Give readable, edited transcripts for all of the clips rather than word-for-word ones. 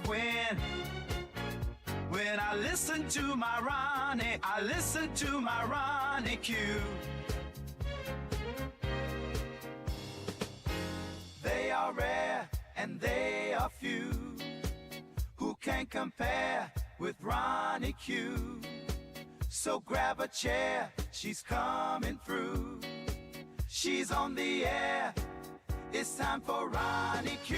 when I listen to my Ronnie, I listen to my RonyiQ. They are rare and they are few who can compare with RonyiQ. So grab a chair, she's coming through. She's on the air, it's time for RonyiQ.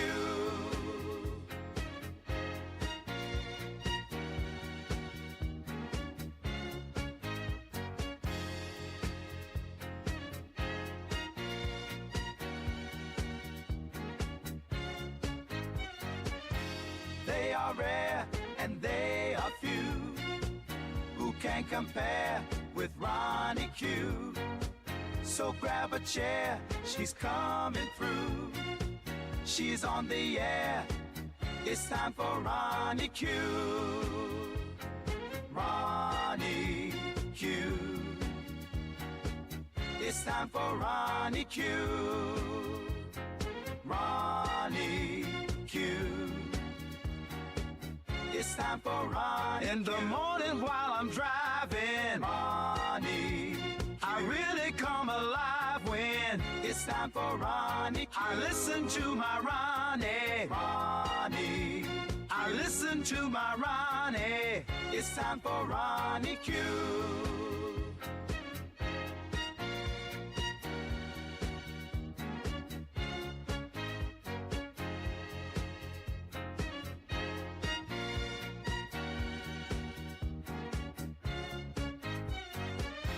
They are rare and they are few who can compare with RonyiQ. So grab a chair, she's coming through. She's on the air, it's time for RonyiQ. RonyiQ. It's time for RonyiQ. RonyiQ. It's time for RonyiQ. In the morning while I'm driving, RonyiQ. I really come alive when it's time for RonyiQ. I listen to my Ronnie. I listen to my Ronnie. It's time for RonyiQ.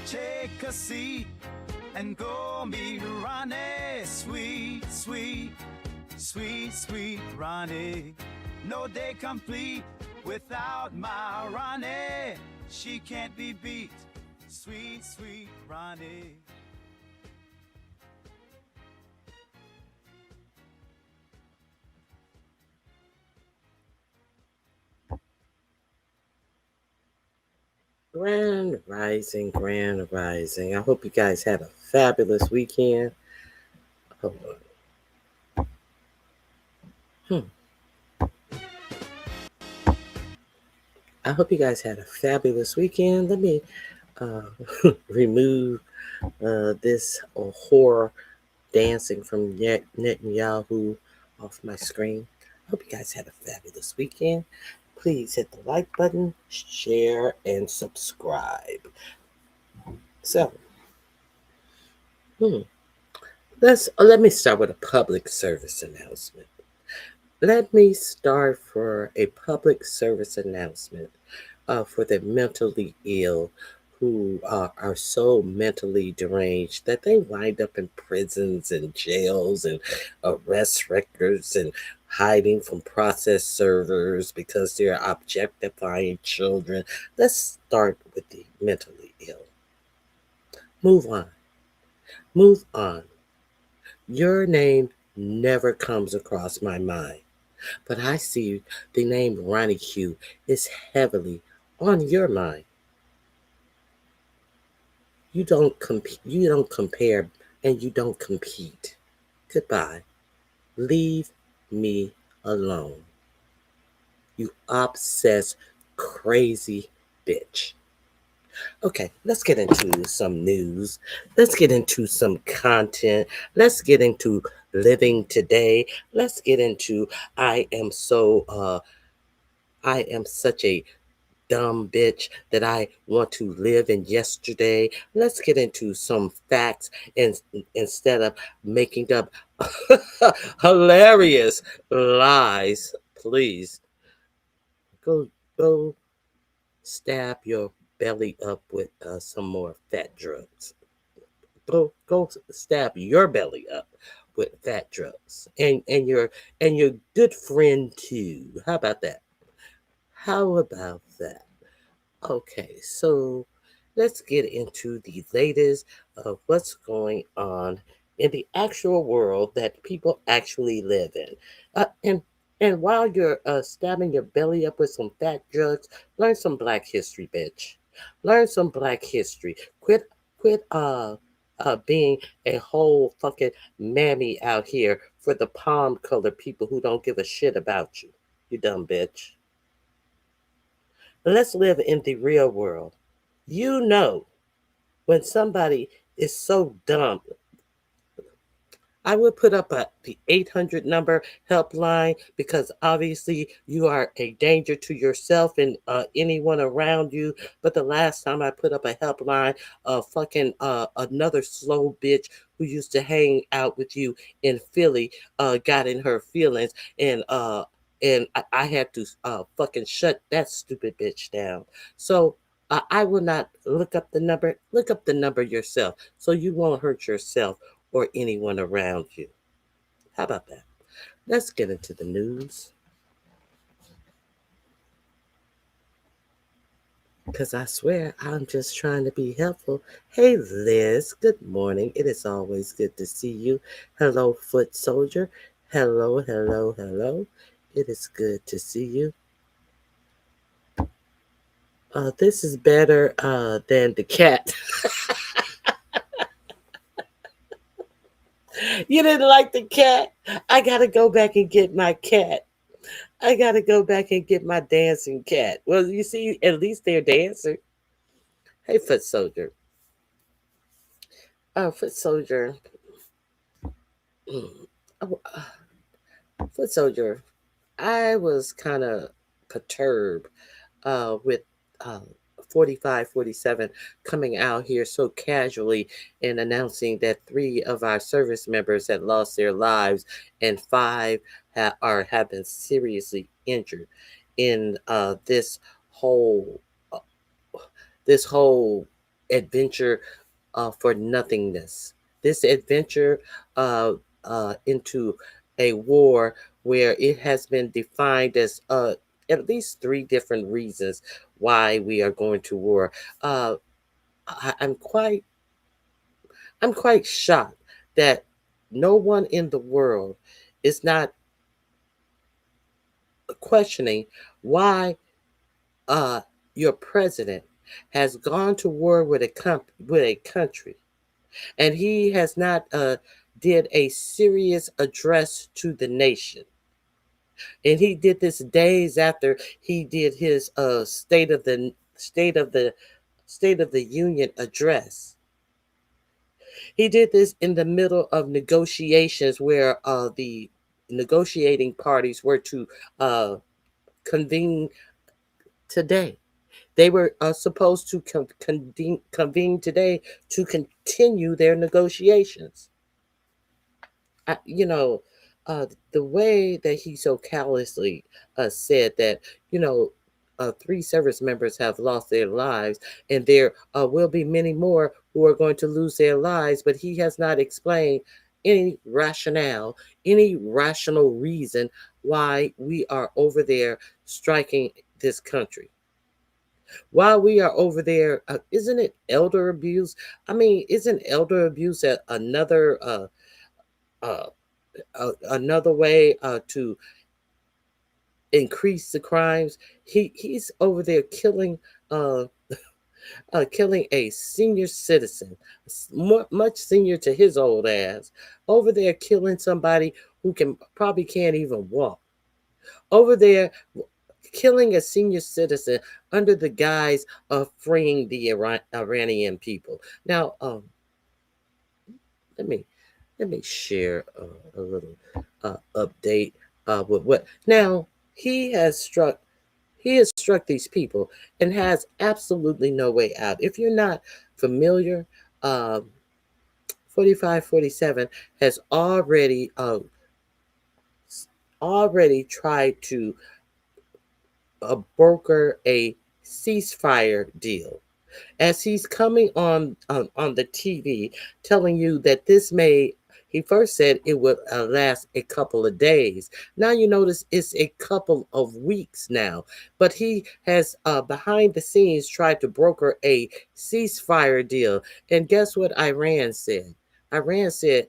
Take a seat and go meet Ronnie. Sweet, sweet, sweet, sweet Ronnie. No day complete without my Ronnie. She can't be beat. Sweet, sweet Ronnie. Grand rising, grand rising. I hope you guys had a fabulous weekend. Hold on. I hope you guys had a fabulous weekend. Let me remove this horror dancing from Netanyahu off my screen. I hope you guys had a fabulous weekend. Please hit the like button, share, and subscribe. So, let me start with a public service announcement. Let me start for a public service announcement for the mentally ill who are so mentally deranged that they wind up in prisons and jails and arrest records and hiding from process servers because they're objectifying children. Let's start with the mentally ill. Move on. Your name never comes across my mind, but I see the name RonyiQ is heavily on your mind. You don't compare, and you don't compete. Goodbye. Leave me alone. You obsessed, crazy bitch. Okay, let's get into some news. Let's get into some content. Let's get into living today. Let's get into I am such a dumb bitch that I want to live in yesterday. Let's get into some facts instead of making up hilarious lies. Please go stab your belly up with some more fat drugs. Go stab your belly up with fat drugs and your good friend too. How about that? Okay, so let's get into the latest of what's going on in the actual world that people actually live in. And while you're stabbing your belly up with some fat drugs, learn some Black history, bitch. Learn some Black history. Quit being a whole fucking mammy out here for the palm colored people who don't give a shit about you. you dumb bitch. Let's live in the real world. You know, when somebody is so dumb, I would put up the 800 number helpline because obviously you are a danger to yourself and anyone around you. But the last time I put up a helpline, fucking another slow bitch who used to hang out with you in Philly got in her feelings and I had to fucking shut that stupid bitch down. So I will not look up the number. Look up the number yourself so you won't hurt yourself or anyone around you. How about that? Let's get into the news. Because I swear I'm just trying to be helpful. Hey, Liz, good morning. It is always good to see you. Hello, foot soldier. Hello, hello, hello. It is good to see you. This is better than the cat. You didn't like the cat? I got to go back and get my cat. I got to go back and get my dancing cat. Well, you see, at least they're dancing. Hey, foot soldier. Foot soldier. Mm. Oh, foot soldier. I was kind of perturbed with uh, 45, 47 coming out here so casually and announcing that 3 of our service members had lost their lives and 5 have been seriously injured in whole uh, this whole adventure for nothingness. This adventure into a war where it has been defined as at least 3 different reasons why we are going to war. Uh, I'm quite shocked that no one in the world is not questioning why uh, your president has gone to war with a country, and he has not did a serious address to the nation. And he did this days after he did his State of the Union address. He did this in the middle of negotiations where the negotiating parties were to uh, convene today. They were supposed to convene today to continue their negotiations. I, you know, the way that he so callously said that, you know, 3 service members have lost their lives, and there will be many more who are going to lose their lives, but he has not explained any rationale, any rational reason why we are over there striking this country. While we are over there, isn't it elder abuse? I mean, isn't elder abuse uh, another way to increase the crimes? He's over there uh, killing a senior citizen, much senior to his old ass, over there killing somebody who probably can't even walk. Over there killing a senior citizen under the guise of freeing the Iranian people. Now, let me share a little update with what now he has struck these people and has absolutely no way out. If you're not familiar, 4547 has already tried to broker a ceasefire deal, as he's coming on the TV telling you that this may. He first said it would last a couple of days. Now you notice it's a couple of weeks now. But he has behind the scenes tried to broker a ceasefire deal. And guess what Iran said? Iran said,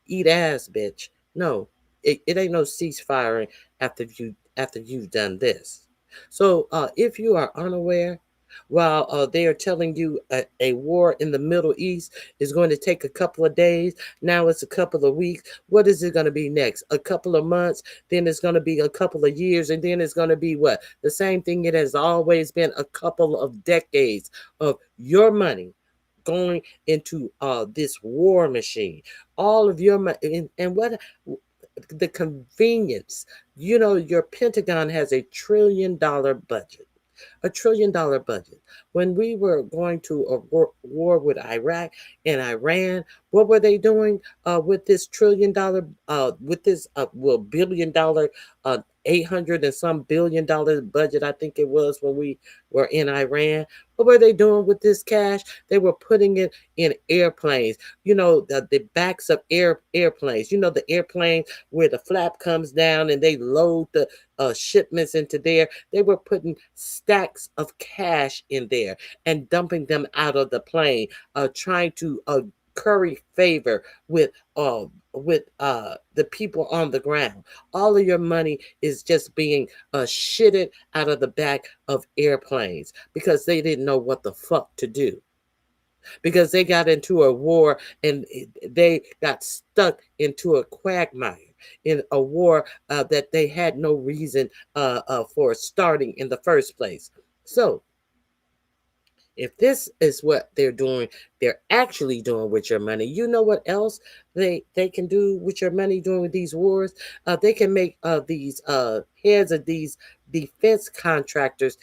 "Eat ass, bitch." No, it ain't no ceasefire after you've done this. So if you are unaware, while they are telling you a war in the Middle East is going to take a couple of days. Now it's a couple of weeks. What is it going to be next? A couple of months. Then it's going to be a couple of years. And then it's going to be what? The same thing it has always been, a couple of decades of your money going into this war machine. All of your money. And what the convenience. Your Pentagon has $1 trillion budget. $1 trillion budget. When we were going to a war with Iraq and Iran, what were they doing with this $1 trillion, with this $1 billion, 800 and some $1 billion budget? I think it was when we were in Iran. What were they doing with this cash? They were putting it in airplanes. The backs of airplanes. The airplane where the flap comes down and they load the shipments into there. They were putting stacks of cash in there and dumping them out of the plane, trying to curry favor with the people on the ground. All of your money is just being shitted out of the back of airplanes because they didn't know what the fuck to do. Because they got into a war and they got stuck into a quagmire in a war that they had no reason for starting in the first place. So, if this is what they're actually doing with your money, you know what else they can do with your money during these wars? They can make these heads of these defense contractors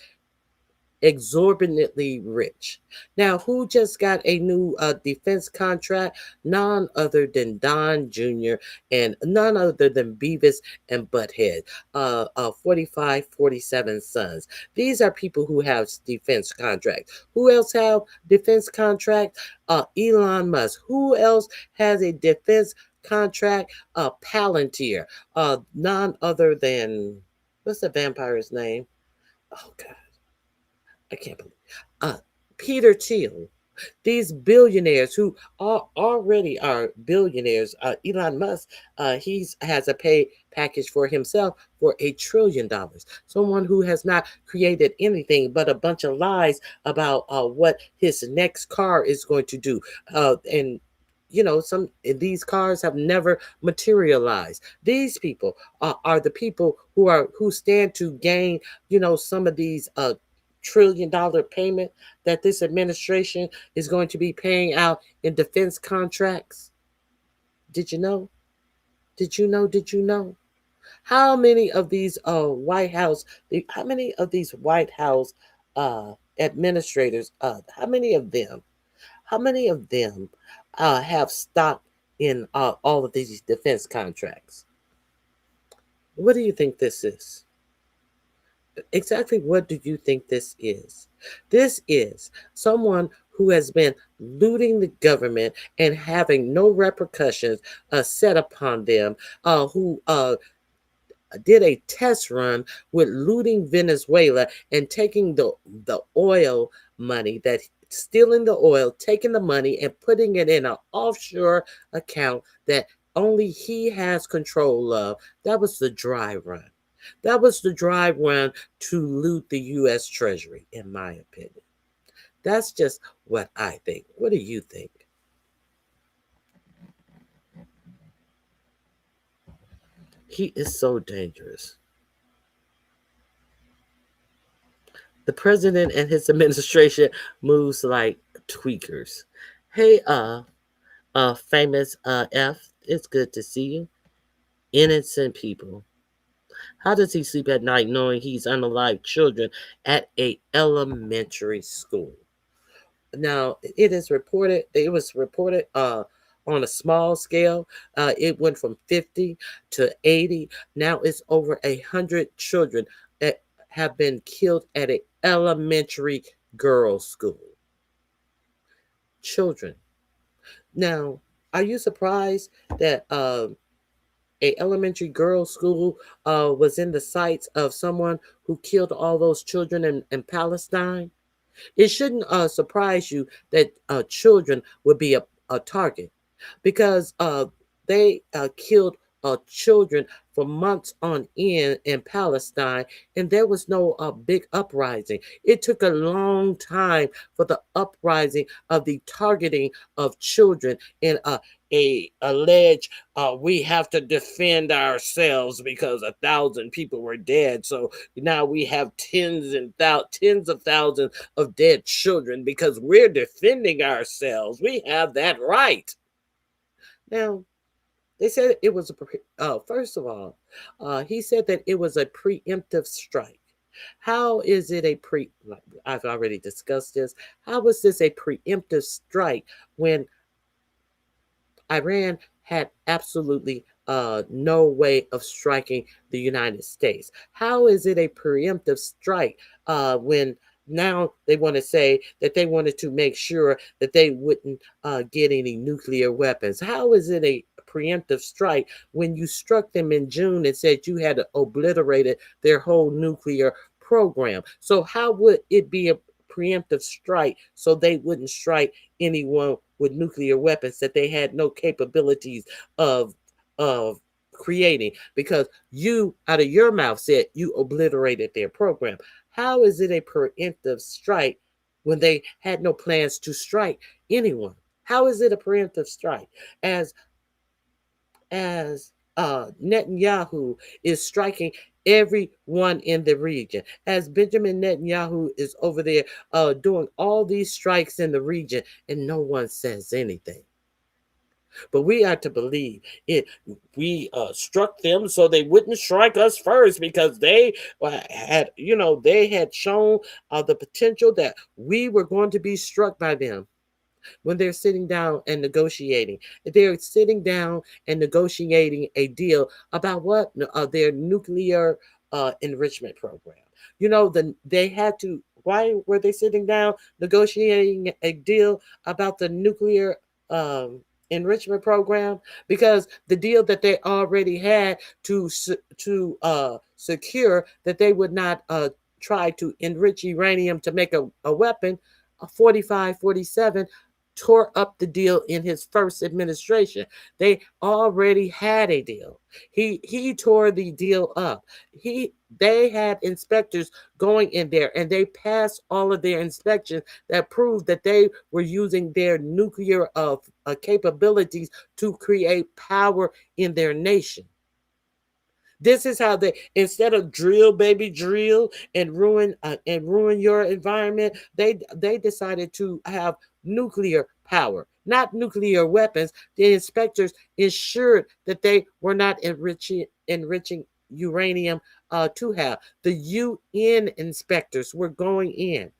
exorbitantly rich. Now, who just got a new defense contract? None other than Don Jr. and none other than Beavis and Butthead, 45, 47 sons. These are people who have defense contracts. Who else have defense contract? Elon Musk. Who else has a defense contract? Palantir. None other than, what's the vampire's name? Oh, God. I can't believe Peter Thiel. These billionaires who already are billionaires. Elon Musk, he has a pay package for himself for $1 trillion. Someone who has not created anything but a bunch of lies about what his next car is going to do. And some these cars have never materialized. These people are the people who stand to gain some of these $1 trillion payment that this administration is going to be paying out in defense contracts. Did you know? Did you know? Did you know? How many of these how many of these White House administrators, how many of them have stock in all of these defense contracts? What do you think this is? Exactly what do you think this is? This is someone who has been looting the government and having no repercussions set upon them, who did a test run with looting Venezuela and taking the oil money, that stealing the oil, taking the money and putting it in an offshore account that only he has control of. That was the dry run. That was the dry run to loot the U.S. Treasury, in my opinion. That's just what I think. What do you think? He is so dangerous. The president and his administration moves like tweakers. Hey, famous F, it's good to see you. Innocent people. How does he sleep at night knowing he's unalived children at a elementary school? Now, it was reported on a small scale. It went from 50 to 80. Now it's over 100 children that have been killed at an elementary girls' school. Children. Now, are you surprised that a elementary girls' school was in the sights of someone who killed all those children in Palestine? It shouldn't surprise you that children would be a target, because they killed children for months on end in Palestine, and there was no big uprising. It took a long time for the uprising of the targeting of children in a alleged we have to defend ourselves because 1,000 people were dead. So now we have tens of thousands of dead children because we're defending ourselves. We have that right. Now, they said it was first of all, he said that it was a preemptive strike. How is it a like I've already discussed this. How was this a preemptive strike when Iran had absolutely no way of striking the United States? How is it a preemptive strike when now they want to say that they wanted to make sure that they wouldn't get any nuclear weapons? How is it a preemptive strike when you struck them in June and said you had obliterated their whole nuclear program? So how would it be a preemptive strike so they wouldn't strike anyone with nuclear weapons that they had no capabilities of of creating, because you out of your mouth said you obliterated their program? How is it a preemptive strike when they had no plans to strike anyone? How is it a preemptive strike as Netanyahu is striking everyone in the region, as Benjamin Netanyahu is over there doing all these strikes in the region, and no one says anything? But we are to believe it. We struck them so they wouldn't strike us first because they had, they had shown the potential that we were going to be struck by them when they're sitting down and negotiating. They're sitting down and negotiating a deal about what? Their nuclear enrichment program. They had to. Why were they sitting down negotiating a deal about the nuclear enrichment program? Because the deal that they already had to secure that they would not try to enrich uranium to make a weapon, 45-47 tore up the deal in his first administration. They already had a deal. He tore the deal up. They had inspectors going in there, and they passed all of their inspections that proved that they were using their nuclear capabilities to create power in their nation. This is how they, instead of drill, baby, drill and ruin your environment, they decided to have nuclear power, not nuclear weapons. The inspectors ensured that they were not enriching uranium to have. The UN inspectors were going in.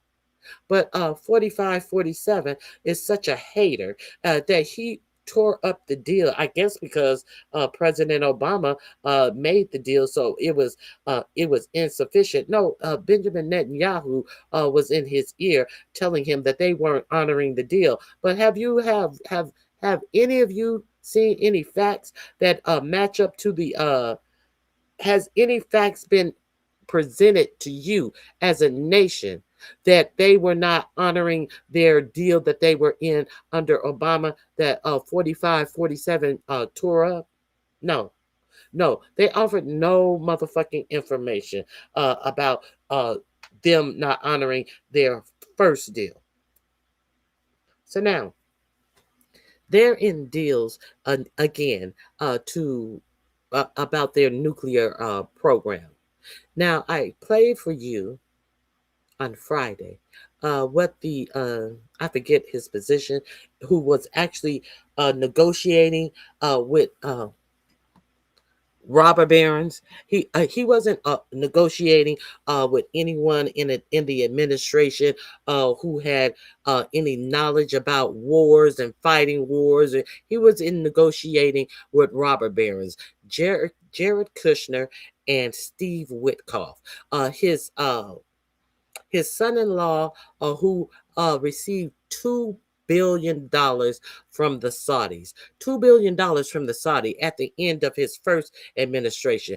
But 45-47 is such a hater that he tore up the deal, I guess because President Obama made the deal, so it was insufficient. No, Benjamin Netanyahu was in his ear telling him that they weren't honoring the deal. But have any of you seen any facts that match up to the has any facts been presented to you as a nation that they were not honoring their deal that they were in under Obama, that 45-47 tore up? No. They offered no motherfucking information about them not honoring their first deal. So now they're in deals again to about their nuclear program. Now, I played for you on Friday what the I forget his position, who was actually negotiating with robber barons. He wasn't negotiating with anyone in the administration who had any knowledge about wars and fighting wars. He was in negotiating with robber barons, Jared Kushner and Steve Witkoff. His son-in-law, who received $2 billion from the Saudis, $2 billion from the Saudi at the end of his first administration,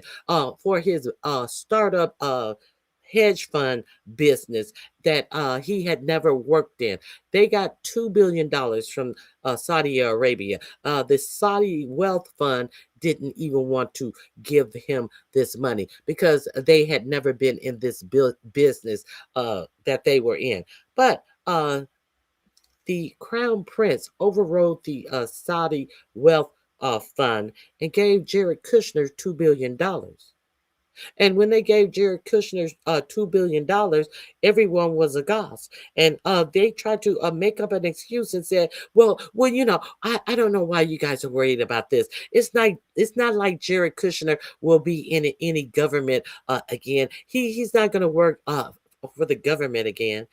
for his startup hedge fund business that he had never worked in. They got $2 billion from Saudi Arabia. The Saudi Wealth Fund didn't even want to give him this money because they had never been in this business that they were in. But the crown prince overrode the Saudi wealth fund and gave Jared Kushner $2 billion. And when they gave Jared Kushner $2 billion, everyone was aghast. And they tried to make up an excuse and said, well, I don't know why you guys are worried about this. It's not like Jared Kushner will be in any government again. He's not going to work for the government again.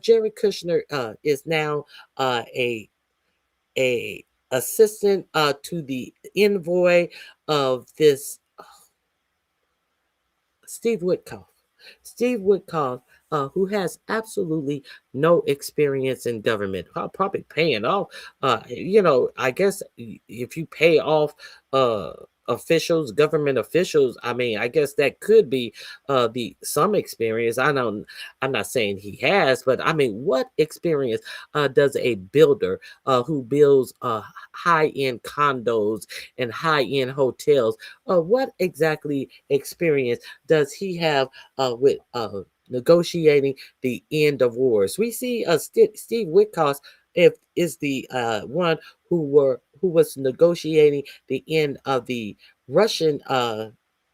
Jared Kushner is now a assistant to the envoy of this Steve Witkoff. Steve Witkoff, who has absolutely no experience in government, probably paying off. I guess if you pay off uh, officials, government officials, I mean, I guess that could be the some experience. I'm not saying he has, but I mean, what experience does a builder who builds high end condos and high end hotels? What exactly experience does he have with negotiating the end of wars? We see Steve Witkoff if is the one who was negotiating the end of the Russian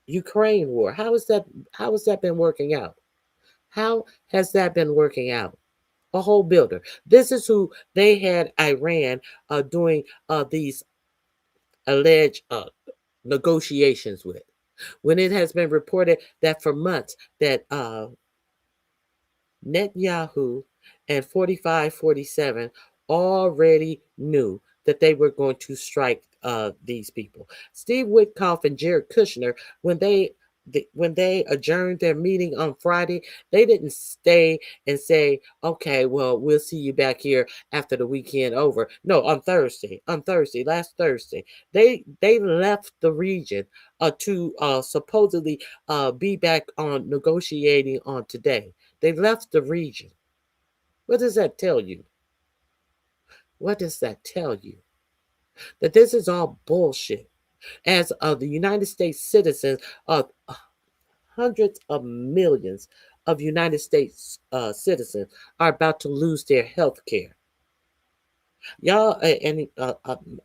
Ukraine war. How has that been working out? How has that been working out? A whole builder. This is who they had Iran doing these alleged negotiations with, when it has been reported that for months that Netanyahu and 4547 already knew that they were going to strike these people. Steve Witkoff and Jared Kushner, when they adjourned their meeting on Friday, they didn't stay and say, "Okay, well, we'll see you back here after the weekend over." No, last Thursday, they left the region to supposedly be back on negotiating on today. They left the region. What does that tell you? What does that tell you? That this is all bullshit. As the United States citizens, hundreds of millions of United States citizens are about to lose their health care. Y'all, and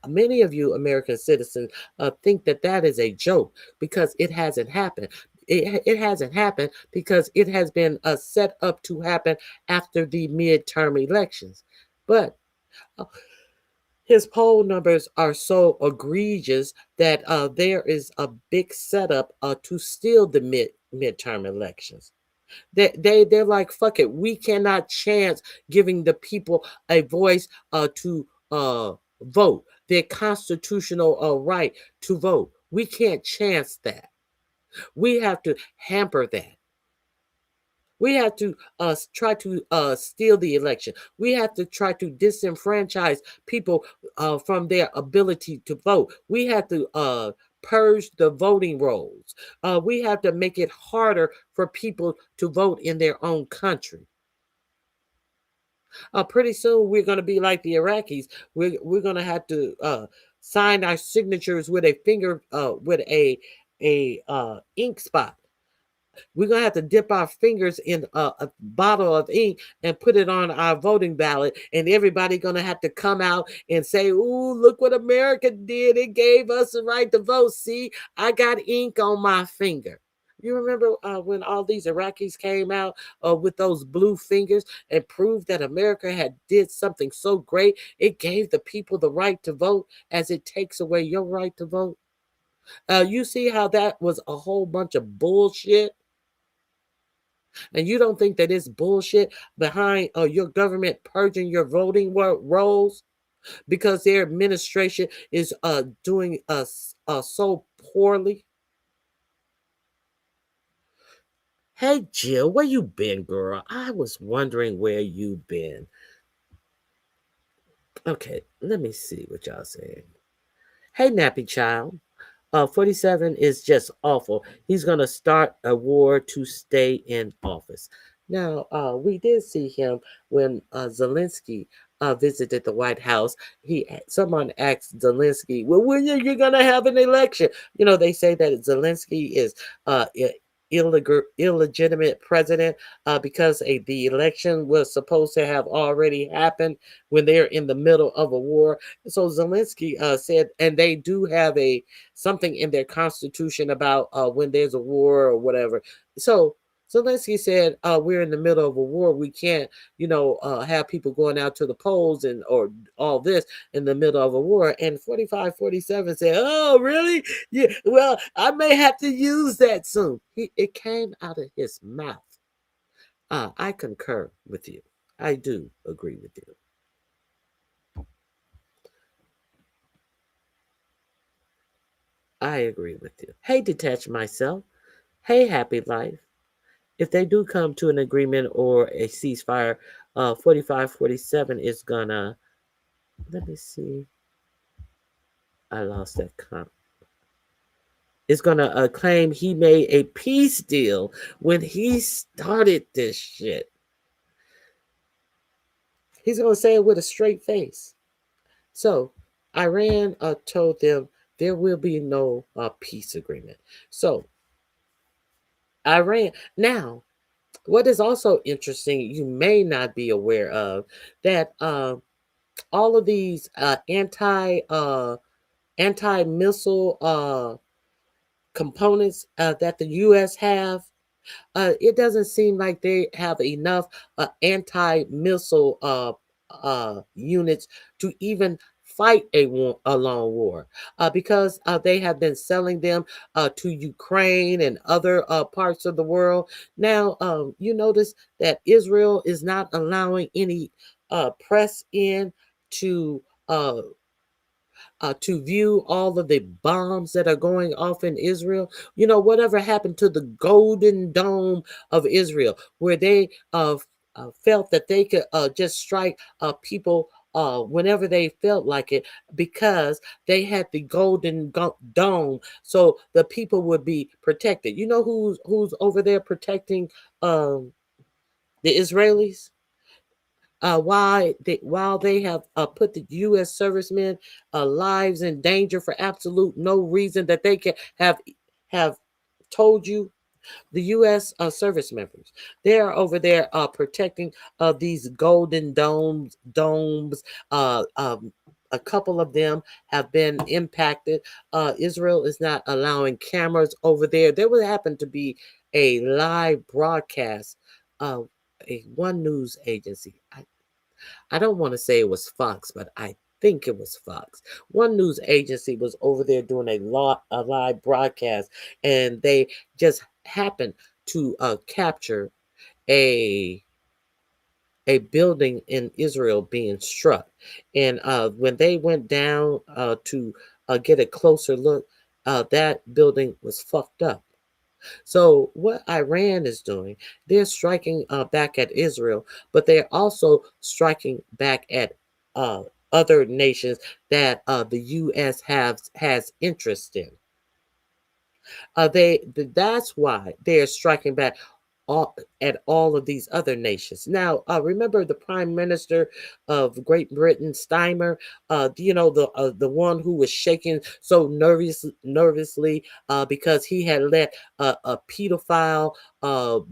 many of you American citizens think that that is a joke because it hasn't happened. It hasn't happened because it has been set up to happen after the midterm elections. But uh, his poll numbers are so egregious that there is a big setup to steal the midterm elections. They're like, fuck it, we cannot chance giving the people a voice to vote, their constitutional right to vote. We can't chance that. We have to hamper that. We have to try to steal the election. We have to try to disenfranchise people from their ability to vote. We have to purge the voting rolls. We have to make it harder for people to vote in their own country. Pretty soon, we're going to be like the Iraqis. We're going to have to sign our signatures with a finger, with a ink spot. We're gonna have to dip our fingers in a bottle of ink and put it on our voting ballot, and everybody gonna have to come out and say, "Ooh, look what America did! It gave us the right to vote. See, I got ink on my finger." You remember when all these Iraqis came out with those blue fingers and proved that America had did something so great? It gave the people the right to vote, as it takes away your right to vote. You see how that was a whole bunch of bullshit? And you don't think that it's bullshit behind your government purging your voting rolls because their administration is doing so poorly? Hey Jill, where you been, girl? I was wondering where you been. Okay, let me see what y'all saying. Hey Nappy Child. 47 is just awful. He's going to start a war to stay in office. Now, we did see him when Zelenskyy visited the White House, someone asked Zelensky, "Well, when are you gonna have an election?" They say that Zelensky is uh, illegitimate president because the election was supposed to have already happened when they're in the middle of a war. So Zelensky said, and they do have something in their constitution about when there's a war or whatever. So Zelensky said, "We're in the middle of a war. We can't, have people going out to the polls or all this in the middle of a war." And 4547 said, "Oh, really? Yeah. Well, I may have to use that soon." It came out of his mouth. I concur with you. I do agree with you. I agree with you. Hey, detach myself. Hey, happy life. If they do come to an agreement or a ceasefire, 4547 is gonna, let me see. I lost that comp. Is gonna claim he made a peace deal when he started this shit. He's gonna say it with a straight face. So Iran told them there will be no peace agreement. So Iran now, what is also interesting, you may not be aware of that all of these anti missile components that the U.S. have. It doesn't seem like they have enough anti missile units to even fight a long war because they have been selling them to Ukraine and other parts of the world. Now, you notice that Israel is not allowing any press in to. To view all of the bombs that are going off in Israel. Whatever happened to the Golden Dome of Israel, where they felt that they could just strike people whenever they felt like it because they had the Dome, so the people would be protected. You know who's over there protecting the Israelis? While they have put the U.S. servicemen lives in danger for absolute no reason that they can have told you, the U.S. Service members, they are over there protecting these golden domes. A couple of them have been impacted. Israel is not allowing cameras over there. There would happen to be a live broadcast of one news agency. I don't want to say it was Fox, but I think it was Fox. One news agency was over there doing a live broadcast, and they just happened to capture a a building in Israel being struck. And when they went down to get a closer look, that building was fucked up. So what Iran is doing, they're striking back at Israel, but they're also striking back at uh, other nations that the U.S. has interest in. That's why they're striking back at all of these other nations. Now, remember the Prime Minister of Great Britain, Steimer, the one who was shaking so nervously because he had let a pedophile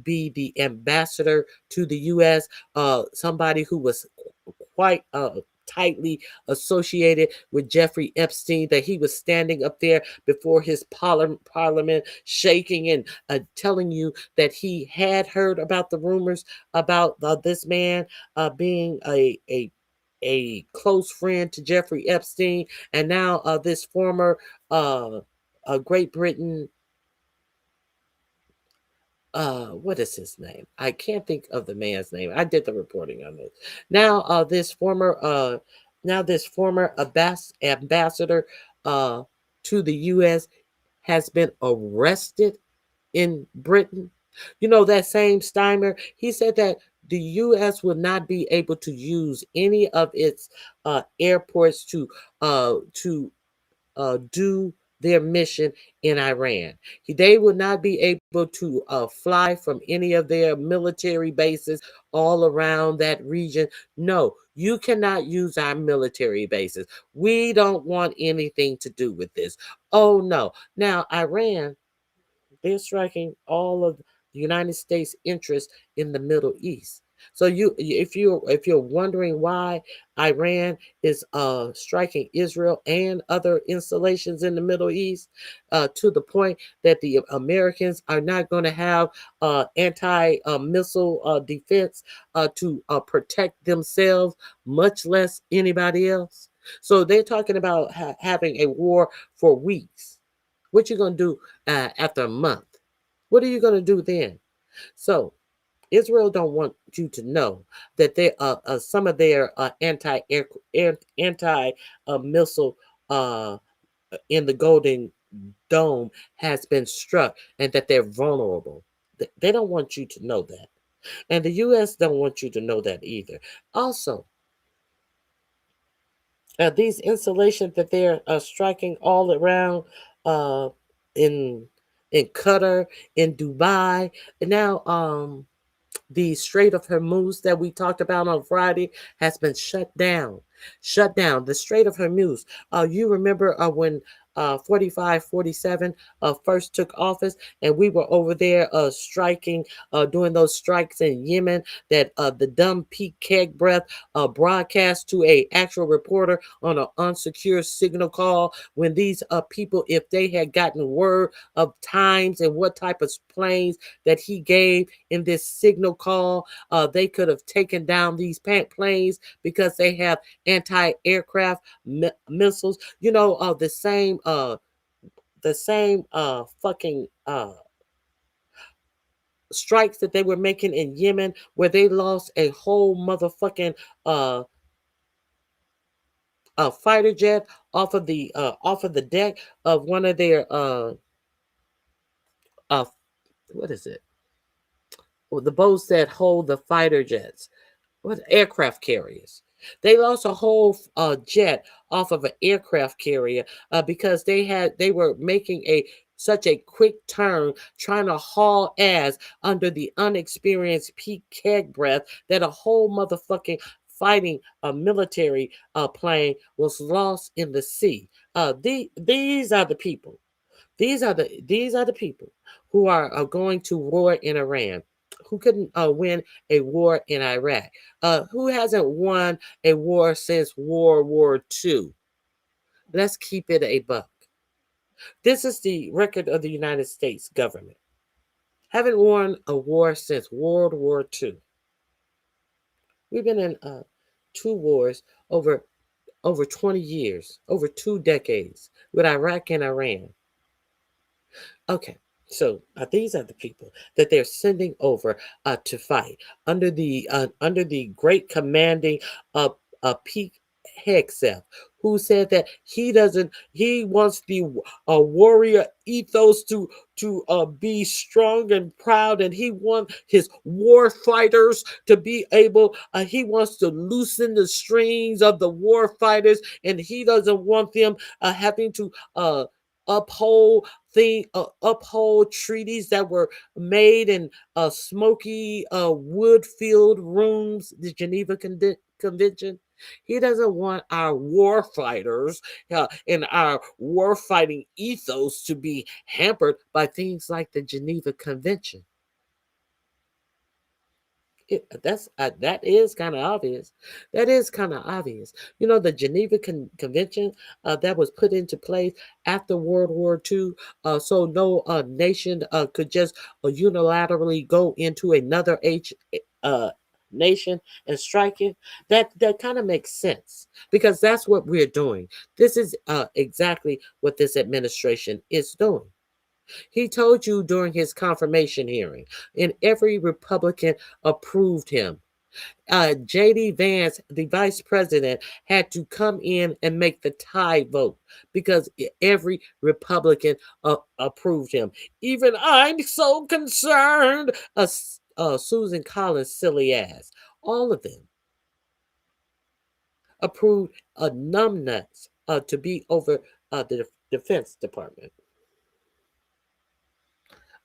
be the ambassador to the U.S. Somebody who was quite tightly associated with Jeffrey Epstein, that he was standing up there before his parliament shaking and telling you that he had heard about the rumors about this man being a close friend to Jeffrey Epstein, and now this former Great Britain, what is his name? I can't think of the man's name. I did the reporting on this. Now this former ambassador to the US has been arrested in Britain. That same Steimer, he said that the US will not be able to use any of its airports to do their mission in Iran. They will not be able to fly from any of their military bases all around that region. No, you cannot use our military bases. We don't want anything to do with this. Oh no. Now, Iran, they're striking all of the United States' interests in the Middle East. So if you're wondering why Iran is striking Israel and other installations in the Middle East, to the point that the Americans are not going to have anti missile defense to protect themselves, much less anybody else. So they're talking about having a war for weeks. What you gonna do after a month? What are you gonna do then? So Israel don't want you to know that they some of their anti missile uh, in the Golden Dome has been struck, and that they're vulnerable. They don't want you to know that, and the U.S. don't want you to know that either. Also, these installations that they're striking all around uh, in Qatar, in Dubai, and now the Strait of Hormuz that we talked about on Friday has been shut down. Shut down. The Strait of Hormuz. You remember when 45, 47 first took office, and we were over there striking, doing those strikes in Yemen, that the dumb Pete Keg breath broadcast to a actual reporter on an unsecure signal call, when these people, if they had gotten word of times and what type of planes that he gave in this signal call, they could have taken down these planes because they have anti-aircraft missiles. The same fucking strikes that they were making in Yemen, where they lost a whole motherfucking uh fighter jet off of the deck of one of their uh what is it? Well, the boats that hold the fighter jets, what, aircraft carriers. They lost a whole jet off of an aircraft carrier because they were making a such a quick turn, trying to haul ass under the unexperienced Pete Keg breath, that a whole motherfucking fighting military plane was lost in the sea. These are the people. These are the people who are going to war in Iran, who couldn't win a war in Iraq, who hasn't won a war since World War II. Let's keep it a buck. This is the record of the United States government. Haven't won a war since World War II. We've been in two wars over 20 years, over 2 decades, with Iraq and Iran. Okay, so these are the people that they're sending over to fight under the great commanding of Pete Hegseth, who said that he wants the warrior ethos to be strong and proud, and he wants his war fighters to be able. He wants to loosen the strings of the war fighters, and he doesn't want them having to uphold uphold treaties that were made in smoky wood-filled rooms, the Geneva Convention. He doesn't want our war fighters and our war fighting ethos to be hampered by things like the Geneva Convention. That is kind of obvious. That is kind of obvious. The Geneva Convention that was put into place after World War II, so no nation could just unilaterally go into another nation and strike it. That kind of makes sense, because that's what we're doing. This is exactly what this administration is doing. He told you during his confirmation hearing, and every Republican approved him. J.D. Vance, the vice president, had to come in and make the tie vote because every Republican approved him. Even I'm so concerned. Susan Collins' silly ass. All of them approved numbnuts to be over the Defense Department.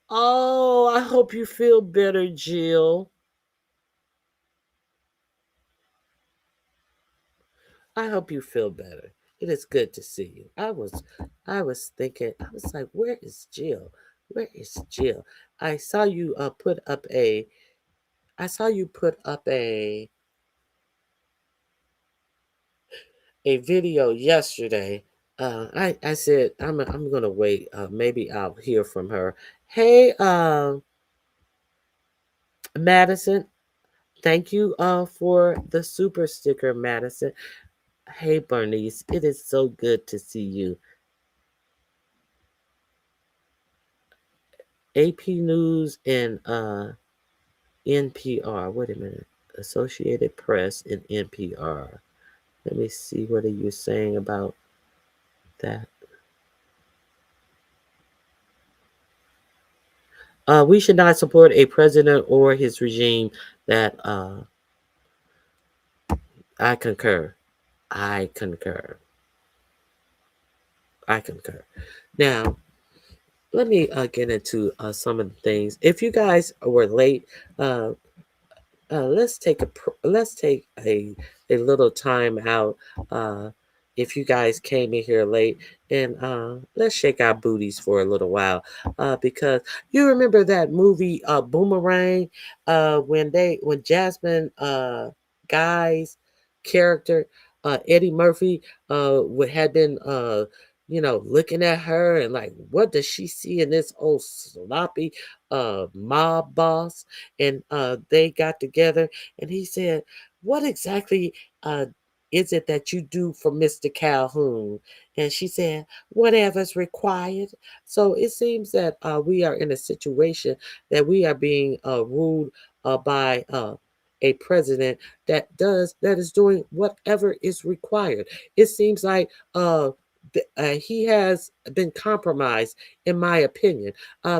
Oh, I hope you feel better, Jill. I hope you feel better. It is good to see you. I was thinking, I was like, where is Jill? Where is Jill? I saw you put up a I saw you put up a video yesterday. I said I'm gonna wait. Maybe I'll hear from her. Hey, Madison. Thank you for the super sticker, Madison. Hey, Bernice. It is so good to see you. AP News and NPR. Wait a minute. Associated Press and NPR. Let me see what are you saying about that. We should not support a president or his regime that I concur. I concur. I concur. Now, let me get into some of the things. If you guys were late, uh, let's take a little time out. If you guys came in here late, and let's shake our booties for a little while, because you remember that movie Boomerang, when Jasmine Guy's character Eddie Murphy had been looking at her and like, what does she see in this old sloppy mob boss? And they got together, and he said, what exactly is it that you do for Mr. Calhoun? And she said, whatever's required. So it seems that we are in a situation that we are being ruled by a president that is doing whatever is required. It seems like he has been compromised, in my opinion,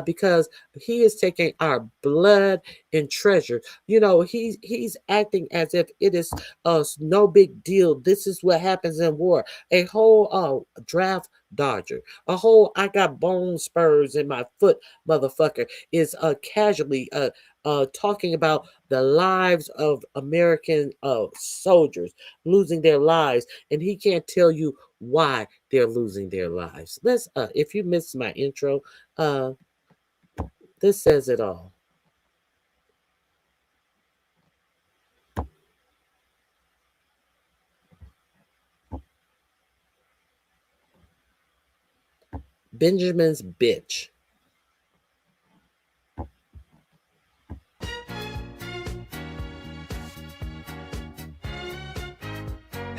because he is taking our blood and treasure. He's acting as if it is no big deal. This is what happens in war. A whole draft dodger, a whole I got bone spurs in my foot, motherfucker, is casually talking about the lives of American soldiers losing their lives, and he can't tell you why they're losing their lives. Let's if you missed my intro, uh this says it all. Benjamin's bitch.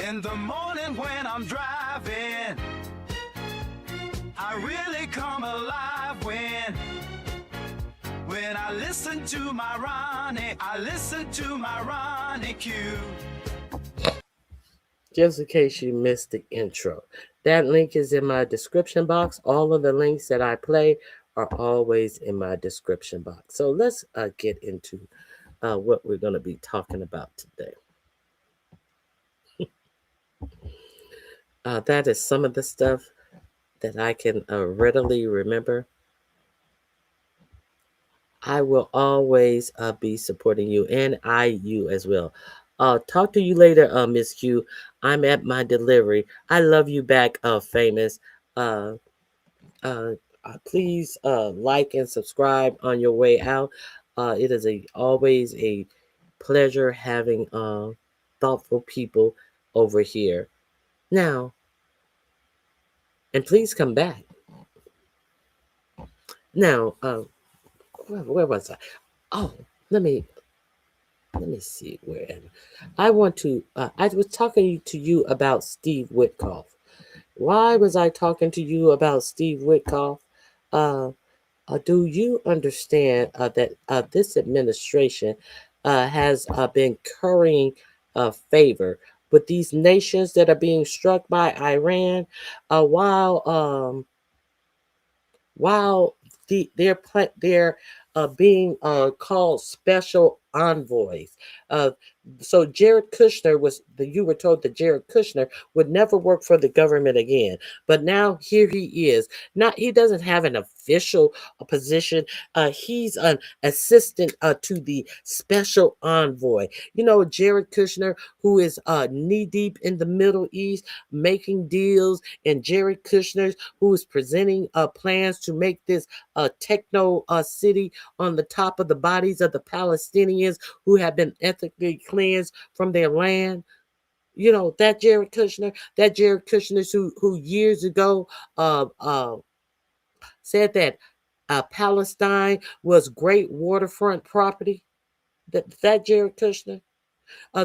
In the morning when I'm driving, I really come alive when I listen to my RonyiQ. Just in case you missed the intro, that link is in my description box. All of the links that I play are always in my description box. So let's get into what we're going to be talking about today. That is some of the stuff that I can readily remember. I will always be supporting you, and you as well. Talk to you later, Miss Q. I'm at my delivery. I love you back, famous. Uh, uh, please like and subscribe on your way out. It is always a pleasure having thoughtful people over here. Now, and please come back. Now, where was I? Oh, let me see where am I want to I was talking to you about Steve Witkoff. Why was I talking to you about Steve Witkoff? uh, do you understand that this administration has been currying favor with these nations that are being struck by Iran, while they're being called special envoys. Uh, so Jared Kushner you were told that Jared Kushner would never work for the government again. But now here he is. Not He doesn't have an official position. He's an assistant to the special envoy. Jared Kushner, who is knee deep in the Middle East, making deals, and Jared Kushner, who is presenting plans to make this techno city on the top of the bodies of the Palestinians who have been ethnically cleansed from their land. That Jared Kushner who years ago said that Palestine was great waterfront property. That Jared Kushner.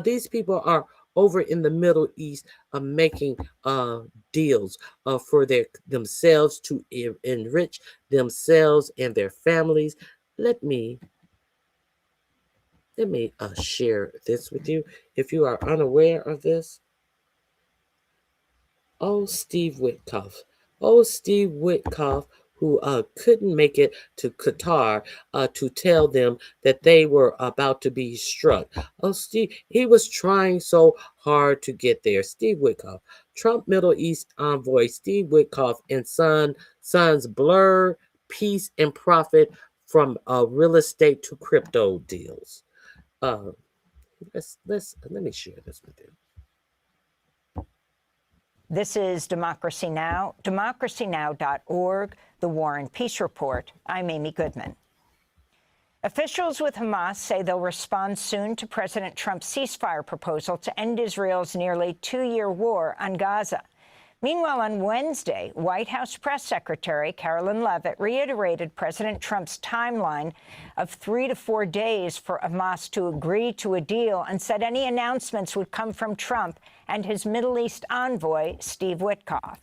These people are over in the Middle East making deals for themselves to enrich themselves and their families. Let me share this with you if you are unaware of this. Steve Witkoff. Steve Witkoff, who couldn't make it to Qatar to tell them that they were about to be struck. Steve, he was trying so hard to get there. Steve Witkoff, Trump Middle East envoy Steve Witkoff and sons blur peace and profit from real estate to crypto deals. Let me share this with you. This is Democracy Now!, democracynow.org, The War and Peace Report. I'm Amy Goodman. Officials with Hamas say they'll respond soon to President Trump's ceasefire proposal to end Israel's nearly two-year war on Gaza. Meanwhile, on Wednesday, White House Press Secretary Carolyn Leavitt reiterated President Trump's timeline of 3 to 4 days for Hamas to agree to a deal and said any announcements would come from Trump and his Middle East envoy, Steve Witkoff.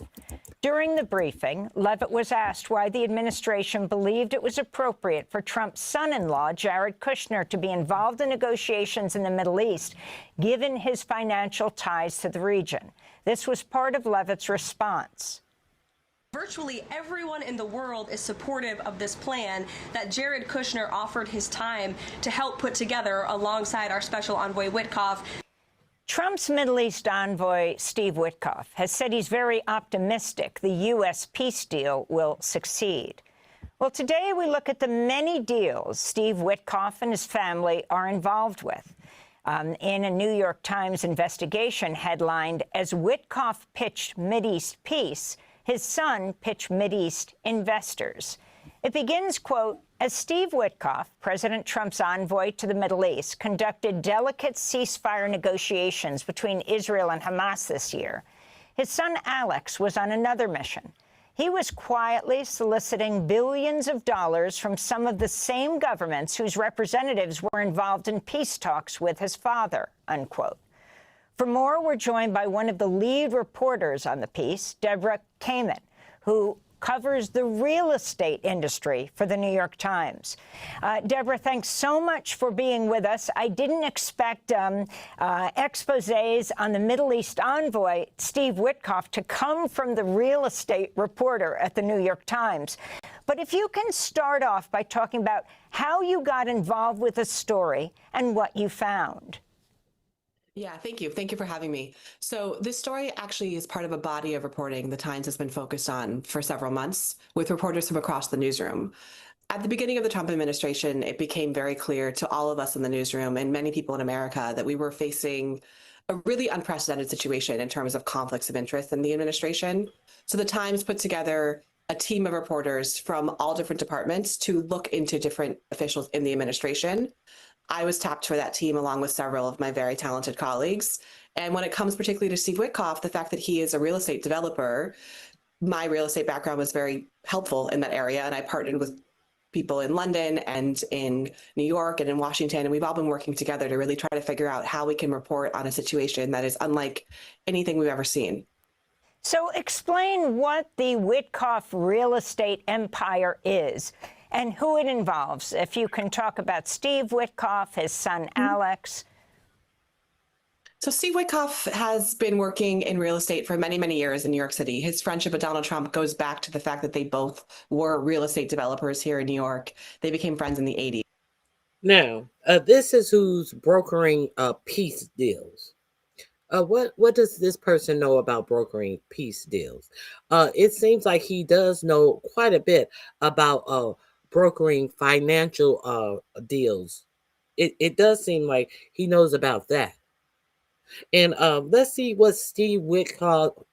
During the briefing, Leavitt was asked why the administration believed it was appropriate for Trump's son-in-law, Jared Kushner, to be involved in negotiations in the Middle East, given his financial ties to the region. This was part of Leavitt's response. Virtually everyone in the world is supportive of this plan that Jared Kushner offered his time to help put together alongside our special envoy Witkoff. Trump's Middle East envoy, Steve Witkoff, has said he's very optimistic the U.S. peace deal will succeed. Well, today we look at the many deals Steve Witkoff and his family are involved with. In a New York Times investigation headlined, "As Witkoff pitched Mideast peace, his son pitched Mideast investors." It begins, quote, "As Steve Witkoff, President Trump's envoy to the Middle East, conducted delicate ceasefire negotiations between Israel and Hamas this year, his son Alex was on another mission. He was quietly soliciting billions of dollars from some of the same governments whose representatives were involved in peace talks with his father," unquote. For more, we're joined by one of the lead reporters on the piece, Deborah Kamen, who covers the real estate industry for the New York Times. Deborah, thanks so much for being with us. I didn't expect exposés on the Middle East envoy, Steve Witkoff, to come from the real estate reporter at the New York Times. But if you can start off by talking about how you got involved with the story and what you found. Yeah, thank you. Thank you for having me. So this story actually is part of a body of reporting the Times has been focused on for several months with reporters from across the newsroom. At the beginning of the Trump administration, it became very clear to all of us in the newsroom and many people in America that we were facing a really unprecedented situation in terms of conflicts of interest in the administration. So the Times put together a team of reporters from all different departments to look into different officials in the administration. I was tapped for that team along with several of my very talented colleagues. And when it comes particularly to Steve Witkoff, the fact that he is a real estate developer, my real estate background was very helpful in that area. And I partnered with people in London and in New York and in Washington. And we've all been working together to really try to figure out how we can report on a situation that is unlike anything we've ever seen. So explain what the Witkoff real estate empire is and who it involves. If you can talk about Steve Witkoff, his son Alex. So Steve Witkoff has been working in real estate for many, many years in New York City. His friendship with Donald Trump goes back to the fact that they both were real estate developers here in New York. They became friends in the 80s. Now, This is who's brokering peace deals. What does this person know about brokering peace deals? It seems like he does know quite a bit about brokering financial deals. It does seem like he knows about that. And let's see what Steve Witkoff's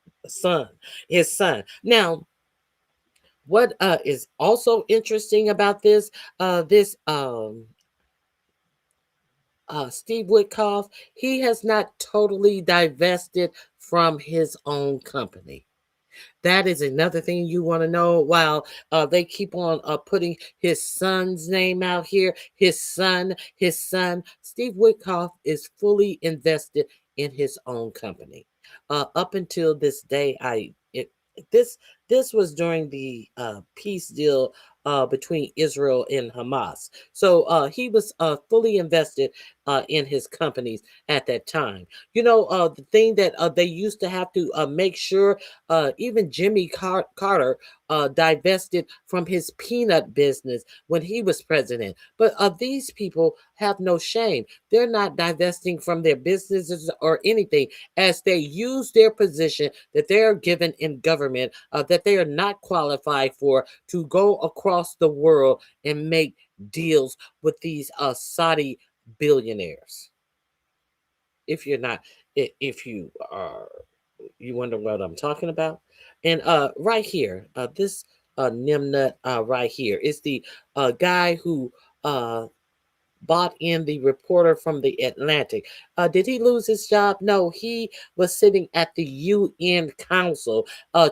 his son. Now, what is also interesting about this Steve Witkoff, he has not totally divested from his own company. That is another thing you want to know. While they keep on putting his son's name out here, his son, Steve Witkoff is fully invested in his own company. Up until this day, this this was during the peace deal between Israel and Hamas. So he was fully invested in his companies at that time. You know, the thing that they used to have to make sure, even Jimmy Carter divested from his peanut business when he was president. But these people have no shame. They're not divesting from their businesses or anything, as they use their position that they are given in government, that they are not qualified for, to go across the world and make deals with these Saudi billionaires. If you're not, if you are, you wonder what I'm talking about. And right here, this Nimnut right here is the guy who bought in the reporter from the Atlantic. Did he lose his job? No, he was sitting at the UN Council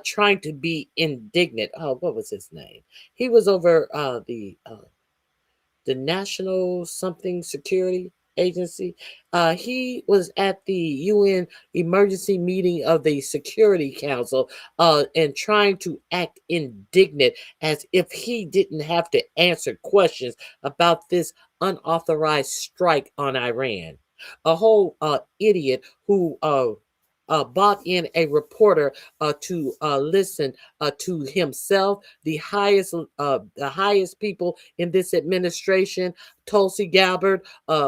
trying to be indignant. What was his name? He was over the National something Security Agency. He was at the UN emergency meeting of the Security Council and trying to act indignant as if he didn't have to answer questions about this unauthorized strike on Iran. A whole idiot who bought in a reporter to listen to himself, the highest people in this administration, Tulsi Gabbard,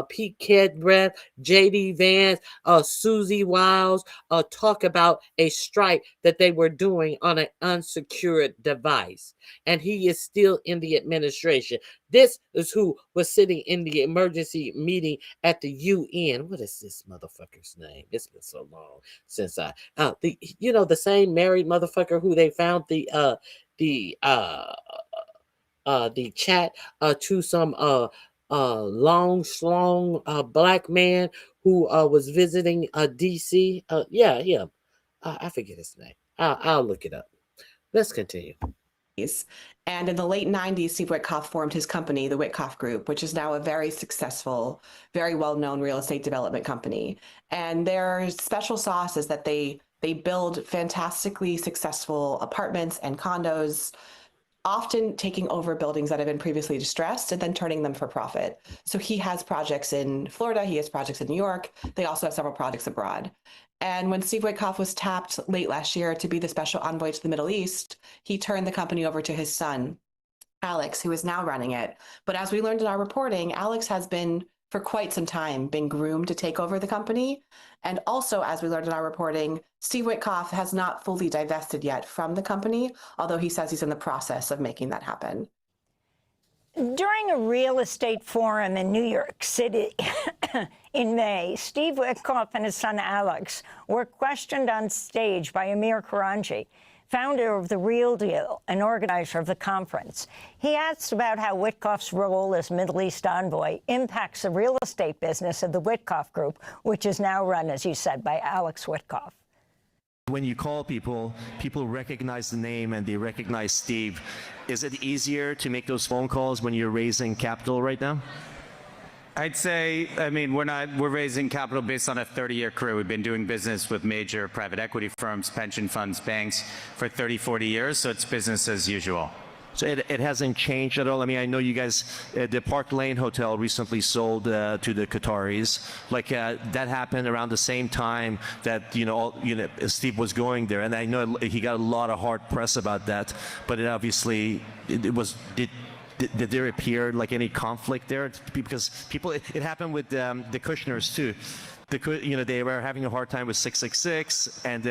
Pete Kedbreath, J.D. Vance, Susie Wiles, talk about a strike that they were doing on an unsecured device. And he is still in the administration. This is who was sitting in the emergency meeting at the UN. What is this motherfucker's name? It's been so long since the same married motherfucker who they found the chat to some long schlong black man who was visiting DC. Yeah, him. I forget his name. I'll look it up. Let's continue. And in the late 90s, Steve Witkoff formed his company, the Witkoff Group, which is now a very successful, very well-known real estate development company. And their special sauce is that they build fantastically successful apartments and condos, often taking over buildings that have been previously distressed and then turning them for profit. So he has projects in Florida, he has projects in New York. They also have several projects abroad. And when Steve Witkoff was tapped late last year to be the special envoy to the Middle East, he turned the company over to his son, Alex, who is now running it. But as we learned in our reporting, Alex has been, for quite some time, been groomed to take over the company. And also, as we learned in our reporting, Steve Witkoff has not fully divested yet from the company, although he says he's in the process of making that happen. During a real estate forum in New York City in May, Steve Witkoff and his son Alex were questioned on stage by Amir Karanji, founder of The Real Deal and organizer of the conference. He asked about how Witkoff's role as Middle East envoy impacts the real estate business of the Witkoff Group, which is now run, as you said, by Alex Witkoff. When you call people, people recognize the name and they recognize Steve. Is it easier to make those phone calls when you're raising capital right now? I'd say, I mean, we're raising capital based on a 30-year career. We've been doing business with major private equity firms, pension funds, banks for 30, 40 years, so it's business as usual. So it hasn't changed at all? I mean, I know you guys, the Park Lane Hotel recently sold to the Qataris. Like, that happened around the same time that, Steve was going there. And I know he got a lot of hard press about that, but it obviously, did did there appear like any conflict there? Because people, it happened with the Kushners too. They were having a hard time with 666, and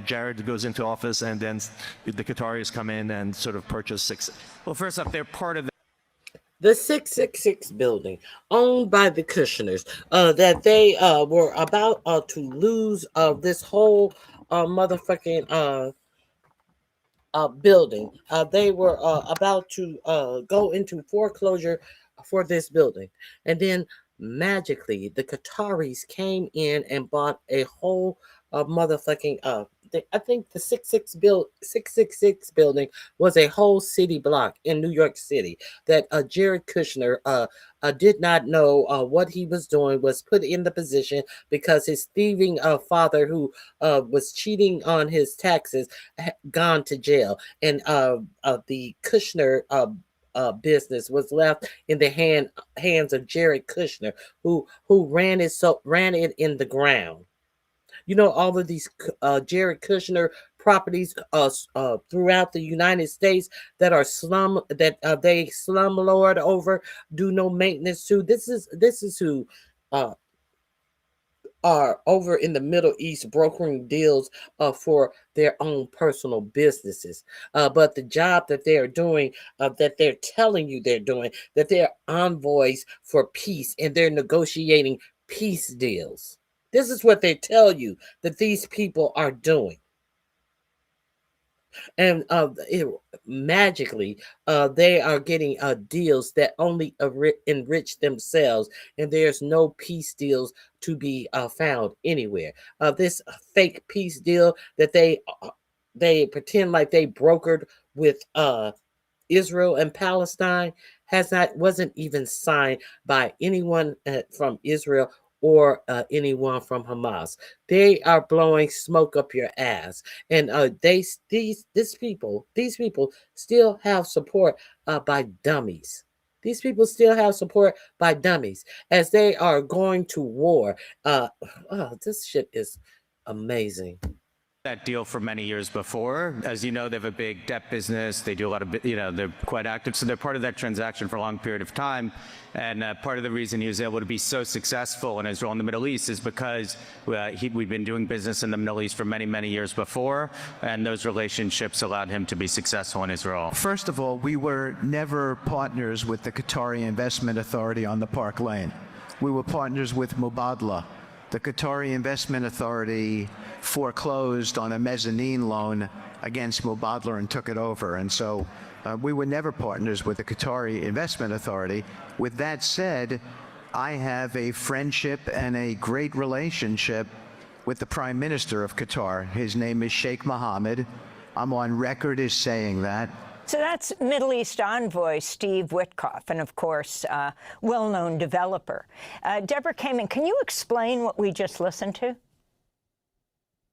Jared goes into office, and then the Qataris come in and sort of purchase six. Well, first off, they're part of the 666 building owned by the Kushners, that they were about to lose this whole motherfucking building. They were about to go into foreclosure for this building, and then magically the Qataris came in and bought a whole motherfucking I think the 666 building was a whole city block in New York City that Jared Kushner did not know what he was doing, was put in the position because his thieving father, who was cheating on his taxes, had gone to jail, and the Kushner business was left in the hands of Jared Kushner, who ran it in the ground. All of these Jared Kushner properties throughout the United States that are they slum lord over, do no maintenance to. This is who are over in the Middle East brokering deals for their own personal businesses. But the job that they are doing, that they're telling you they're doing, that they're envoys for peace, and they're negotiating peace deals. This is what they tell you that these people are doing. And magically, they are getting deals that only enrich themselves, and there's no peace deals to be found anywhere. This fake peace deal that they pretend like they brokered with Israel and Palestine wasn't even signed by anyone from Israel or anyone from Hamas. They are blowing smoke up your ass, and these people still have support by dummies. These people still have support by dummies as they are going to war. This shit is amazing. that deal for many years before. As you know, they have a big debt business. They do a lot of, they're quite active. So they're part of that transaction for a long period of time. And part of the reason he was able to be so successful in his role in the Middle East is because we've been doing business in the Middle East for many, many years before. And those relationships allowed him to be successful in his role. First of all, we were never partners with the Qatari Investment Authority on the Park Lane. We were partners with Mubadala. The Qatari Investment Authority foreclosed on a mezzanine loan against Mubadala and took it over. And so we were never partners with the Qatari Investment Authority. With that said, I have a friendship and a great relationship with the Prime Minister of Qatar. His name is Sheikh Mohammed. I'm on record as saying that. So that's Middle East envoy Steve Witkoff, and of course, well-known developer. Deborah Kamen, can you explain what we just listened to?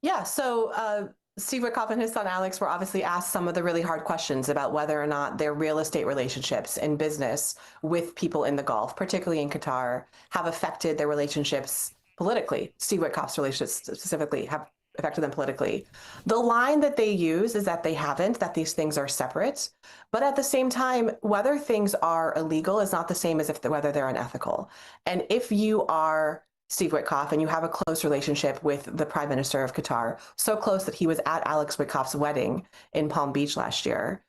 Yeah, so Steve Witkoff and his son Alex were obviously asked some of the really hard questions about whether or not their real estate relationships and business with people in the Gulf, particularly in Qatar, have affected their relationships politically. Steve Witkoff's relationships specifically have affected them politically. The line that they use is that they haven't, that these things are separate. But at the same time, whether things are illegal is not the same as whether they're unethical. And if you are Steve Witkoff and you have a close relationship with the Prime Minister of Qatar, so close that he was at Alex Witkoff's wedding in Palm Beach last year,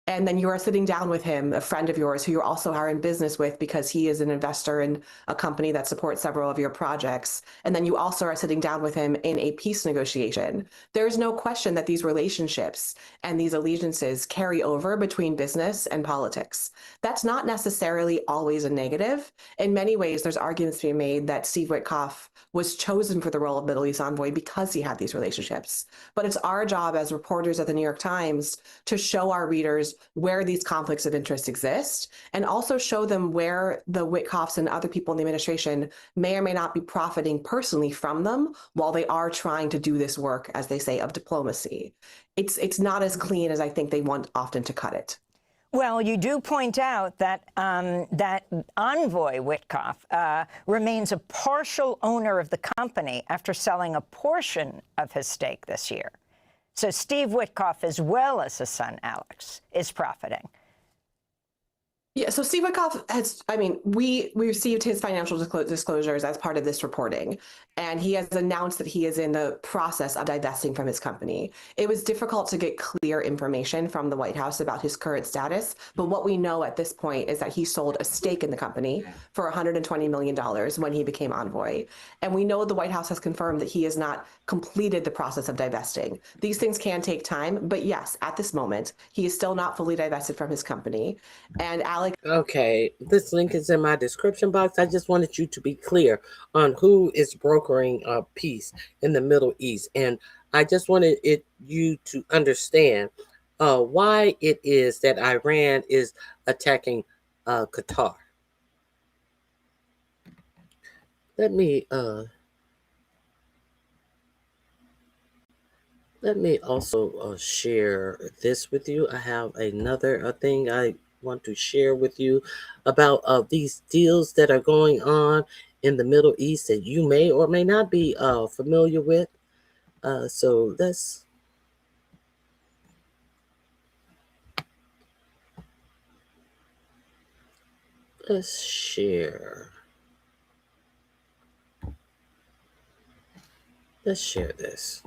and then you are sitting down with him, a friend of yours who you also are in business with because he is an investor in a company that supports several of your projects. And then you also are sitting down with him in a peace negotiation. There's no question that these relationships and these allegiances carry over between business and politics. That's not necessarily always a negative. In many ways, there's arguments to be made that Steve Witkoff was chosen for the role of Middle East envoy because he had these relationships. But it's our job as reporters at the New York Times to show our readers where these conflicts of interest exist, and also show them where the Witkoffs and other people in the administration may or may not be profiting personally from them while they are trying to do this work, as they say, of diplomacy. It's not as clean as I think they want often to cut it. Well, you do point out that that envoy Witkoff remains a partial owner of the company after selling a portion of his stake this year. So Steve Witkoff, as well as his son Alex, is profiting. Yeah, so Steve Witkoff has, we received his financial disclosures as part of this reporting, and he has announced that he is in the process of divesting from his company. It was difficult to get clear information from the White House about his current status, but what we know at this point is that he sold a stake in the company for $120 million when he became envoy. And we know the White House has confirmed that he has not completed the process of divesting. These things can take time, but yes, at this moment, he is still not fully divested from his company. And Alex. Okay, this link is in my description box. I just wanted you to be clear on who is brokering peace in the Middle East. And I just wanted you to understand why it is that Iran is attacking Qatar. Let me also share this with you. I have another thing I want to share with you about these deals that are going on in the Middle East that you may or may not be familiar with. So let's share. Let's share this.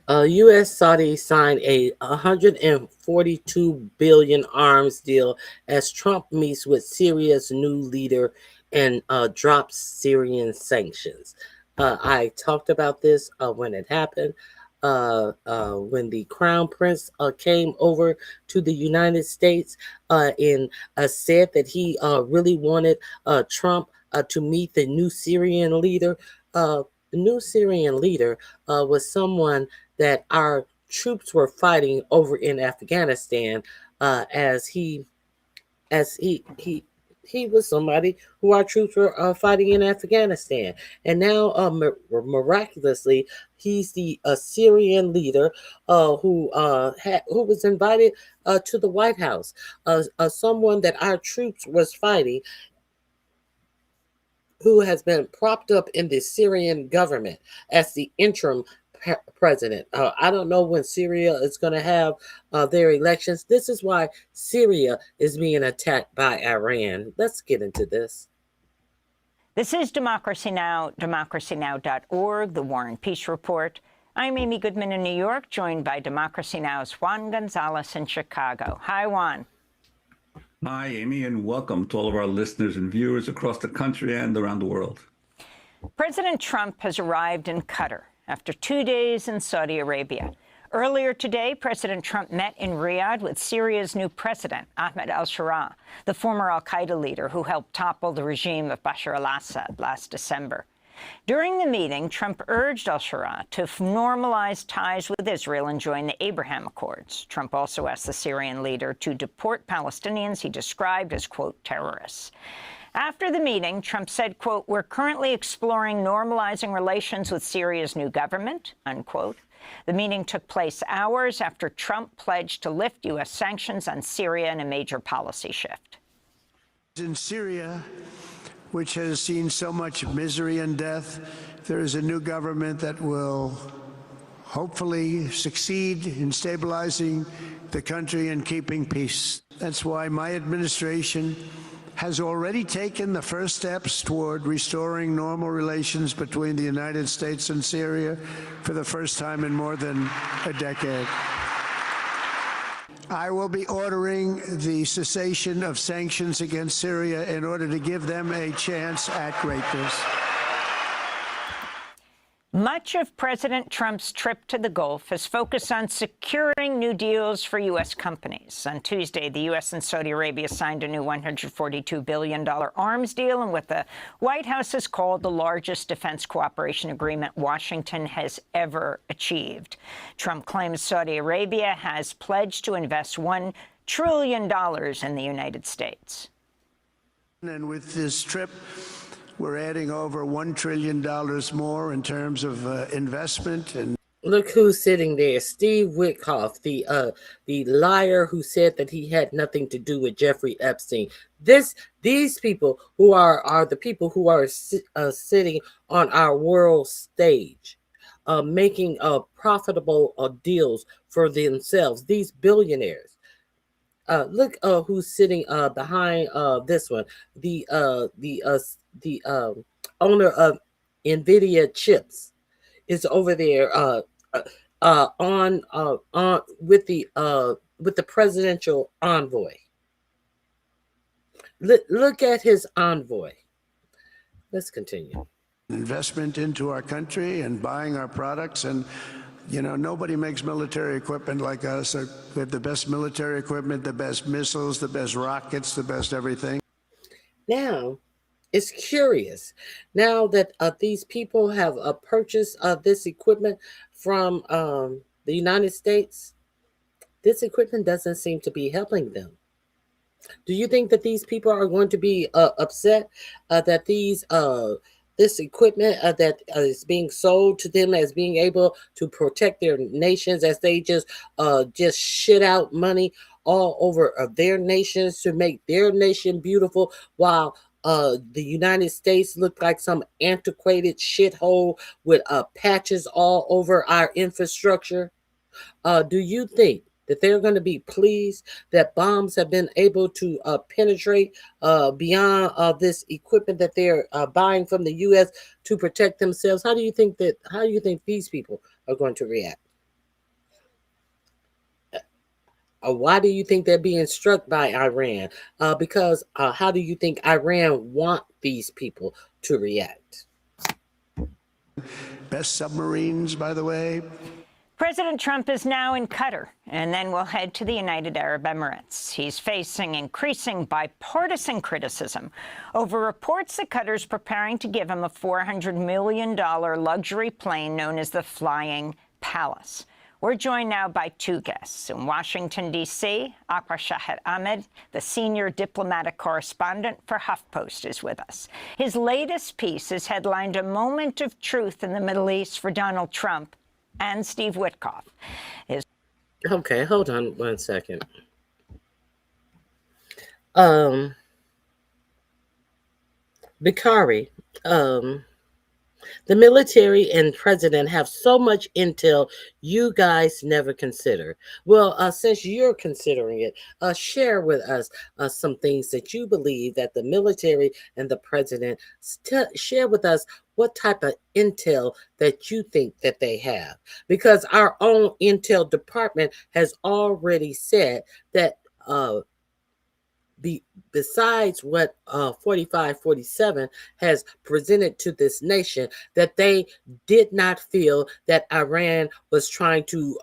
U.S. Saudi signed a $142 billion arms deal as Trump meets with Syria's new leader and drops Syrian sanctions. I talked about this when it happened, when the Crown Prince came over to the United States and said that he really wanted Trump to meet the new Syrian leader. The new Syrian leader was someone that our troops were fighting over in Afghanistan, as he was somebody who our troops were fighting in Afghanistan, and now miraculously he's the Syrian leader who was invited to the White House, someone that our troops was fighting, who has been propped up in the Syrian government as the interim president. I don't know when Syria is going to have their elections. This is why Syria is being attacked by Iran. Let's get into this. This is Democracy Now!, democracynow.org, the War and Peace Report. I'm Amy Goodman in New York, joined by Democracy Now!'s Juan Gonzalez in Chicago. Hi, Juan. Hi, Amy, and welcome to all of our listeners and viewers across the country and around the world. President Trump has arrived in Qatar after 2 days in Saudi Arabia. Earlier today, President Trump met in Riyadh with Syria's new president, Ahmed al-Sharaa, the former al-Qaeda leader who helped topple the regime of Bashar al-Assad last December. During the meeting, Trump urged al-Sharaa to normalize ties with Israel and join the Abraham Accords. Trump also asked the Syrian leader to deport Palestinians he described as, quote, terrorists. After the meeting, Trump said, quote, we're currently exploring normalizing relations with Syria's new government, unquote. The meeting took place hours after Trump pledged to lift U.S. sanctions on Syria in a major policy shift. In Syria, which has seen so much misery and death, there is a new government that will hopefully succeed in stabilizing the country and keeping peace. That's why my administration has already taken the first steps toward restoring normal relations between the United States and Syria for the first time in more than a decade. I will be ordering the cessation of sanctions against Syria in order to give them a chance at greatness. Much of President Trump's trip to the Gulf has focused on securing new deals for U.S. companies. On Tuesday, the U.S. and Saudi Arabia signed a new $142 billion arms deal in what the White House has called the largest defense cooperation agreement Washington has ever achieved. Trump claims Saudi Arabia has pledged to invest $1 trillion in the United States. And with this trip, we're adding over $1 trillion more in terms of investment. And look who's sitting there, Steve Witkoff, the liar who said that he had nothing to do with Jeffrey Epstein. These people who are the people who are sitting on our world stage, making profitable deals for themselves. These billionaires. Look who's sitting behind this one. The owner of NVIDIA chips is over there on with the presidential envoy. Look at his envoy. Let's continue. Investment into our country and buying our products, and nobody makes military equipment like us. We have the best military equipment, the best missiles, the best rockets, the best everything. Now, it's curious. Now that these people have purchased this equipment from the United States, this equipment doesn't seem to be helping them. Do you think that these people are going to be upset that this equipment that is being sold to them as being able to protect their nations, as they just shit out money all over their nations to make their nation beautiful, while the United States look like some antiquated shithole with patches all over our infrastructure? Do you think that they're going to be pleased that bombs have been able to penetrate beyond this equipment that they're buying from the U.S. to protect themselves? How do you think these people are going to react? Why do you think they're being struck by Iran? Because how do you think Iran want these people to react? Best submarines, by the way. President Trump is now in Qatar and then will head to the United Arab Emirates. He's facing increasing bipartisan criticism over reports that Qatar's preparing to give him a $400 million luxury plane known as the Flying Palace. We're joined now by two guests. In Washington, D.C., Akbar Shahed Ahmed, the senior diplomatic correspondent for HuffPost, is with us. His latest piece is headlined "A Moment of Truth in the Middle East for Donald Trump and Steve Witkoff." Okay, hold on one second. Bakari, the military and president have so much intel you guys never consider. Well, since you're considering it, share with us some things that you believe that the military and the president share with us. What type of intel that you think that they have? Because our own intel department has already said that besides what 4547 has presented to this nation, that they did not feel that Iran was trying to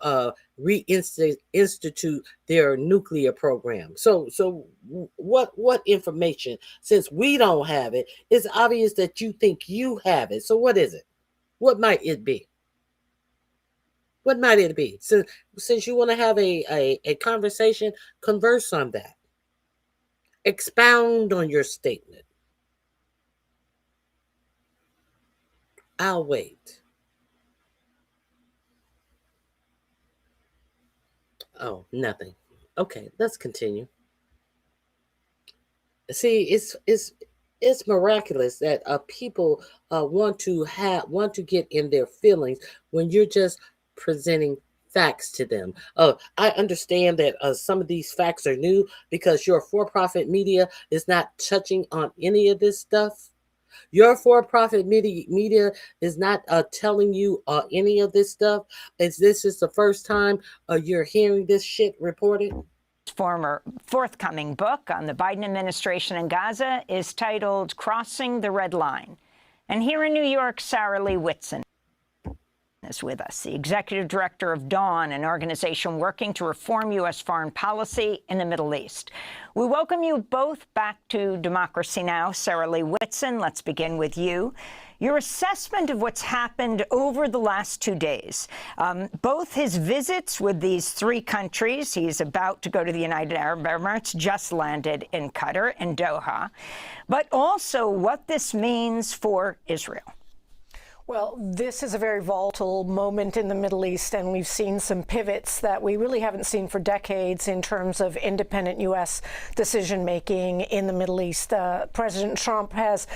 reinstitute their nuclear program. So what information? Since we don't have it, it's obvious that you think you have it. So what is it? What might it be? What might it be? Since you want to have a conversation, converse on that. Expound on your statement. I'll wait. Oh, nothing. Okay, let's continue. See, it's miraculous that people want to get in their feelings when you're just presenting facts to them. I understand that some of these facts are new because your for-profit media is not touching on any of this stuff. Your for-profit media is not telling you any of this stuff. This is the first time you're hearing this shit reported. Forthcoming book on the Biden administration in Gaza is titled "Crossing the Red Line." And here in New York, Sarah Lee Whitson is with us, the executive director of Dawn, an organization working to reform U.S. foreign policy in the Middle East. We welcome you both back to Democracy Now! Sarah Lee Whitson, let's begin with you. Your assessment of what's happened over the last 2 days, both his visits with these three countries, he's about to go to the United Arab Emirates, just landed in Qatar, in Doha, but also what this means for Israel. Well, this is a very volatile moment in the Middle East, and we've seen some pivots that we really haven't seen for decades in terms of independent U.S. decision-making in the Middle East. President Trump has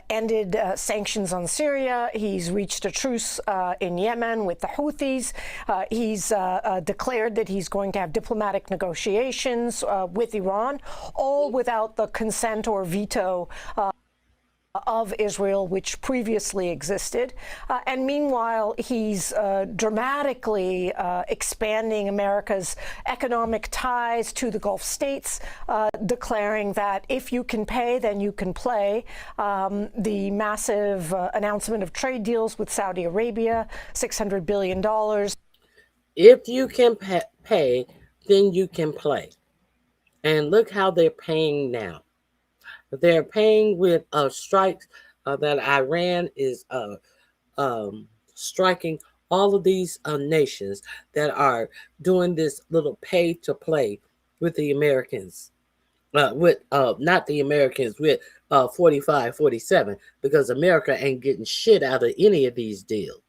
ended sanctions on Syria. He's reached a truce in Yemen with the Houthis. He's declared that he's going to have diplomatic negotiations with Iran, all without the consent or veto of Israel, which previously existed. And meanwhile, he's dramatically expanding America's economic ties to the Gulf states, declaring that if you can pay, then you can play. The massive announcement of trade deals with Saudi Arabia, $600 billion. If you can pay, then you can play. And look how they're paying now. They're paying with strikes that Iran is striking all of these nations that are doing this little pay to play with the Americans, with not the Americans, with 45, 47, because America ain't getting shit out of any of these deals.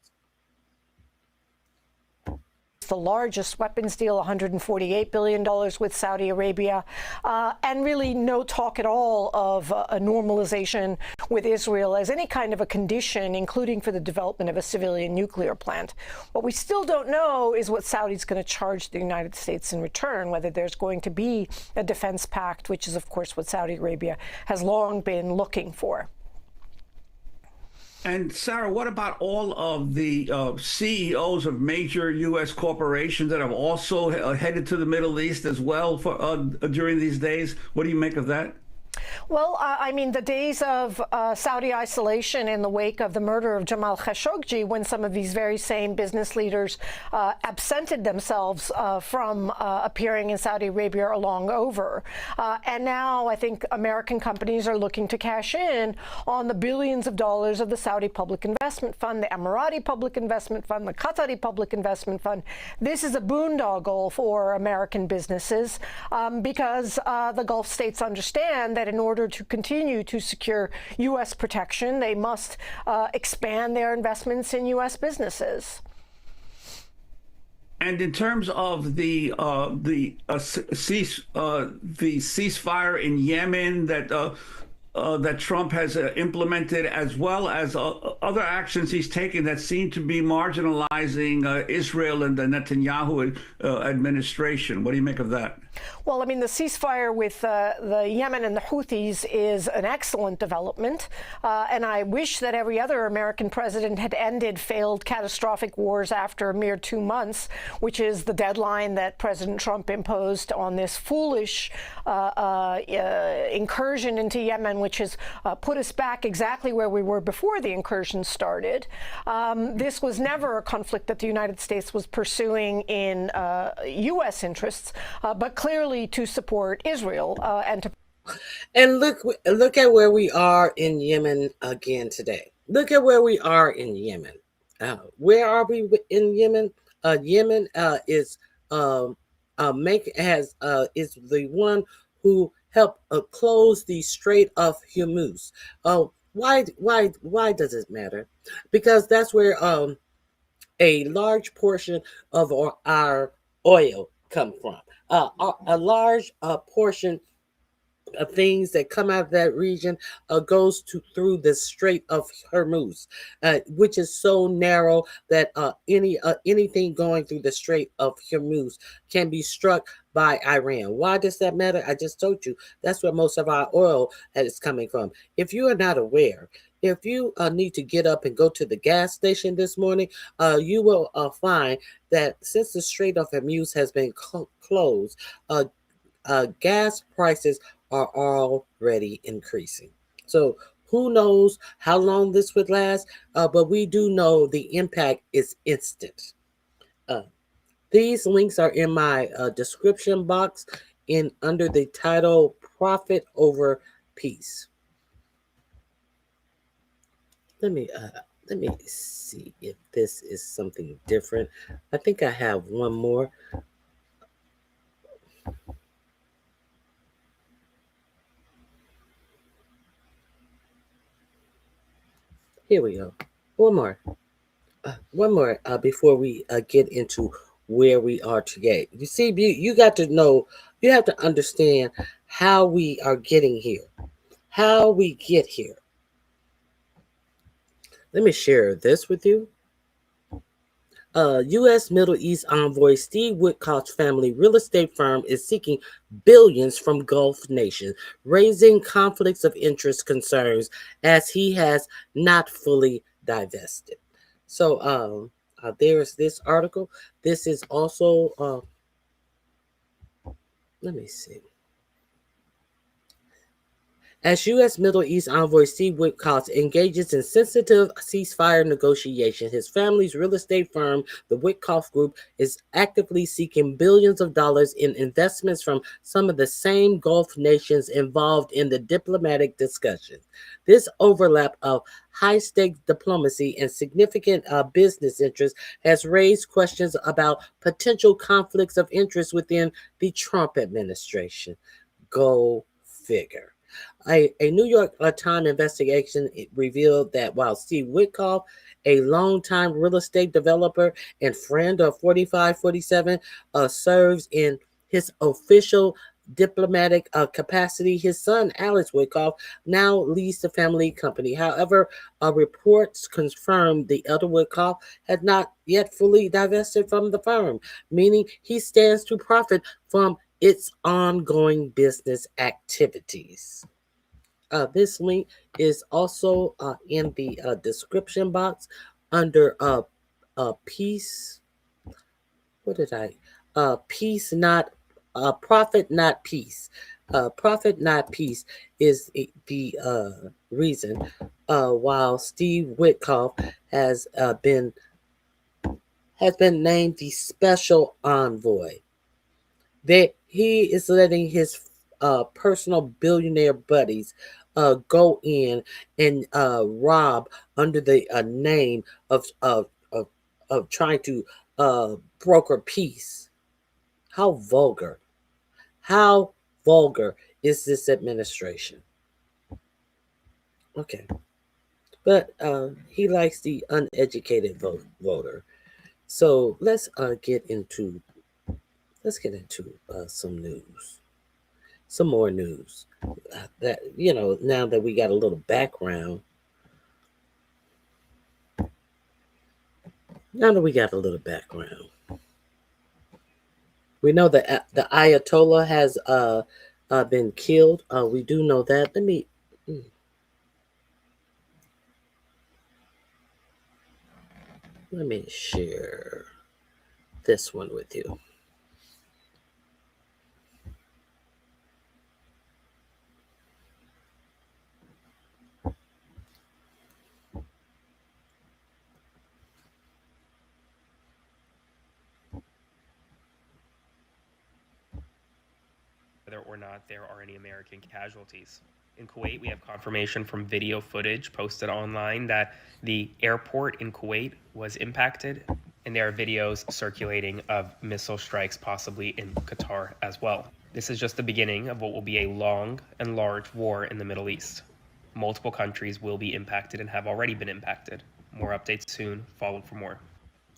The largest weapons deal, $148 billion with Saudi Arabia, and really no talk at all of a normalization with Israel as any kind of a condition, including for the development of a civilian nuclear plant. What we still don't know is what Saudi's going to charge the United States in return, whether there's going to be a defense pact, which is, of course, what Saudi Arabia has long been looking for. And Sarah, what about all of the CEOs of major U.S. corporations that have also headed to the Middle East as well for during these days? What do you make of that? Well, I mean, the days of Saudi isolation in the wake of the murder of Jamal Khashoggi, when some of these very same business leaders absented themselves from appearing in Saudi Arabia, are long over. And now I think American companies are looking to cash in on the billions of dollars of the Saudi Public Investment Fund, the Emirati Public Investment Fund, the Qatari Public Investment Fund. This is a boondoggle for American businesses because the Gulf states understand that in order to continue to secure U.S. protection, they must expand their investments in U.S. businesses. And in terms of the ceasefire in Yemen that Trump has implemented, as well as other actions he's taken that seem to be marginalizing Israel and the Netanyahu administration, what do you make of that? Well, I mean, the ceasefire with the Yemen and the Houthis is an excellent development, and I wish that every other American president had ended failed catastrophic wars after a mere 2 months, which is the deadline that President Trump imposed on this foolish incursion into Yemen, which has put us back exactly where we were before the incursion started. This was never a conflict that the United States was pursuing in U.S. interests, but clearly to support Israel and look at where we are in Yemen again today. Look at where we are in Yemen. Where are we in Yemen? Yemen is the one who helped close the Strait of Hormuz. Why does it matter? Because that's where a large portion of our oil come from. A large portion of things that come out of that region goes through the Strait of Hormuz, which is so narrow that anything going through the Strait of Hormuz can be struck by Iran. Why does that matter? I just told you that's where most of our oil is coming from. If you are not aware, if you need to get up and go to the gas station this morning, you will find that since the Strait of Hormuz has been closed, gas prices are already increasing. So who knows how long this would last, but we do know the impact is instant. These links are in my description box under the title Profit Over Peace. Let me see if this is something different. I think I have one more. Here we go. One more. One more before we get into where we are today. You see, you got to know, you have to understand how we are getting here. How we get here. Let me share this with you. U.S. Middle East envoy Steve Witkoff's family real estate firm is seeking billions from Gulf nations, raising conflicts of interest concerns as he has not fully divested. So there's this article. This is also, let me see. As U.S. Middle East envoy Steve Witkoff engages in sensitive ceasefire negotiations, his family's real estate firm, the Witkoff Group, is actively seeking billions of dollars in investments from some of the same Gulf nations involved in the diplomatic discussions. This overlap of high-stakes diplomacy and significant business interests has raised questions about potential conflicts of interest within the Trump administration. Go figure. A New York Times investigation revealed that while Steve Witkoff, a longtime real estate developer and friend of 4547, serves in his official diplomatic capacity, his son, Alex Witkoff, now leads the family company. However, reports confirm the elder Witkoff has not yet fully divested from the firm, meaning he stands to profit from its ongoing business activities. This link is also in the description box under peace. What did I? Peace, not profit, not peace. Profit, not peace is the reason while Steve Witkoff has been named the special envoy. That he is letting his personal billionaire buddies go in and rob under the name of trying to broker peace. How vulgar! How vulgar is this administration? Okay, but he likes the uneducated voter. So let's get into some news, some more news. That now that we got a little background, we know that the Ayatollah has been killed. We do know that. Let me share this one with you. Whether or not there are any American casualties. In Kuwait, we have confirmation from video footage posted online that the airport in Kuwait was impacted, and there are videos circulating of missile strikes possibly in Qatar as well. This is just the beginning of what will be a long and large war in the Middle East. Multiple countries will be impacted and have already been impacted. More updates soon. Follow for more.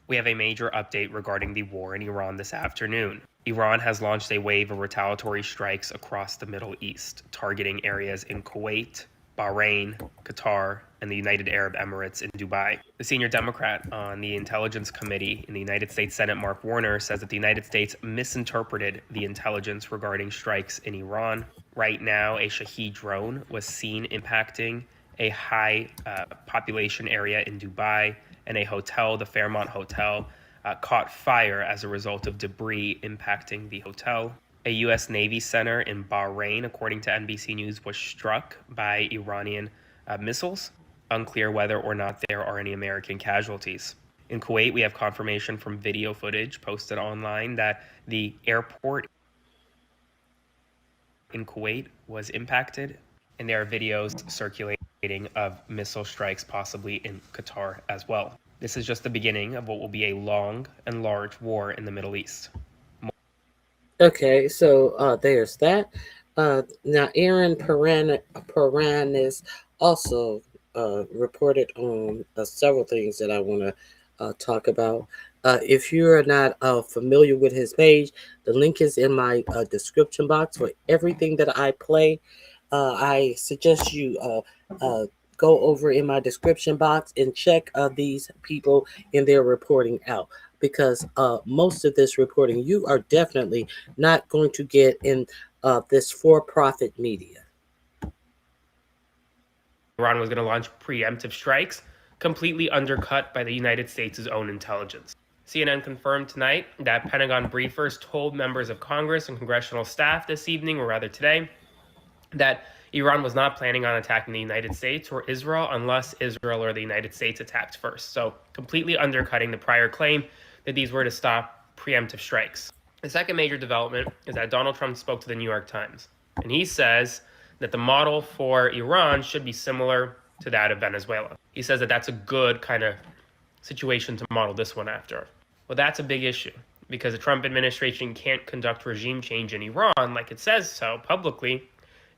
We have a major update regarding the war in Iran this afternoon. Iran has launched a wave of retaliatory strikes across the Middle East, targeting areas in Kuwait, Bahrain, Qatar, and the United Arab Emirates in Dubai. The senior Democrat on the Intelligence Committee in the United States Senate, Mark Warner, says that the United States misinterpreted the intelligence regarding strikes in Iran. Right now, a Shahed drone was seen impacting a high population area in Dubai, and a hotel, the Fairmont Hotel, caught fire as a result of debris impacting the hotel. A U.S. Navy center in Bahrain, according to NBC News, was struck by Iranian missiles. Unclear whether or not there are any American casualties. In Kuwait, we have confirmation from video footage posted online that the airport in Kuwait was impacted, and there are videos circulating of missile strikes possibly in Qatar as well. This is just the beginning of what will be a long and large war in the Middle East. Okay, so there's that. Now, Aaron Paranis also reported on several things that I want to talk about. If you're not familiar with his page, the link is in my description box for everything that I play. I suggest you go over in my description box and check these people in their reporting out, because most of this reporting you are definitely not going to get in this for-profit media. Iran was going to launch preemptive strikes, completely undercut by the United States' own intelligence. CNN confirmed tonight that Pentagon briefers told members of Congress and congressional staff this evening, or rather today, that Iran was not planning on attacking the United States or Israel unless Israel or the United States attacked first. So completely undercutting the prior claim that these were to stop preemptive strikes. The second major development is that Donald Trump spoke to the New York Times, and he says that the model for Iran should be similar to that of Venezuela. He says that that's a good kind of situation to model this one after. Well, that's a big issue, because the Trump administration can't conduct regime change in Iran like it says so publicly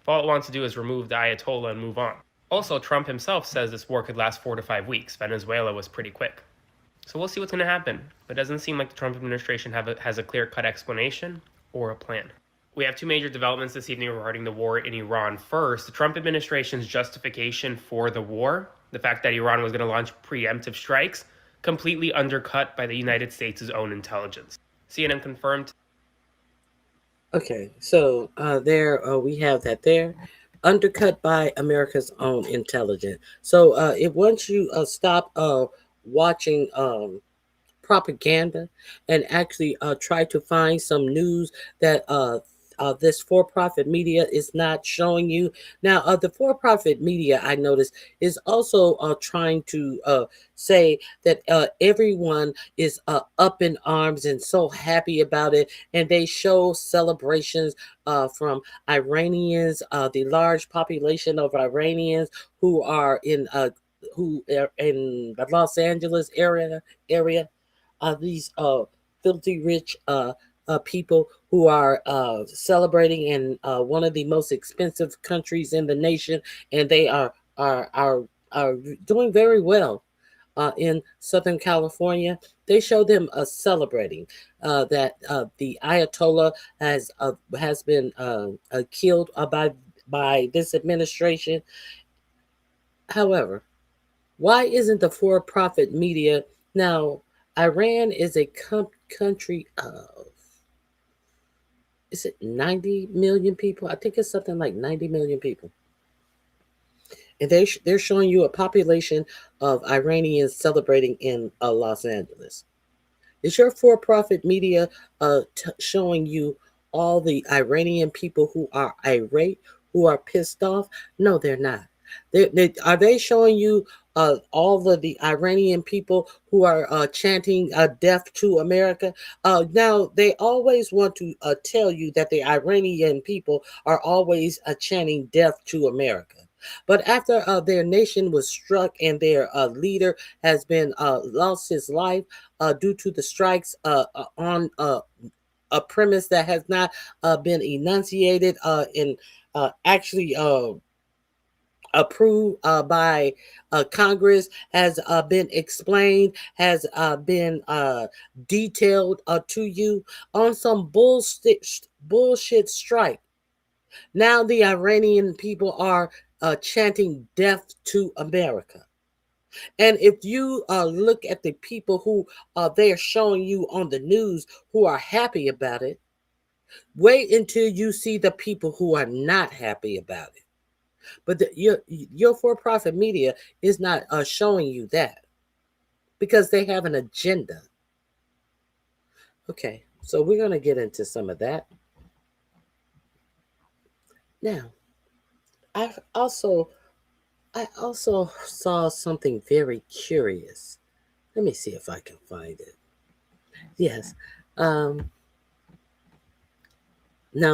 if all it wants to do is remove the Ayatollah and move on. Also, Trump himself says this war could last 4 to 5 weeks. Venezuela was pretty quick. So we'll see what's going to happen. But it doesn't seem like the Trump administration has a clear-cut explanation or a plan. We have two major developments this evening regarding the war in Iran. First, the Trump administration's justification for the war, the fact that Iran was going to launch preemptive strikes, completely undercut by the United States' own intelligence. CNN confirmed. Okay, so there we have that there, undercut by America's own intelligence. So it once you stop watching propaganda and actually try to find some news that this for-profit media is not showing you. Now, the for-profit media, I noticed, is also trying to say that everyone is up in arms and so happy about it, and they show celebrations from Iranians, the large population of Iranians who are in the Los Angeles area. These filthy rich people who are celebrating in one of the most expensive countries in the nation, and they are doing very well in Southern California. They show them celebrating that the Ayatollah has been killed by this administration. However, why isn't the for-profit media now? Iran is a country of, is it 90 million people? I think it's something like 90 million people. And they're showing you a population of Iranians celebrating in Los Angeles. Is your for-profit media showing you all the Iranian people who are irate, who are pissed off? No, they're not. Are they showing you all of the Iranian people who are chanting death to America? Now, they always want to tell you that the Iranian people are always chanting death to America. But after their nation was struck and their leader has been lost his life due to the strikes on a premise that has not been enunciated and actually approved by Congress, has been explained, has been detailed to you on some bullshit strike. Now the Iranian people are chanting death to America. And if you look at the people who they are showing you on the news who are happy about it, wait until you see the people who are not happy about it. But your for-profit media is not showing you that, because they have an agenda. Okay, so we're going to get into some of that. Now, I also saw something very curious. Let me see if I can find it. Yes. Now,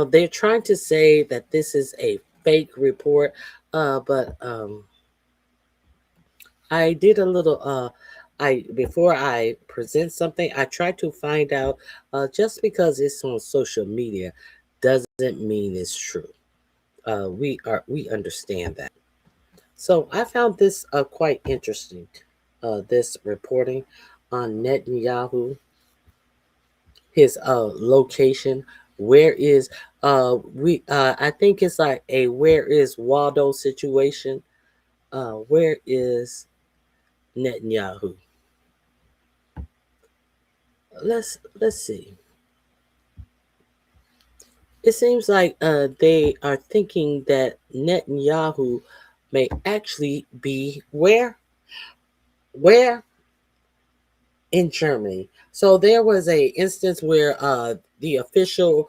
they're trying to say that this is a fake report, but I did a little before I present something, I try to find out just because it's on social media doesn't mean it's true. We understand that. So I found this quite interesting. This reporting on Netanyahu, his location. Where is we? I think it's like a where is Waldo situation. Where is Netanyahu? Let's see. It seems like they are thinking that Netanyahu may actually be where in Germany. So there was a instance where the official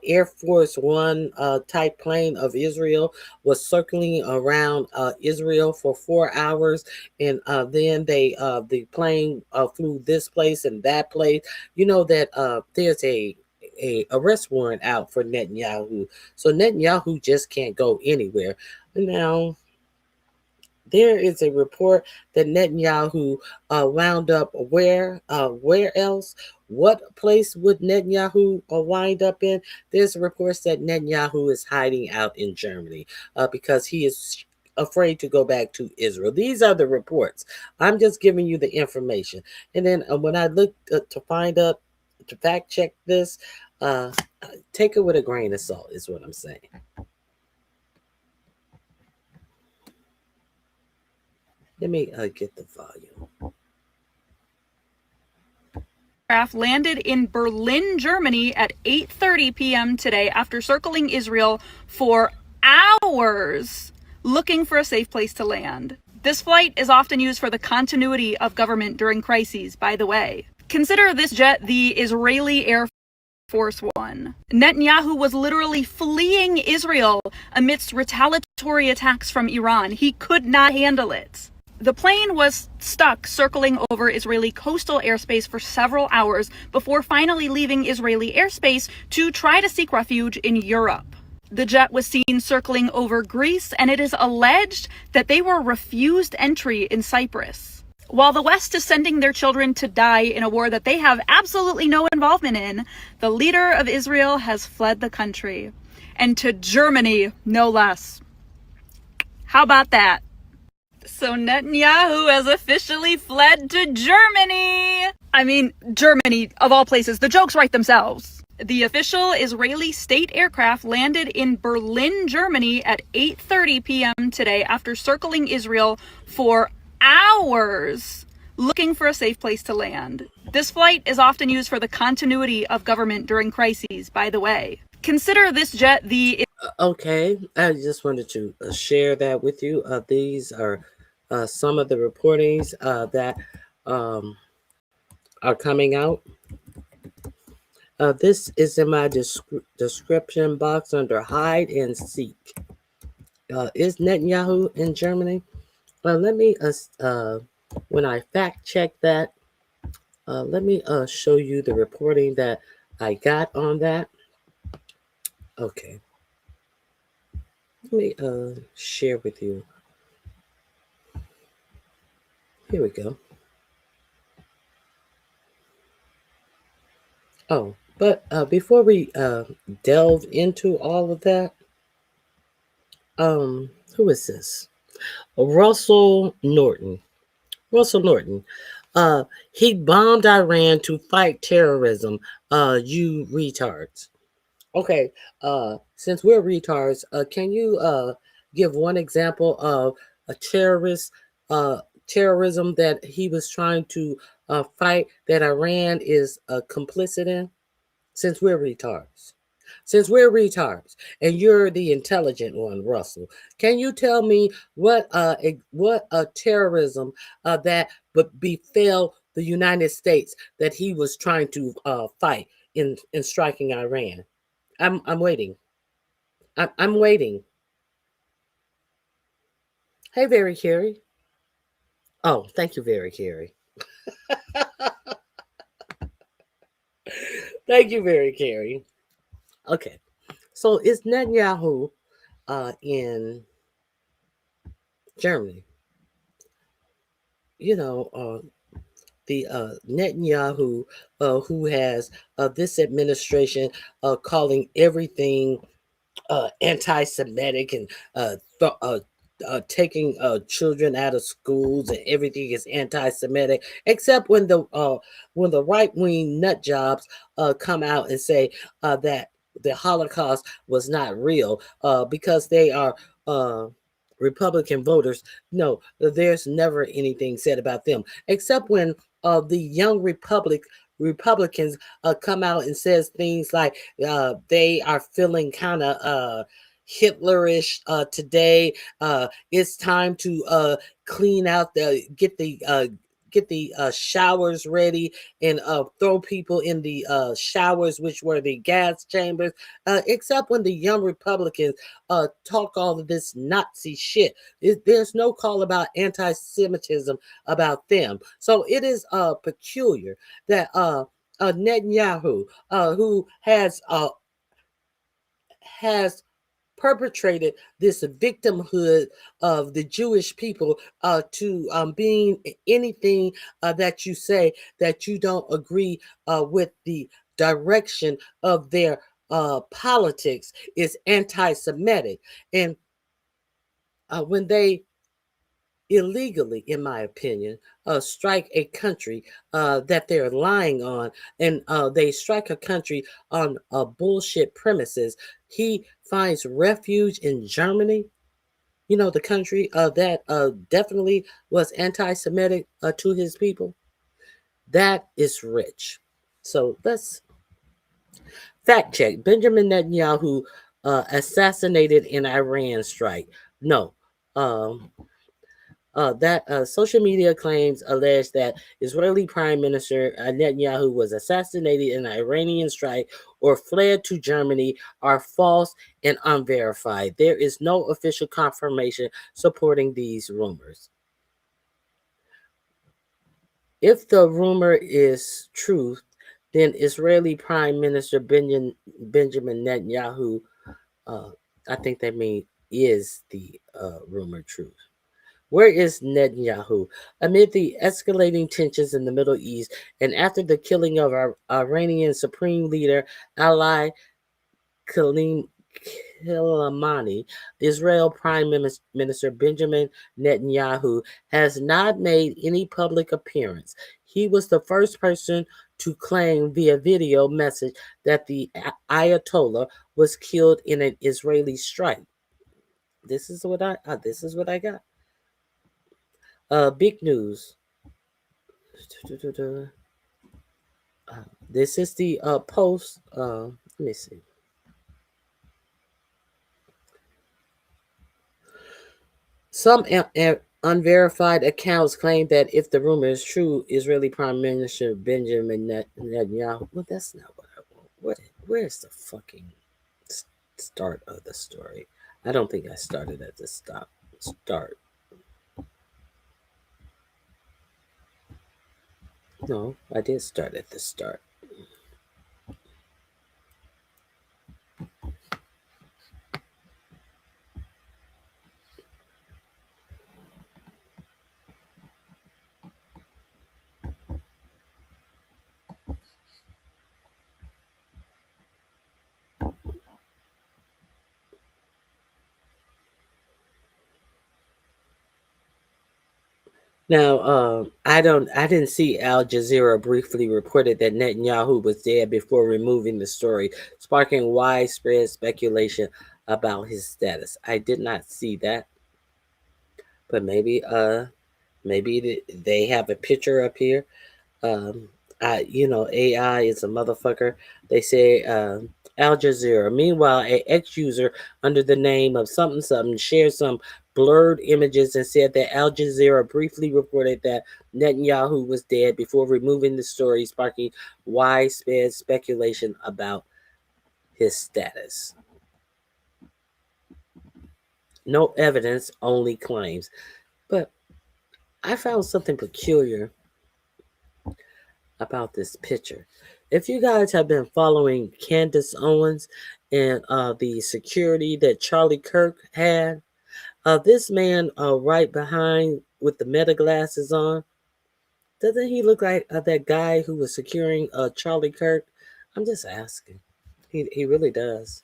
Air Force One type plane of Israel was circling around Israel for 4 hours, and then the plane flew this place and that place. You know that there's a arrest warrant out for Netanyahu, so Netanyahu just can't go anywhere now. There is a report that Netanyahu wound up where else? What place would Netanyahu wind up in? There's reports that Netanyahu is hiding out in Germany because he is afraid to go back to Israel. These are the reports. I'm just giving you the information. And then when I looked to find out, to fact check this, take it with a grain of salt is what I'm saying. Let me get the volume. Aircraft landed in Berlin, Germany at 8:30 p.m. today after circling Israel for hours looking for a safe place to land. This flight is often used for the continuity of government during crises, by the way. Consider this jet the Israeli Air Force One. Netanyahu was literally fleeing Israel amidst retaliatory attacks from Iran. He could not handle it. The plane was stuck circling over Israeli coastal airspace for several hours before finally leaving Israeli airspace to try to seek refuge in Europe. The jet was seen circling over Greece, and it is alleged that they were refused entry in Cyprus. While the West is sending their children to die in a war that they have absolutely no involvement in, the leader of Israel has fled the country. And to Germany, no less. How about that? So Netanyahu has officially fled to Germany. I mean, Germany, of all places. The jokes write themselves. The official Israeli state aircraft landed in Berlin, Germany at 8:30 p.m. today after circling Israel for hours looking for a safe place to land. This flight is often used for the continuity of government during crises, by the way. Consider this jet the... Okay, I just wanted to share that with you. These are some of the reportings that are coming out. This is in my description box under hide and seek. Is Netanyahu in Germany? Let me, when I fact check that, let me show you the reporting that I got on that. Okay. Let me share with you. Here we go. Oh, but before we delve into all of that, who is this? Russell Norton. Russell Norton. He bombed Iran to fight terrorism. You retards. Okay, since we're retards, can you give one example of a terrorism that he was trying to fight that Iran is complicit in? Since we're retards. Since we're retards, and you're the intelligent one, Russell, can you tell me what terrorism that would befell the United States that he was trying to fight in striking Iran? I'm waiting. I'm waiting. Hey, Very Carey. Oh, thank you, Very Carey. Thank you, Very Carey. Okay, so is Netanyahu in Germany? You know, the Netanyahu who has this administration calling everything anti-Semitic and taking children out of schools, and everything is anti-Semitic, except when the right-wing nut jobs come out and say that the Holocaust was not real because they are Republican voters. No, there's never anything said about them, except when the young Republicans come out and says things like they are feeling kind of Hitlerish today. It's time to clean out get the showers ready and throw people in the showers, which were the gas chambers. Except when the young Republicans talk all of this Nazi shit. There's no call about anti-Semitism about them. So it is peculiar that Netanyahu, who has perpetrated this victimhood of the Jewish people to being anything that you say that you don't agree with the direction of their politics is anti-Semitic. And when they illegally, in my opinion, strike a country that they're lying on, and they strike a country on bullshit premises. He finds refuge in Germany, the country that definitely was anti-Semitic to his people. That is rich. So let's fact check. Benjamin Netanyahu assassinated in Iran strike. No. That social media claims allege that Israeli Prime Minister Netanyahu was assassinated in an Iranian strike or fled to Germany are false and unverified. There is no official confirmation supporting these rumors. If the rumor is true, then Israeli Prime Minister Benjamin Netanyahu, I think that means is the rumor true. Where is Netanyahu? Amid the escalating tensions in the Middle East and after the killing of our Iranian Supreme Leader Ali Khamenei, Israel Prime Minister Benjamin Netanyahu has not made any public appearance. He was the first person to claim via video message that the Ayatollah was killed in an Israeli strike. This is what I got. Big news. This is the post. Let me see. Some unverified accounts claim that if the rumor is true, Israeli Prime Minister Benjamin Netanyahu. Well, that's not what I want. Where's the fucking start of the story? I don't think I started at the start. No, I did start at the start. Now, I didn't see Al Jazeera briefly reported that Netanyahu was dead before removing the story, sparking widespread speculation about his status. I did not see that, but maybe they have a picture up here. AI is a motherfucker. They say Al Jazeera. Meanwhile, an ex-user under the name of something shared some blurred images and said that Al Jazeera briefly reported that Netanyahu was dead before removing the story, sparking widespread speculation about his status. No evidence, only claims. But I found something peculiar about this picture. If you guys have been following Candace Owens and the security that Charlie Kirk had, this man right behind with the meta glasses on, doesn't he look like that guy who was securing Charlie Kirk? I'm just asking. He really does.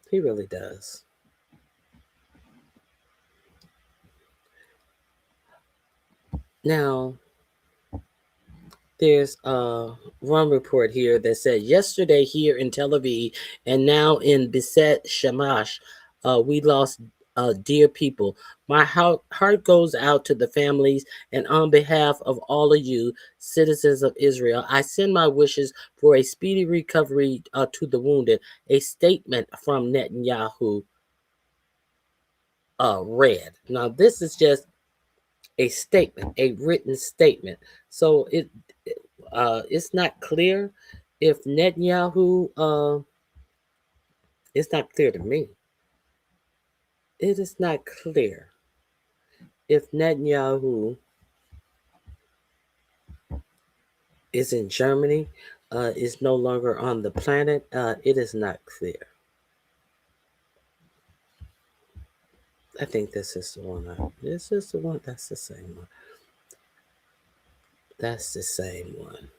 He really does. Now, there's one report here that said yesterday here in Tel Aviv and now in Beset Shamash, we lost dear people. My heart goes out to the families, and on behalf of all of you, citizens of Israel, I send my wishes for a speedy recovery to the wounded. A statement from Netanyahu read. Now, this is just a statement, a written statement. So it's not clear if Netanyahu. It's not clear to me. It is not clear if Netanyahu is in Germany, is no longer on the planet. It is not clear. I think this is the one. This is the one. That's the same one. That's the same one.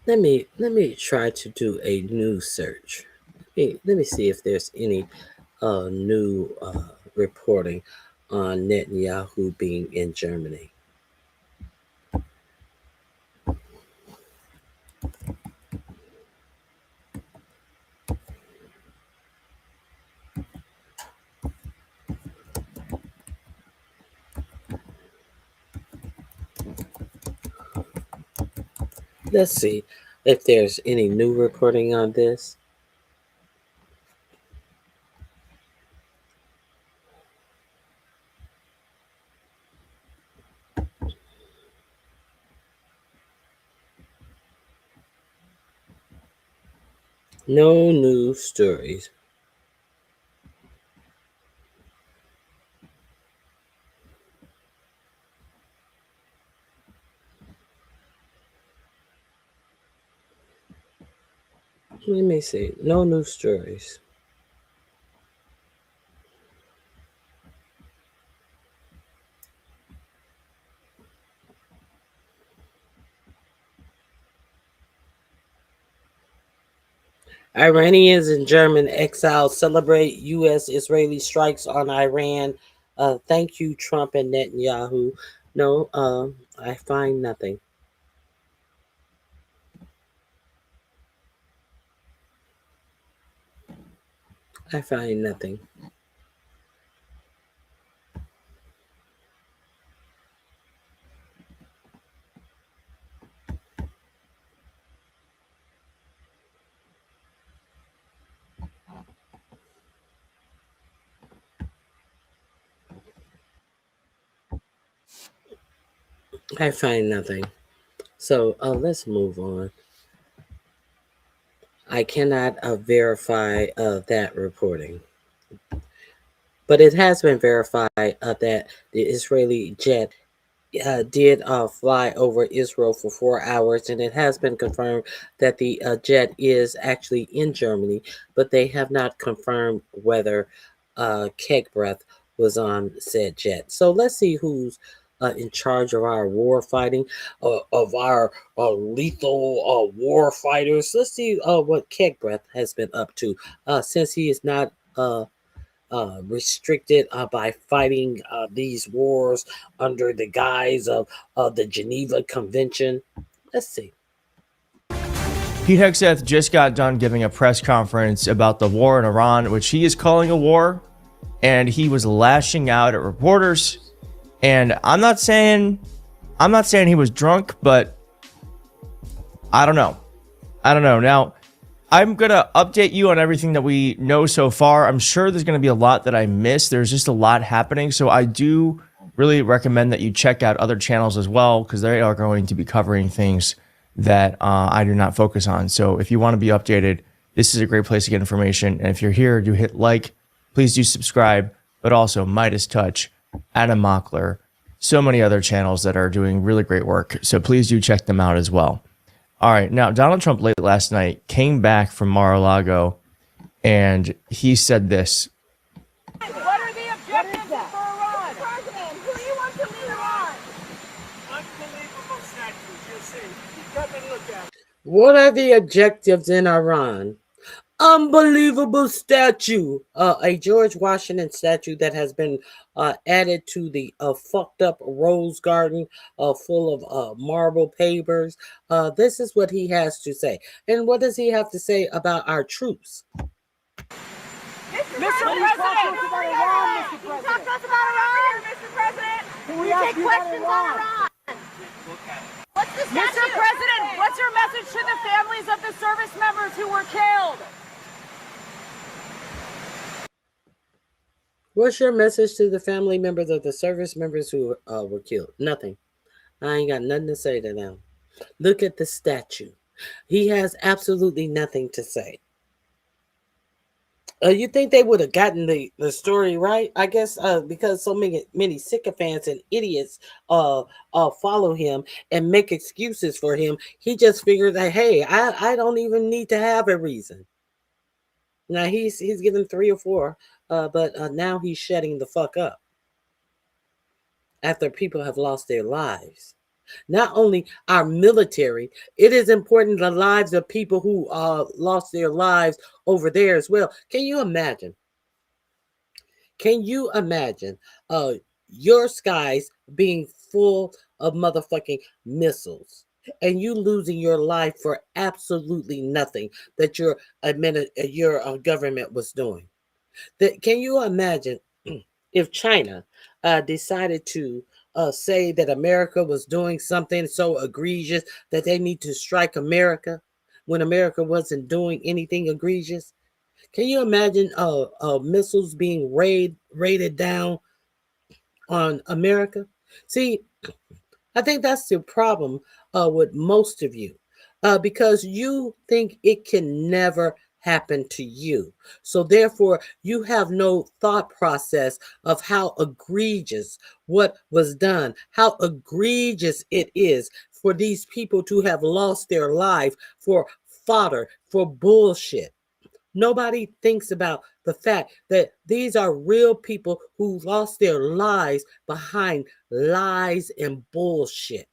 Let me try to do a new search. Let me see if there's any new reporting on Netanyahu being in Germany. Let's see if there's any new reporting on this. No new stories. Let me see. No new stories. Iranians and German exiles celebrate U.S.-Israeli strikes on Iran. Thank you, Trump and Netanyahu. No, I find nothing. I find nothing. I find nothing. So let's move on. I cannot verify that reporting. But it has been verified that the Israeli jet did fly over Israel for 4 hours, and it has been confirmed that the jet is actually in Germany, but they have not confirmed whether Keg Breath was on said jet. So let's see who's in charge of our war fighting, of our lethal war fighters. Let's see what Keg Breath has been up to since he is not restricted by fighting these wars under the guise of the Geneva Convention. Let's see. Pete Hegseth just got done giving a press conference about the war in Iran, which he is calling a war, and he was lashing out at reporters. And I'm not saying he was drunk, but I don't know. Now, I'm going to update you on everything that we know so far. I'm sure there's going to be a lot that I missed. There's just a lot happening. So I do really recommend that you check out other channels as well, because they are going to be covering things that I do not focus on. So if you want to be updated, this is a great place to get information. And if you're here, do hit like. Please do subscribe. But also Midas Touch, Adam Mockler, so many other channels that are doing really great work. So please do check them out as well. All right, now Donald Trump late last night came back from Mar-a-Lago, and he said this. What are the objectives for Iran? President, who do you want to lead Iran? Unbelievable sanctions, you'll see. Come and look at it. What are the objectives in Iran? Unbelievable statue, a George Washington statue that has been added to the fucked up rose garden full of marble pavers. This is what he has to say. And what does he have to say about our troops? Mr. President, can you talk to us about Iran, Mr. President? Can we take questions on Iran? What's the statue? Mr. President, what's your message to the families of the service members who were killed? What's your message to the family members of the service members who were killed? Nothing. I ain't got nothing to say to them. Look at the statue. He has absolutely nothing to say. You think they would have gotten the story right? I guess because so many sycophants and idiots follow him and make excuses for him. He just figured that, hey, I don't even need to have a reason. Now he's given 3 or 4, but now he's shutting the fuck up after people have lost their lives. Not only our military, it is important the lives of people who lost their lives over there as well. Can you imagine? Can you imagine your skies being full of motherfucking missiles and you losing your life for absolutely nothing that your government was doing? Can you imagine if China decided to say that America was doing something so egregious that they need to strike America when America wasn't doing anything egregious? Can you imagine missiles being raided down on America? See, I think that's the problem with most of you, because you think it can never happen to you. So therefore, you have no thought process of how egregious what was done, how egregious it is for these people to have lost their life for fodder, for bullshit. Nobody thinks about the fact that these are real people who lost their lives behind lies and bullshit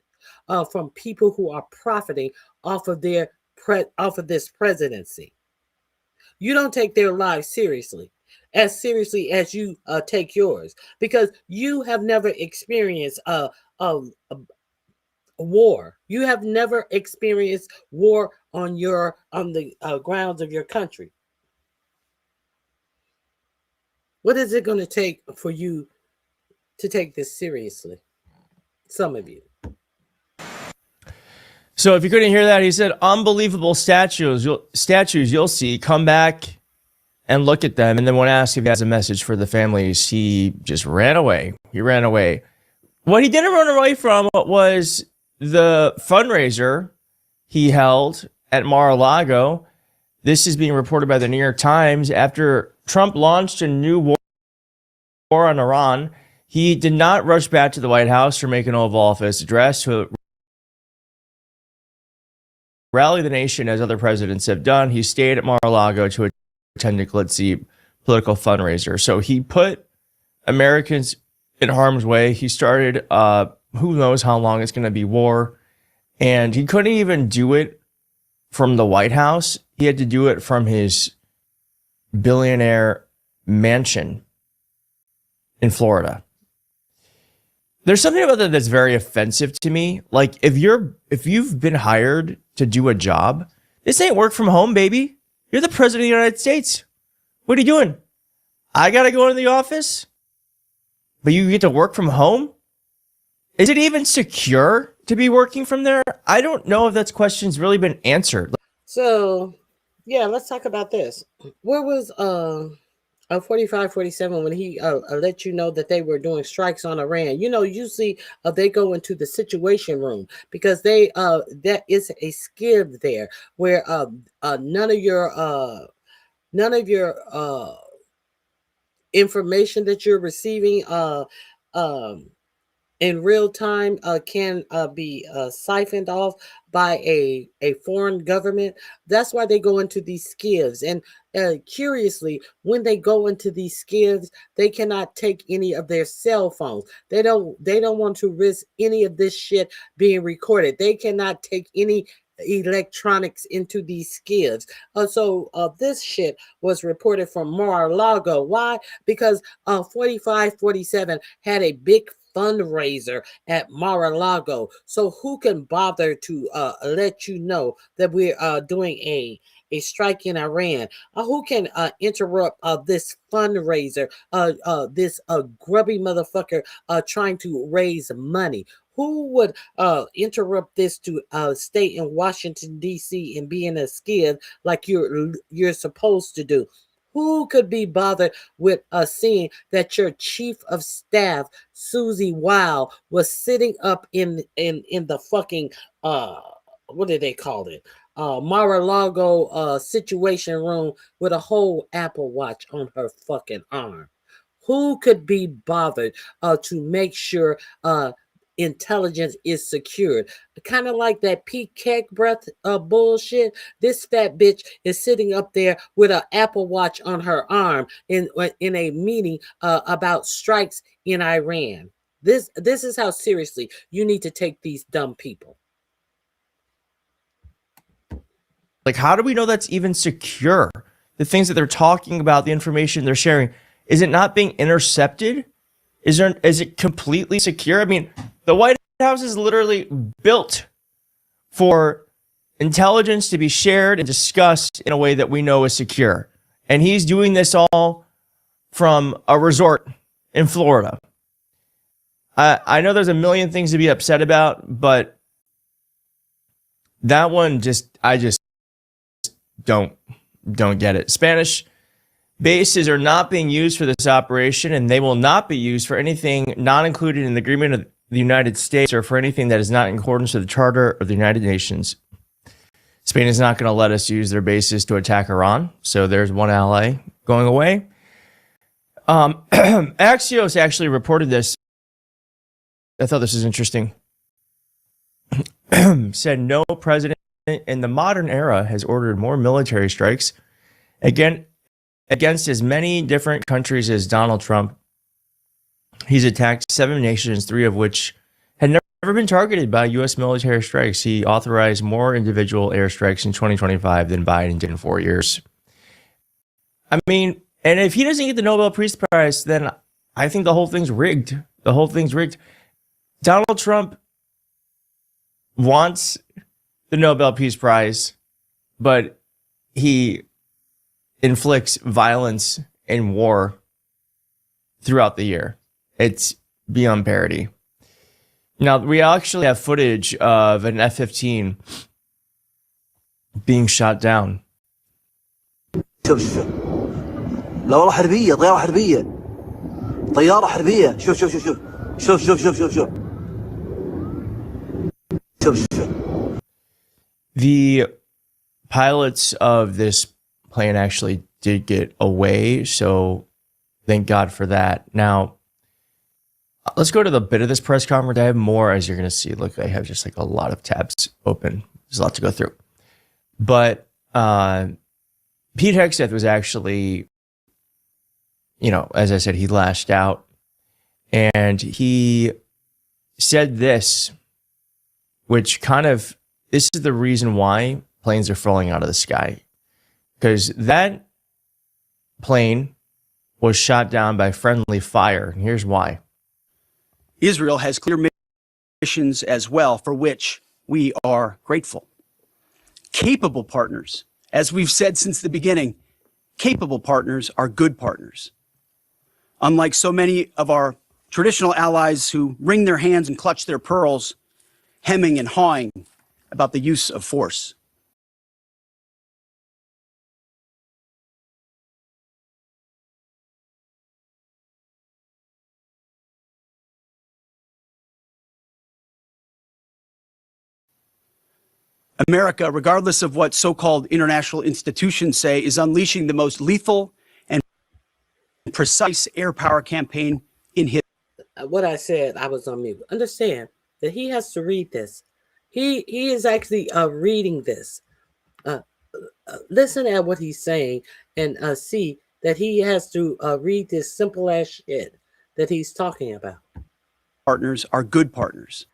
from people who are profiting off of this presidency. You don't take their lives seriously as you take yours, because you have never experienced a war. You have never experienced war on the grounds of your country. What is it going to take for you to take this seriously? Some of you. So if you couldn't hear that, he said, unbelievable statues you'll see. Come back and look at them. And then when asked if he has a message for the families, he just ran away. He ran away. What he didn't run away from was the fundraiser he held at Mar-a-Lago. This is being reported by the New York Times. After Trump launched a new war on Iran, he did not rush back to the White House or make an Oval Office address to rally the nation as other presidents have done. He stayed at Mar-a-Lago to attend a glitzy political fundraiser. So he put Americans in harm's way. He started, who knows how long it's going to be war. And he couldn't even do it from the White House. He had to do it from his billionaire mansion in Florida. There's something about that that's very offensive to me. Like, if you've been hired to do a job, this ain't work from home, baby. You're the president of the United States. What are you doing? I got to go into the office, but you get to work from home? Is it even secure to be working from there? I don't know if that question's really been answered. So, yeah, let's talk about this. Where was 45-47 when he let you know that they were doing strikes on Iran? You know, usually they go into the situation room because that is a skiv there where none of your information that you're receiving in real time can be siphoned off by a foreign government. That's why they go into these skivs. And curiously, when they go into these skivs, they cannot take any of their cell phones. They don't want to risk any of this shit being recorded. They cannot take any electronics into these skids. So this shit was reported from Mar-a-Lago. Why? Because 4547 had a big fundraiser at Mar-a-Lago. So who can bother to let you know that we're doing a strike in Iran? Who can interrupt this fundraiser? This grubby motherfucker trying to raise money. Who would interrupt this to stay in Washington D.C. and be in a skid like you're supposed to do? Who could be bothered with seeing that your chief of staff, Susie Wow, was sitting up in the fucking what do they call it? Mar-a-Lago situation room with a whole Apple Watch on her fucking arm. Who could be bothered to make sure intelligence is secured? Kind of like that Pete Keck breath bullshit. This fat bitch is sitting up there with an Apple Watch on her arm in a meeting about strikes in Iran. This is how seriously you need to take these dumb people. Like, how do we know that's even secure? The things that they're talking about, the information they're sharing, is it not being intercepted? Is it completely secure? I mean, the White House is literally built for intelligence to be shared and discussed in a way that we know is secure. And he's doing this all from a resort in Florida. I know there's a million things to be upset about, but that one I just don't get it. Spanish bases are not being used for this operation, and they will not be used for anything not included in the agreement of the United States or for anything that is not in accordance with the Charter of the United Nations. Spain is not going to let us use their bases to attack Iran, so there's one ally going away. Axios actually reported this. I thought this was interesting. Said no president in the modern era has ordered more military strikes against as many different countries as Donald Trump. He's attacked 7 nations, 3 of which had never been targeted by U.S. military strikes. He authorized more individual airstrikes in 2025 than Biden did in 4 years. I mean, and if he doesn't get the Nobel Peace Prize, then I think the whole thing's rigged. The whole thing's rigged. Donald Trump wants the Nobel Peace Prize, but he inflicts violence and war throughout the year. It's beyond parody. Now, we actually have footage of an F-15 being shot down. شوف لا والله حربية طيارة حربية طيارة حربية شوف شوف شوف شوف شوف شوف شوف شوف شوف شوف. The pilots of this plane actually did get away, so thank God for that. Now, let's go to the bit of this press conference. I have more, as you're going to see. Look, I have just like a lot of tabs open. There's a lot to go through. But Pete Hegseth was actually, as I said, he lashed out. And he said this, which this is the reason why planes are falling out of the sky. Because that plane was shot down by friendly fire. And here's why. Israel has clear missions as well, for which we are grateful. Capable partners, as we've said since the beginning, capable partners are good partners. Unlike so many of our traditional allies who wring their hands and clutch their pearls, hemming and hawing about the use of force. America, regardless of what so-called international institutions say, is unleashing the most lethal and precise air power campaign in history. What I said, I was on mute. Understand that he has to read this. He is actually reading this. Listen at what he's saying and see that he has to read this simple ass shit that he's talking about. Partners are good partners.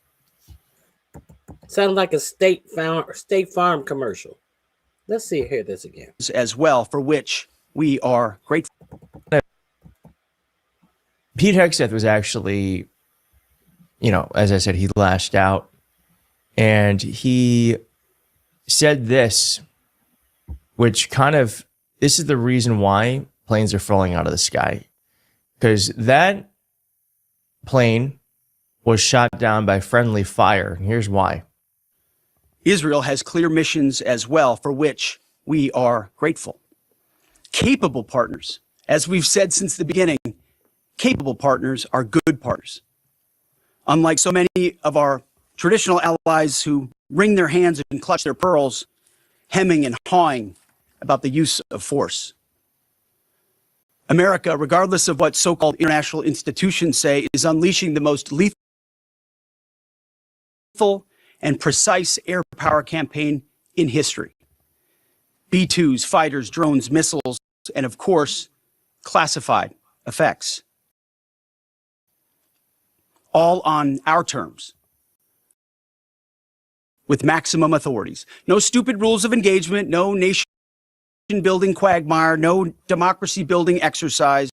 Sounds like a State Farm commercial. Let's see, hear this again. As well, for which we are grateful. Pete Hegseth was actually, as I said, he lashed out and he said this, which this is the reason why planes are falling out of the sky. Because that plane was shot down by friendly fire. And here's why. Israel has clear missions as well, for which we are grateful. Capable partners. As we've said since the beginning, capable partners are good partners. Unlike so many of our traditional allies who wring their hands and clutch their pearls, hemming and hawing about the use of force. America, regardless of what so-called international institutions say, is unleashing the most lethal and precise air power campaign in history. B-2s, fighters, drones, missiles, and of course, classified effects. All on our terms, with maximum authorities. No stupid rules of engagement, no nation-building quagmire, no democracy-building exercise,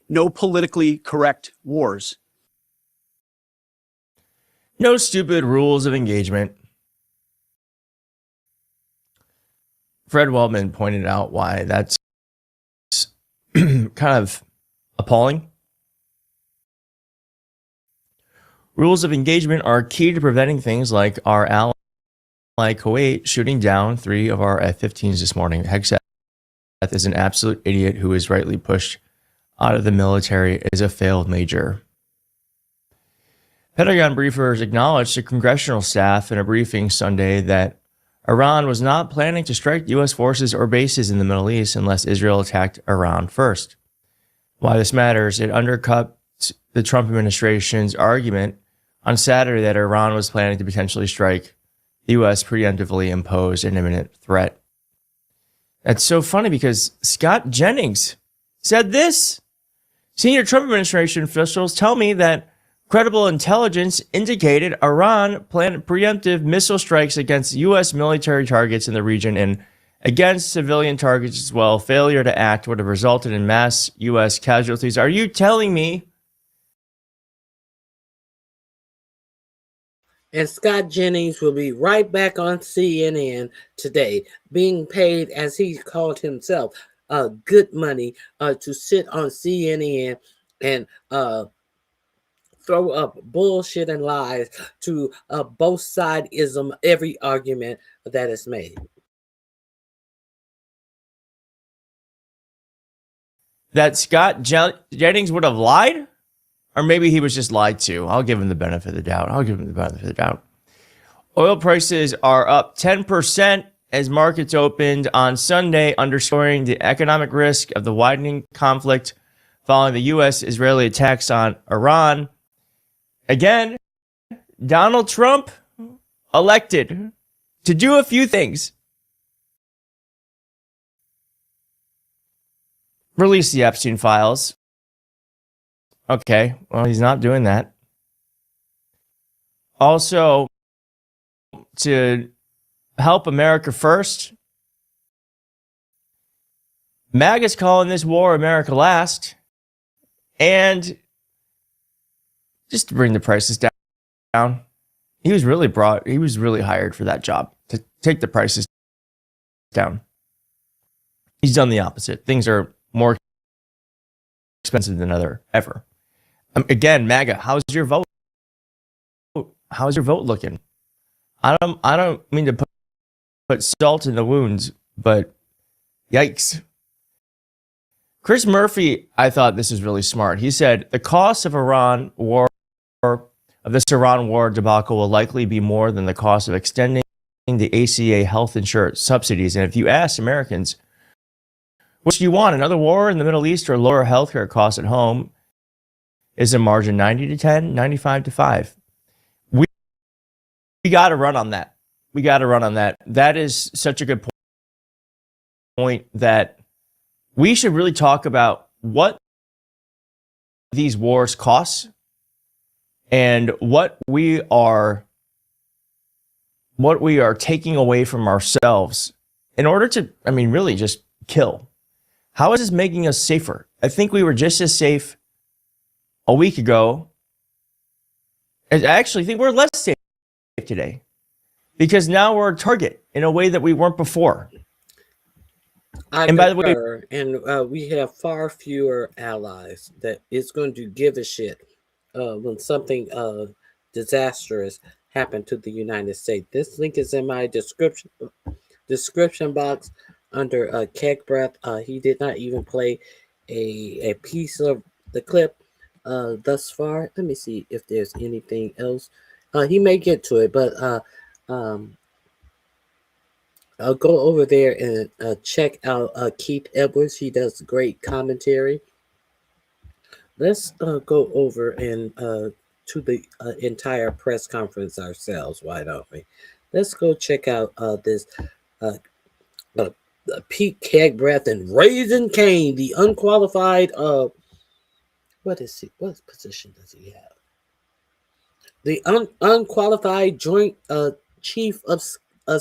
no politically correct wars. No stupid rules of engagement. Fred Wellman pointed out why that's kind of appalling. Rules of engagement are key to preventing things like our ally Kuwait shooting down 3 of our F-15s this morning. Hegseth is an absolute idiot who is rightly pushed out of the military as a failed major. Pentagon briefers acknowledged to congressional staff in a briefing Sunday that Iran was not planning to strike U.S. forces or bases in the Middle East unless Israel attacked Iran first. Why this matters, it undercut the Trump administration's argument on Saturday that Iran was planning to potentially strike the U.S. preemptively imposed an imminent threat. That's so funny because Scott Jennings said this. Senior Trump administration officials tell me that credible intelligence indicated Iran planned preemptive missile strikes against U.S. military targets in the region and against civilian targets as well. Failure to act would have resulted in mass U.S. casualties. Are you telling me? And Scott Jennings will be right back on CNN today, being paid, as he called himself, good money to sit on CNN and throw up bullshit and lies to both sideism, every argument that is made. That Scott Jennings would have lied? Or maybe he was just lied to. I'll give him the benefit of the doubt. Oil prices are up 10% as markets opened on Sunday, underscoring the economic risk of the widening conflict following the U.S.-Israeli attacks on Iran. Again, Donald Trump elected to do a few things. Release the Epstein files. Okay, well, he's not doing that. Also, to help America first, MAGA's calling this war America last, and just to bring the prices down. He was really hired for that job, to take the prices down. He's done the opposite. Things are more expensive than ever. Again, MAGA, how's your vote? How's your vote looking? I don't mean to put salt in the wounds, but yikes. Chris Murphy, I thought this is really smart. He said the cost of this Iran war debacle will likely be more than the cost of extending the ACA health insurance subsidies. And if you ask Americans, which do you want, another war in the Middle East or lower healthcare costs at home? Is a margin 90 to 10, 95 to 5? We got to run on that. That is such a good point that we should really talk about what these wars cost and what we are what we are taking away from ourselves in order to, I mean, really just kill. How is this making us safer? I think we were just as safe a week ago. I actually think we're less safe today because now we're a target in a way that we weren't before. And by the way, and we have far fewer allies that is going to give a shit when something disastrous happened to the United States. This link is in my description box under Keg Breath. He did not even play a piece of the clip thus far. Let me see if there's anything else. He may get to it, but I'll go over there and check out Keith Edwards. He does great commentary. Let's go over and to the entire press conference ourselves. Why don't we? Let's go check out this Pete Keg Breath and Raising Cane, the unqualified. What is he? What position does he have? The unqualified Joint Chief of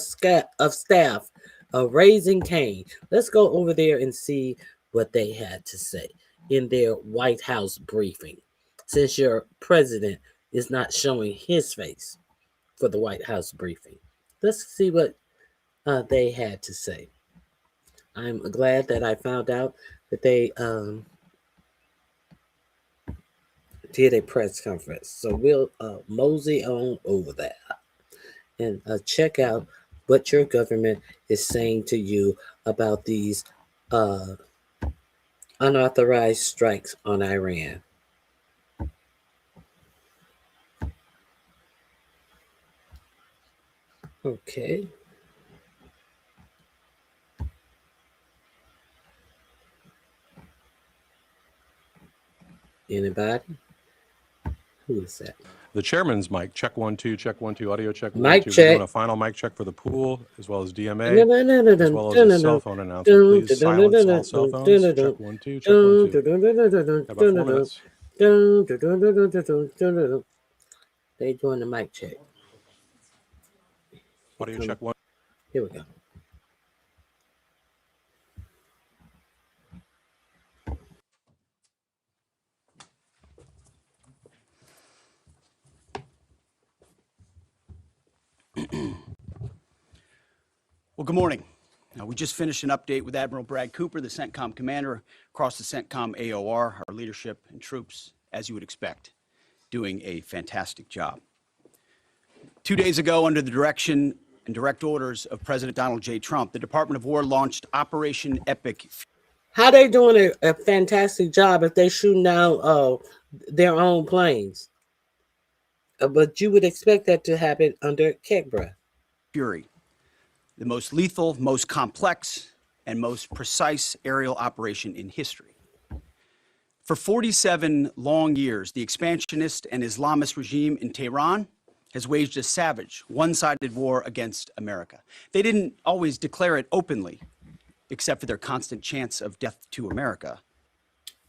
Staff, Raising Cane. Let's go over there and see what they had to say in their White House briefing, since your president is not showing his face for the White House briefing. Let's see what they had to say. I'm glad that I found out that they did a press conference. So we'll mosey on over that and check out what your government is saying to you about these unauthorized strikes on Iran. Okay. Anybody? Who is that? The chairman's mic. Check 1 2. Check 1 2. Audio check 1 Mic 2. check. We're doing a final mic check for the pool as well as DMA, No, as well as a cell phone announcement. Please silence all cell phones. Check 1 2. Check 1 2. About 4 minutes. They doing the mic check. Audio check 1. Here we go. Well, good morning. Now, we just finished an update with Admiral Brad Cooper, the CENTCOM commander, across the CENTCOM AOR, our leadership and troops, as you would expect, doing a fantastic job. 2 days ago, under the direction and direct orders of President Donald J. Trump, the Department of War launched Operation Epic. How they doing a fantastic job if they shooting down their own planes? But you would expect that to happen under Keg Breath. Fury, the most lethal, most complex, and most precise aerial operation in history. For 47 long years, the expansionist and Islamist regime in Tehran has waged a savage, one-sided war against America. They didn't always declare it openly, except for their constant chants of death to America.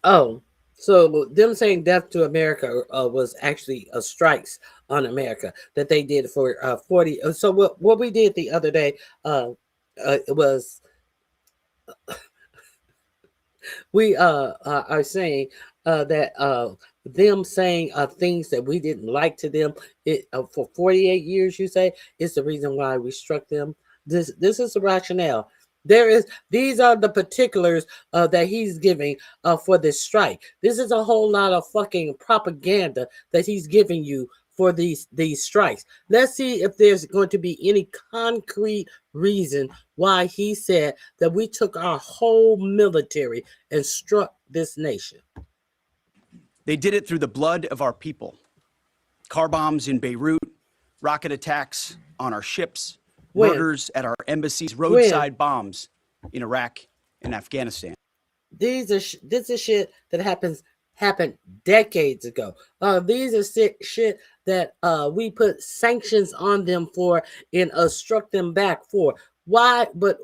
Oh, so them saying death to America was actually strikes on America that they did for 40. So what we did the other day it was we are saying that them saying things that we didn't like to them for 48 years, you say, is the reason why we struck them. This is the rationale. These are the particulars that he's giving for this strike. This is a whole lot of fucking propaganda that he's giving you for these strikes. Let's see if there's going to be any concrete reason why he said that we took our whole military and struck this nation. They did it through the blood of our people. Car bombs in Beirut, rocket attacks on our ships, murders at our embassies, roadside bombs in Iraq and Afghanistan. This is shit that happened decades ago. These are shit that we put sanctions on them for and struck them back for. Why? But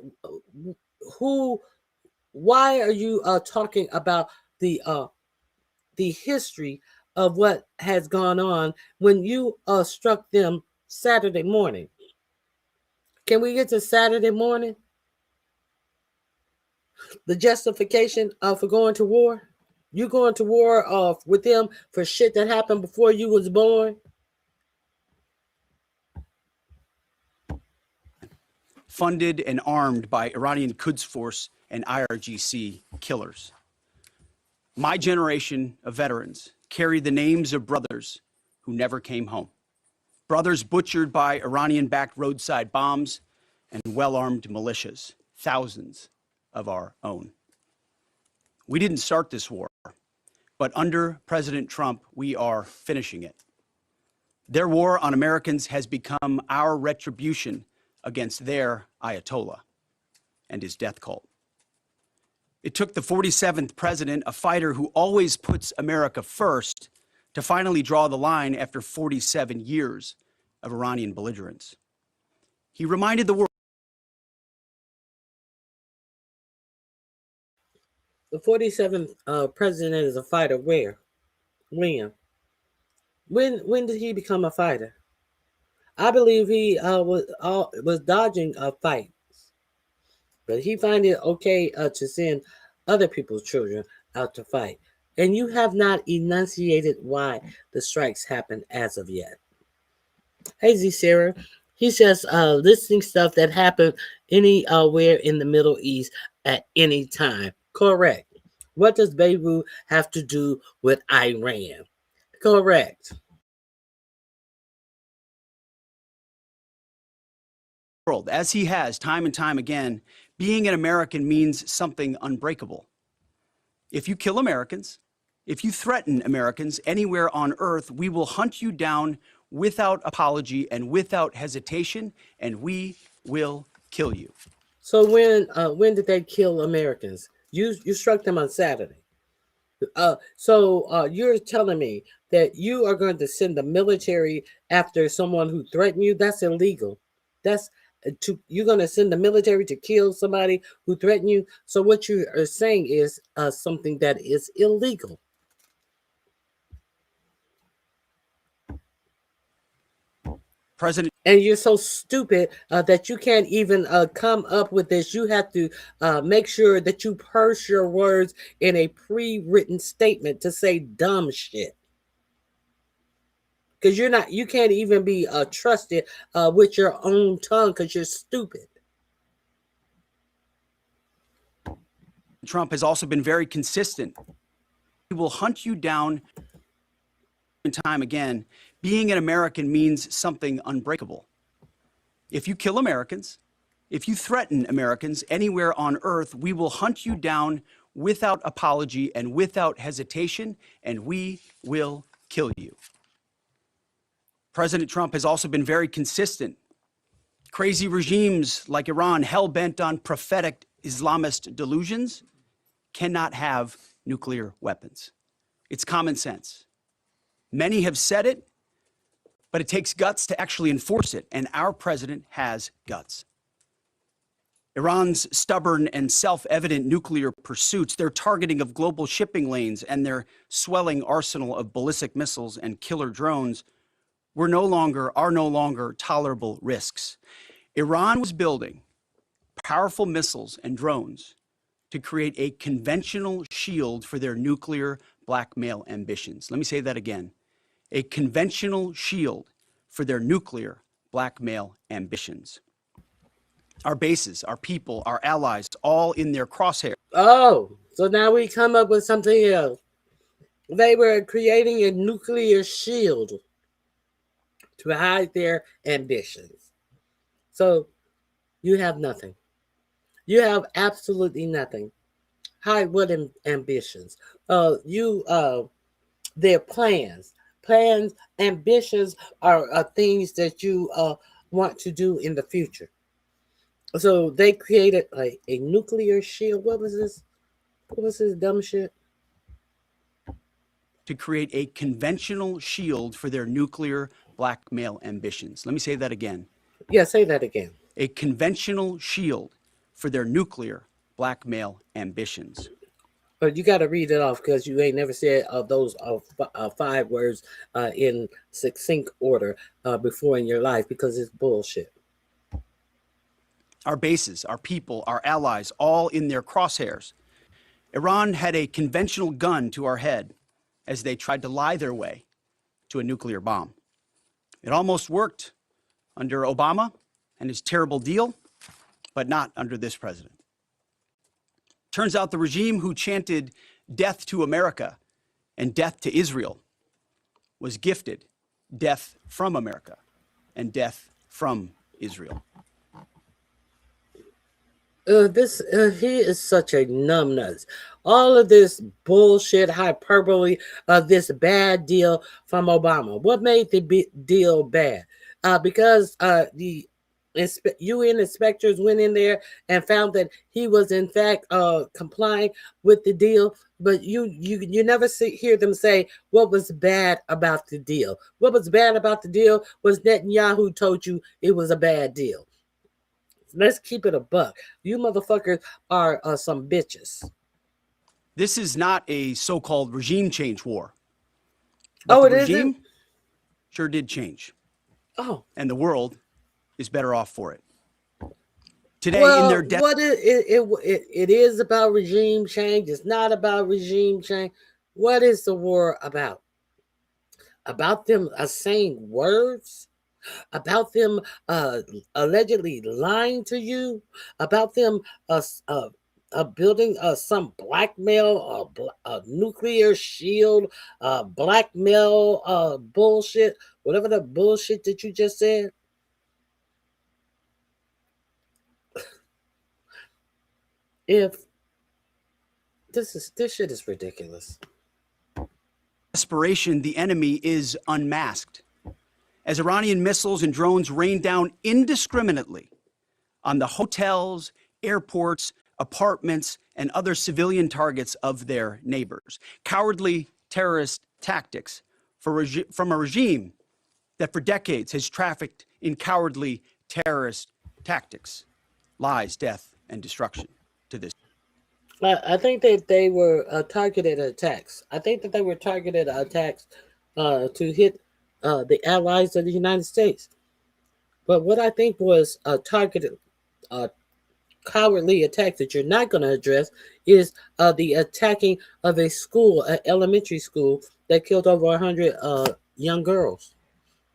why are you talking about the history of what has gone on when you struck them Saturday morning? Can we get to Saturday morning? The justification for going to war? You going to war with them for shit that happened before you was born? Funded and armed by Iranian Quds Force and IRGC killers. My generation of veterans carry the names of brothers who never came home. Brothers butchered by Iranian-backed roadside bombs and well-armed militias, thousands of our own. We didn't start this war, but under President Trump, we are finishing it. Their war on Americans has become our retribution against their Ayatollah and his death cult. It took the 47th president, a fighter who always puts America first, to finally draw the line after 47 years of Iranian belligerence. He reminded the world. The 47th president is a fighter where? When? When did he become a fighter? I believe he was dodging fights. But he find it okay to send other people's children out to fight. And you have not enunciated why the strikes happened as of yet. Hey, Z Sarah. He's just listing stuff that happened anywhere in the Middle East at any time. Correct. What does Beirut have to do with Iran? Correct. As he has time and time again, being an American means something unbreakable. If you kill Americans, if you threaten Americans anywhere on earth, we will hunt you down without apology and without hesitation, and we will kill you. So when did they kill Americans? You struck them on Saturday. So you're telling me that you are going to send the military after someone who threatened you? That's illegal. You're going to send the military to kill somebody who threatened you. So what you are saying is something that is illegal. President, and you're so stupid that you can't even come up with this. You have to make sure that you purse your words in a pre-written statement to say dumb shit. Because you can't even be trusted with your own tongue because you're stupid. Trump has also been very consistent. He will hunt you down and time again. Being an American means something unbreakable. If you kill Americans, if you threaten Americans anywhere on earth, we will hunt you down without apology and without hesitation, and we will kill you. President Trump has also been very consistent. Crazy regimes like Iran, hell-bent on prophetic Islamist delusions, cannot have nuclear weapons. It's common sense. Many have said it, but it takes guts to actually enforce it, and our president has guts. Iran's stubborn and self-evident nuclear pursuits, their targeting of global shipping lanes, and their swelling arsenal of ballistic missiles and killer drones are no longer tolerable risks. Iran was building powerful missiles and drones to create a conventional shield for their nuclear blackmail ambitions. Let me say that again. A conventional shield for their nuclear blackmail ambitions. Our bases, our people, our allies, all in their crosshairs. Oh, so now we come up with something else. They were creating a nuclear shield to hide their ambitions. So you have nothing. You have absolutely nothing. Hide what ambitions? Their plans. Plans, ambitions are things that you want to do in the future. So they created a nuclear shield. What was this? What was this dumb shit? To create a conventional shield for their nuclear blackmail ambitions. Let me say that again. Yeah, say that again. A conventional shield for their nuclear blackmail ambitions. But you got to read it off because you ain't never said those 5 words in succinct order before in your life because it's bullshit. our bases, our people, our allies, all in their crosshairs. Iran had a conventional gun to our head as they tried to lie their way to a nuclear bomb. It almost worked under Obama and his terrible deal, but not under this president. Turns out the regime who chanted death to America and death to Israel was gifted death from America and death from Israel. He is such a numbnuts. All of this bullshit hyperbole of this bad deal from Obama. What made the deal bad? Because the UN inspectors went in there and found that he was in fact complying with the deal. But you never hear them say what was bad about the deal. What was bad about the deal was Netanyahu told you it was a bad deal. Let's keep it a buck. You motherfuckers are some bitches. This is not a so-called regime change war. But Oh, the it regime isn't? sure did change. Oh. And the world is better off for it. Today, Well, in their death. what it is about regime change. It's not about regime change. What is the war about? About them saying words? About them allegedly lying to you? About them building some blackmail, nuclear shield, blackmail bullshit, whatever the bullshit that you just said? If this shit is ridiculous. Desperation, the enemy is unmasked as Iranian missiles and drones rain down indiscriminately on the hotels, airports, apartments, and other civilian targets of their neighbors. Cowardly terrorist tactics from a regime that for decades has trafficked in cowardly terrorist tactics, lies, death, and destruction to this. I think that they were targeted attacks. I think that they were targeted attacks to hit the allies of the United States. But what I think was targeted cowardly attacks that you're not going to address is the attacking of a school, an elementary school, that killed over 100 young girls.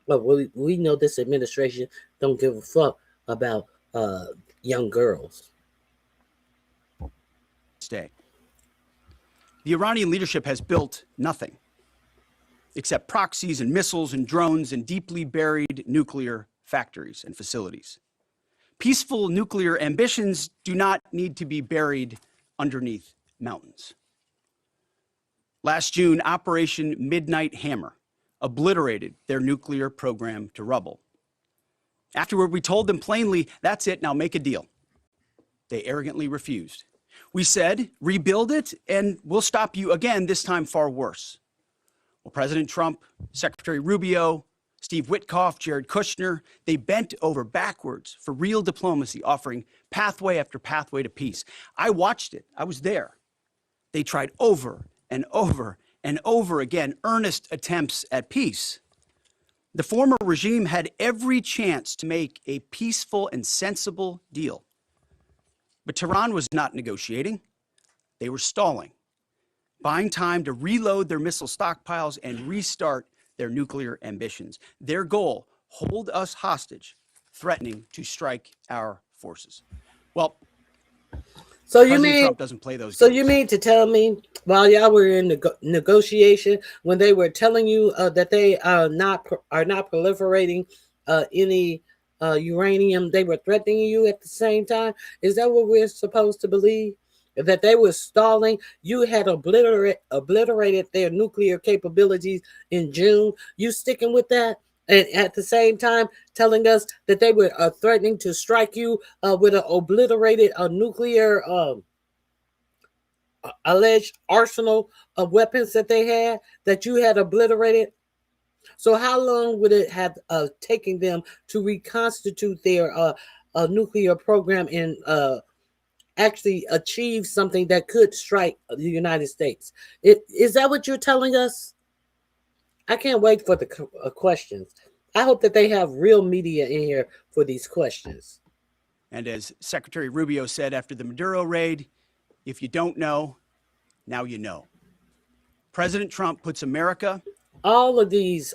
But we know this administration don't give a fuck about young girls. Day. The Iranian leadership has built nothing except proxies and missiles and drones and deeply buried nuclear factories and facilities. Peaceful nuclear ambitions do not need to be buried underneath mountains. Last June, Operation Midnight Hammer obliterated their nuclear program to rubble. Afterward, we told them plainly, that's it, now make a deal. They arrogantly refused. We said, rebuild it, and we'll stop you again, this time far worse. Well, President Trump, Secretary Rubio, Steve Witkoff, Jared Kushner, they bent over backwards for real diplomacy, offering pathway after pathway to peace. I watched it. I was there. They tried over and over and over again earnest attempts at peace. The former regime had every chance to make a peaceful and sensible deal. But Tehran was not negotiating. They were stalling, buying time to reload their missile stockpiles and restart their nuclear ambitions. Their goal, hold us hostage, threatening to strike our forces. Well, so you President mean Trump doesn't play those So games. you mean to tell me while y'all were in negotiation, when they were telling you that they are not proliferating any uranium, they were threatening you at the same time? Is that what we're supposed to believe? That they were stalling? You had obliterated their nuclear capabilities in June. You sticking with that? And at the same time telling us that they were threatening to strike you with an obliterated nuclear alleged arsenal of weapons that they had, that you had obliterated? So how long would it have taken them to reconstitute their nuclear program and actually achieve something that could strike the United States? Is that what you're telling us? I can't wait for the questions. I hope that they have real media in here for these questions. And as Secretary Rubio said after the Maduro raid, if you don't know, now you know. President Trump puts America. All of these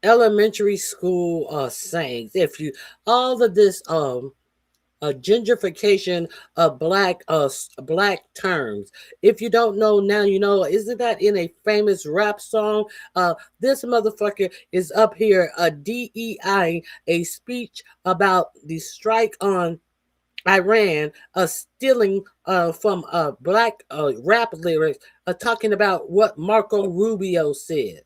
elementary school sayings, all of this gentrification of black terms. If you don't know, now you know. Isn't that in a famous rap song? This motherfucker is up here DEI a speech about the strike on Iran, stealing from black rap lyrics, talking about what Marco Rubio said.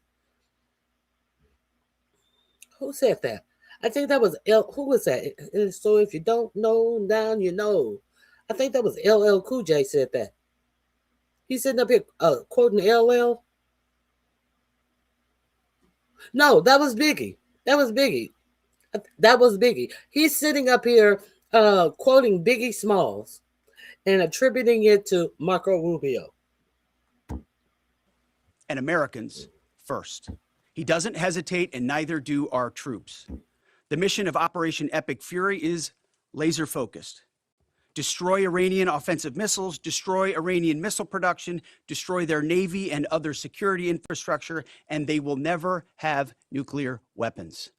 Who said that? I think that was who was that? So if you don't know, now you know. I think that was LL Cool J said that. He's sitting up here quoting LL. No, that was Biggie. That was Biggie. That was Biggie. He's sitting up here quoting Biggie Smalls and attributing it to Marco Rubio. And Americans first. He doesn't hesitate, and neither do our troops. The mission of Operation Epic Fury is laser focused. Destroy Iranian offensive missiles, destroy Iranian missile production, destroy their navy and other security infrastructure, and they will never have nuclear weapons.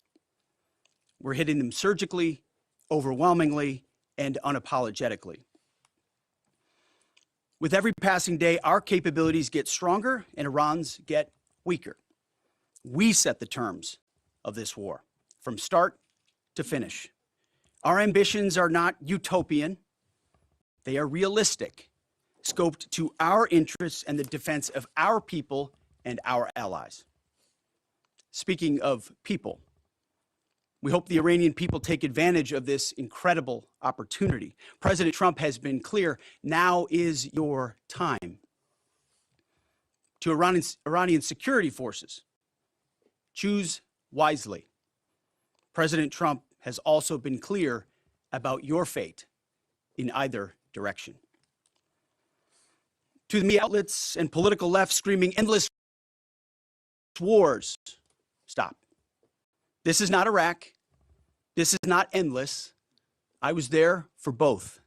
We're hitting them surgically, overwhelmingly, and unapologetically. With every passing day, our capabilities get stronger and Iran's get weaker. We set the terms of this war from start to finish. Our ambitions are not utopian. They are realistic, scoped to our interests and the defense of our people and our allies. Speaking of people, we hope the Iranian people take advantage of this incredible opportunity. President Trump has been clear, now is your time. To Iranian security forces, choose wisely. President Trump has also been clear about your fate in either direction. To the media outlets and political left screaming endless wars, stop. This is not Iraq. This is not endless. I was there for both.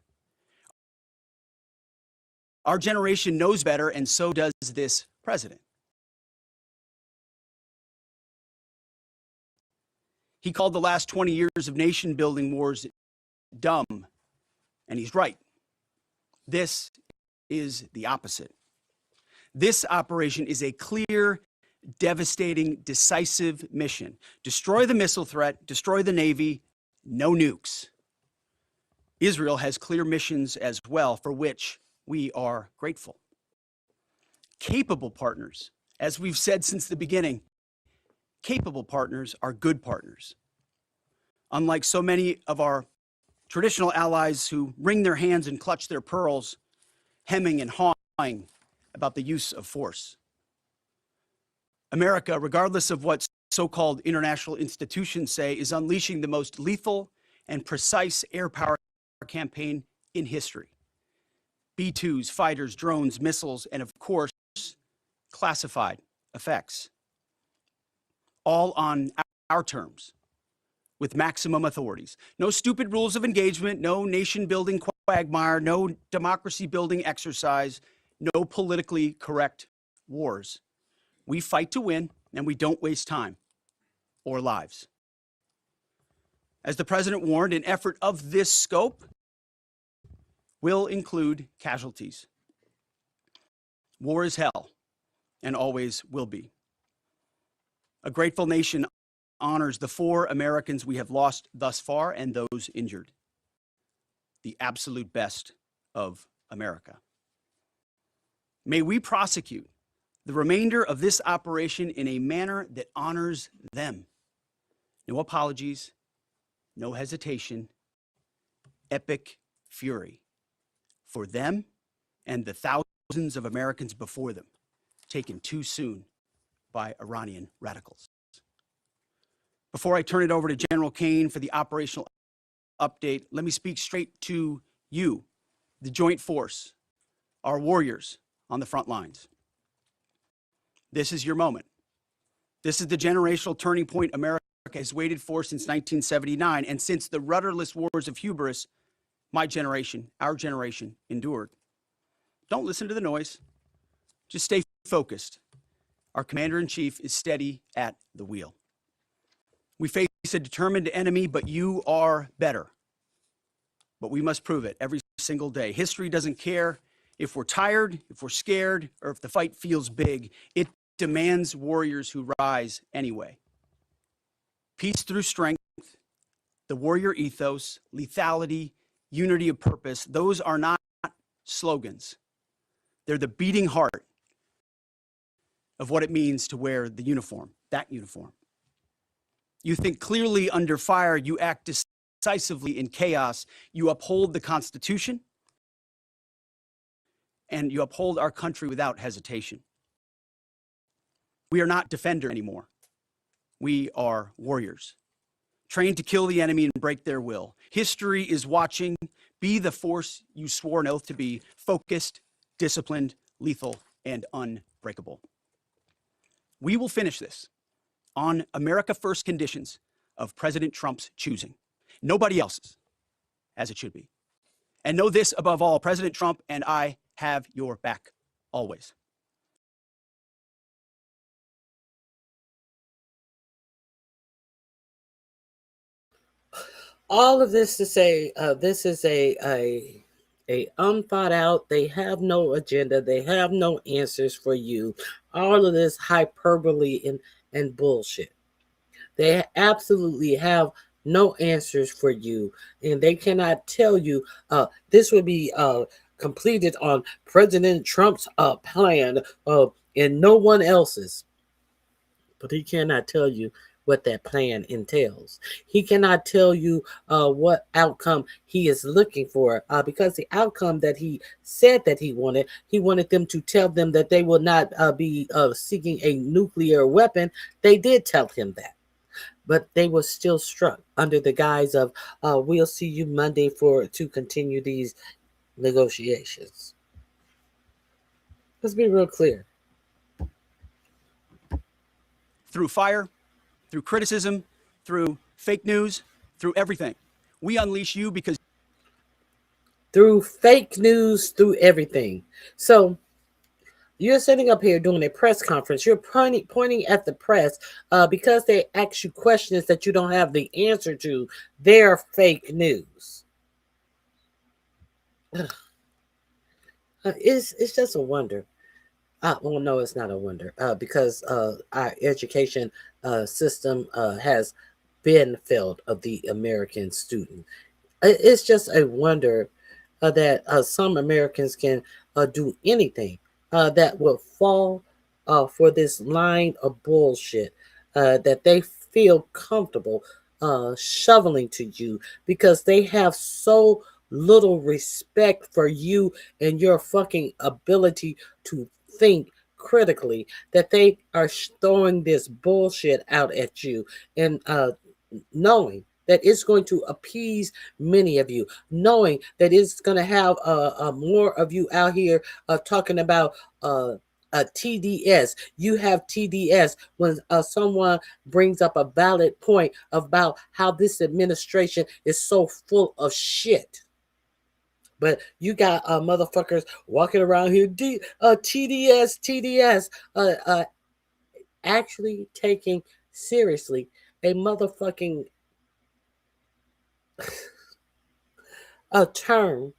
Our generation knows better, and so does this president. He called the last 20 years of nation-building wars dumb, and he's right. This is the opposite. This operation is a clear, devastating, decisive mission. Destroy the missile threat, destroy the Navy, no nukes. Israel has clear missions as well, for which we are grateful. Capable partners, as we've said since the beginning, capable partners are good partners. Unlike so many of our traditional allies who wring their hands and clutch their pearls, hemming and hawing about the use of force. America, regardless of what so-called international institutions say, is unleashing the most lethal and precise air power campaign in history. B-2s, fighters, drones, missiles, and of course, classified effects. All on our terms, with maximum authorities. No stupid rules of engagement, no nation-building quagmire, no democracy-building exercise, no politically correct wars. We fight to win, and we don't waste time or lives. As the president warned, an effort of this scope will include casualties. War is hell, and always will be. A grateful nation honors the 4 Americans we have lost thus far and those injured. The absolute best of America. May we prosecute the remainder of this operation in a manner that honors them. No apologies, no hesitation, epic fury for them and the thousands of Americans before them, taken too soon by Iranian radicals. Before I turn it over to General Kane for the operational update, let me speak straight to you, the Joint Force, our warriors on the front lines. This is your moment. This is the generational turning point America has waited for since 1979, and since the rudderless wars of hubris my generation, our generation, endured. Don't listen to the noise. Just stay focused. Our commander-in-chief is steady at the wheel. We face a determined enemy, but you are better. But we must prove it every single day. History doesn't care if we're tired, if we're scared, or if the fight feels big. It demands warriors who rise anyway. Peace through strength, the warrior ethos, lethality, unity of purpose, those are not slogans. They're the beating heart of what it means to wear the uniform, that uniform. You think clearly under fire, you act decisively in chaos, you uphold the Constitution, and you uphold our country without hesitation. We are not defenders anymore. We are warriors, trained to kill the enemy and break their will. History is watching. Be the force you swore an oath to be: focused, disciplined, lethal, and unbreakable. We will finish this on America First conditions of President Trump's choosing. Nobody else's, as it should be. And know this above all, President Trump and I have your back always. All of this to say, this is a unthought out. They have no agenda. They have no answers for you. All of this hyperbole and bullshit. They absolutely have no answers for you, and they cannot tell you this will be completed on President Trump's plan and no one else's. But he cannot tell you what that plan entails. He cannot tell you what outcome he is looking for, because the outcome that he said that he wanted them to tell them that they will not be seeking a nuclear weapon. They did tell him that, but they were still struck under the guise of we'll see you Monday to continue these negotiations. Let's be real clear. Through fire, through criticism, through fake news, through everything. We unleash you because... Through fake news, through everything. So you're sitting up here doing a press conference. You're pointing at the press because they ask you questions that you don't have the answer to. They're fake news. It's just a wonder. Well, no, it's not a wonder because our education system has been failed of the American student. It's just a wonder that some Americans can do anything that will fall for this line of bullshit that they feel comfortable shoveling to you because they have so little respect for you and your fucking ability to think critically that they are throwing this bullshit out at you and knowing that it's going to appease many of you, knowing that it's going to have more of you out here talking about TDS. You have TDS when someone brings up a valid point about how this administration is so full of shit. But you got motherfuckers walking around here, TDS, actually taking seriously a motherfucking a term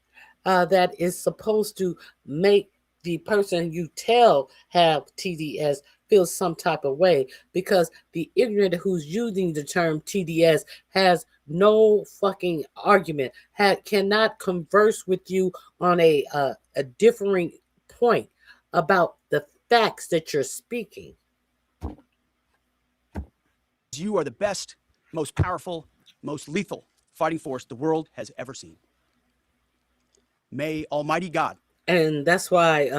that is supposed to make the person you tell have TDS feel some type of way, because the ignorant who's using the term TDS has no fucking argument, cannot converse with you on a differing point about the facts that you're speaking. You are the best, most powerful, most lethal fighting force the world has ever seen. May Almighty God. And that's why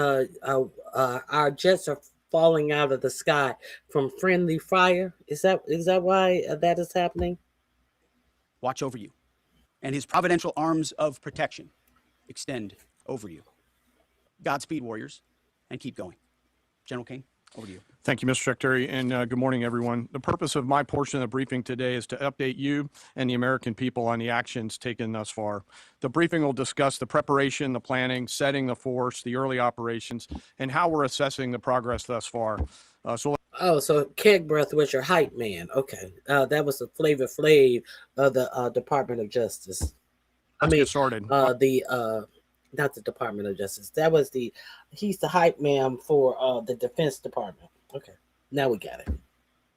our jets are falling out of the sky from friendly fire. Is that why that is happening? Watch over you, and his providential arms of protection extend over you. Godspeed, warriors, and keep going. General Kane. Over to you. Thank you, Mr. Secretary, and good morning, everyone. The purpose of my portion of the briefing today is to update you and the American people on the actions taken thus far. The briefing will discuss the preparation, the planning, setting the force, the early operations, and how we're assessing the progress thus far. So Keg Breath was your hype man. Okay. That was the Flavor Flav of the Department of Justice. Let's get started. Not the Department of Justice. He's the hype man for the Defense Department. Okay. Now we got it.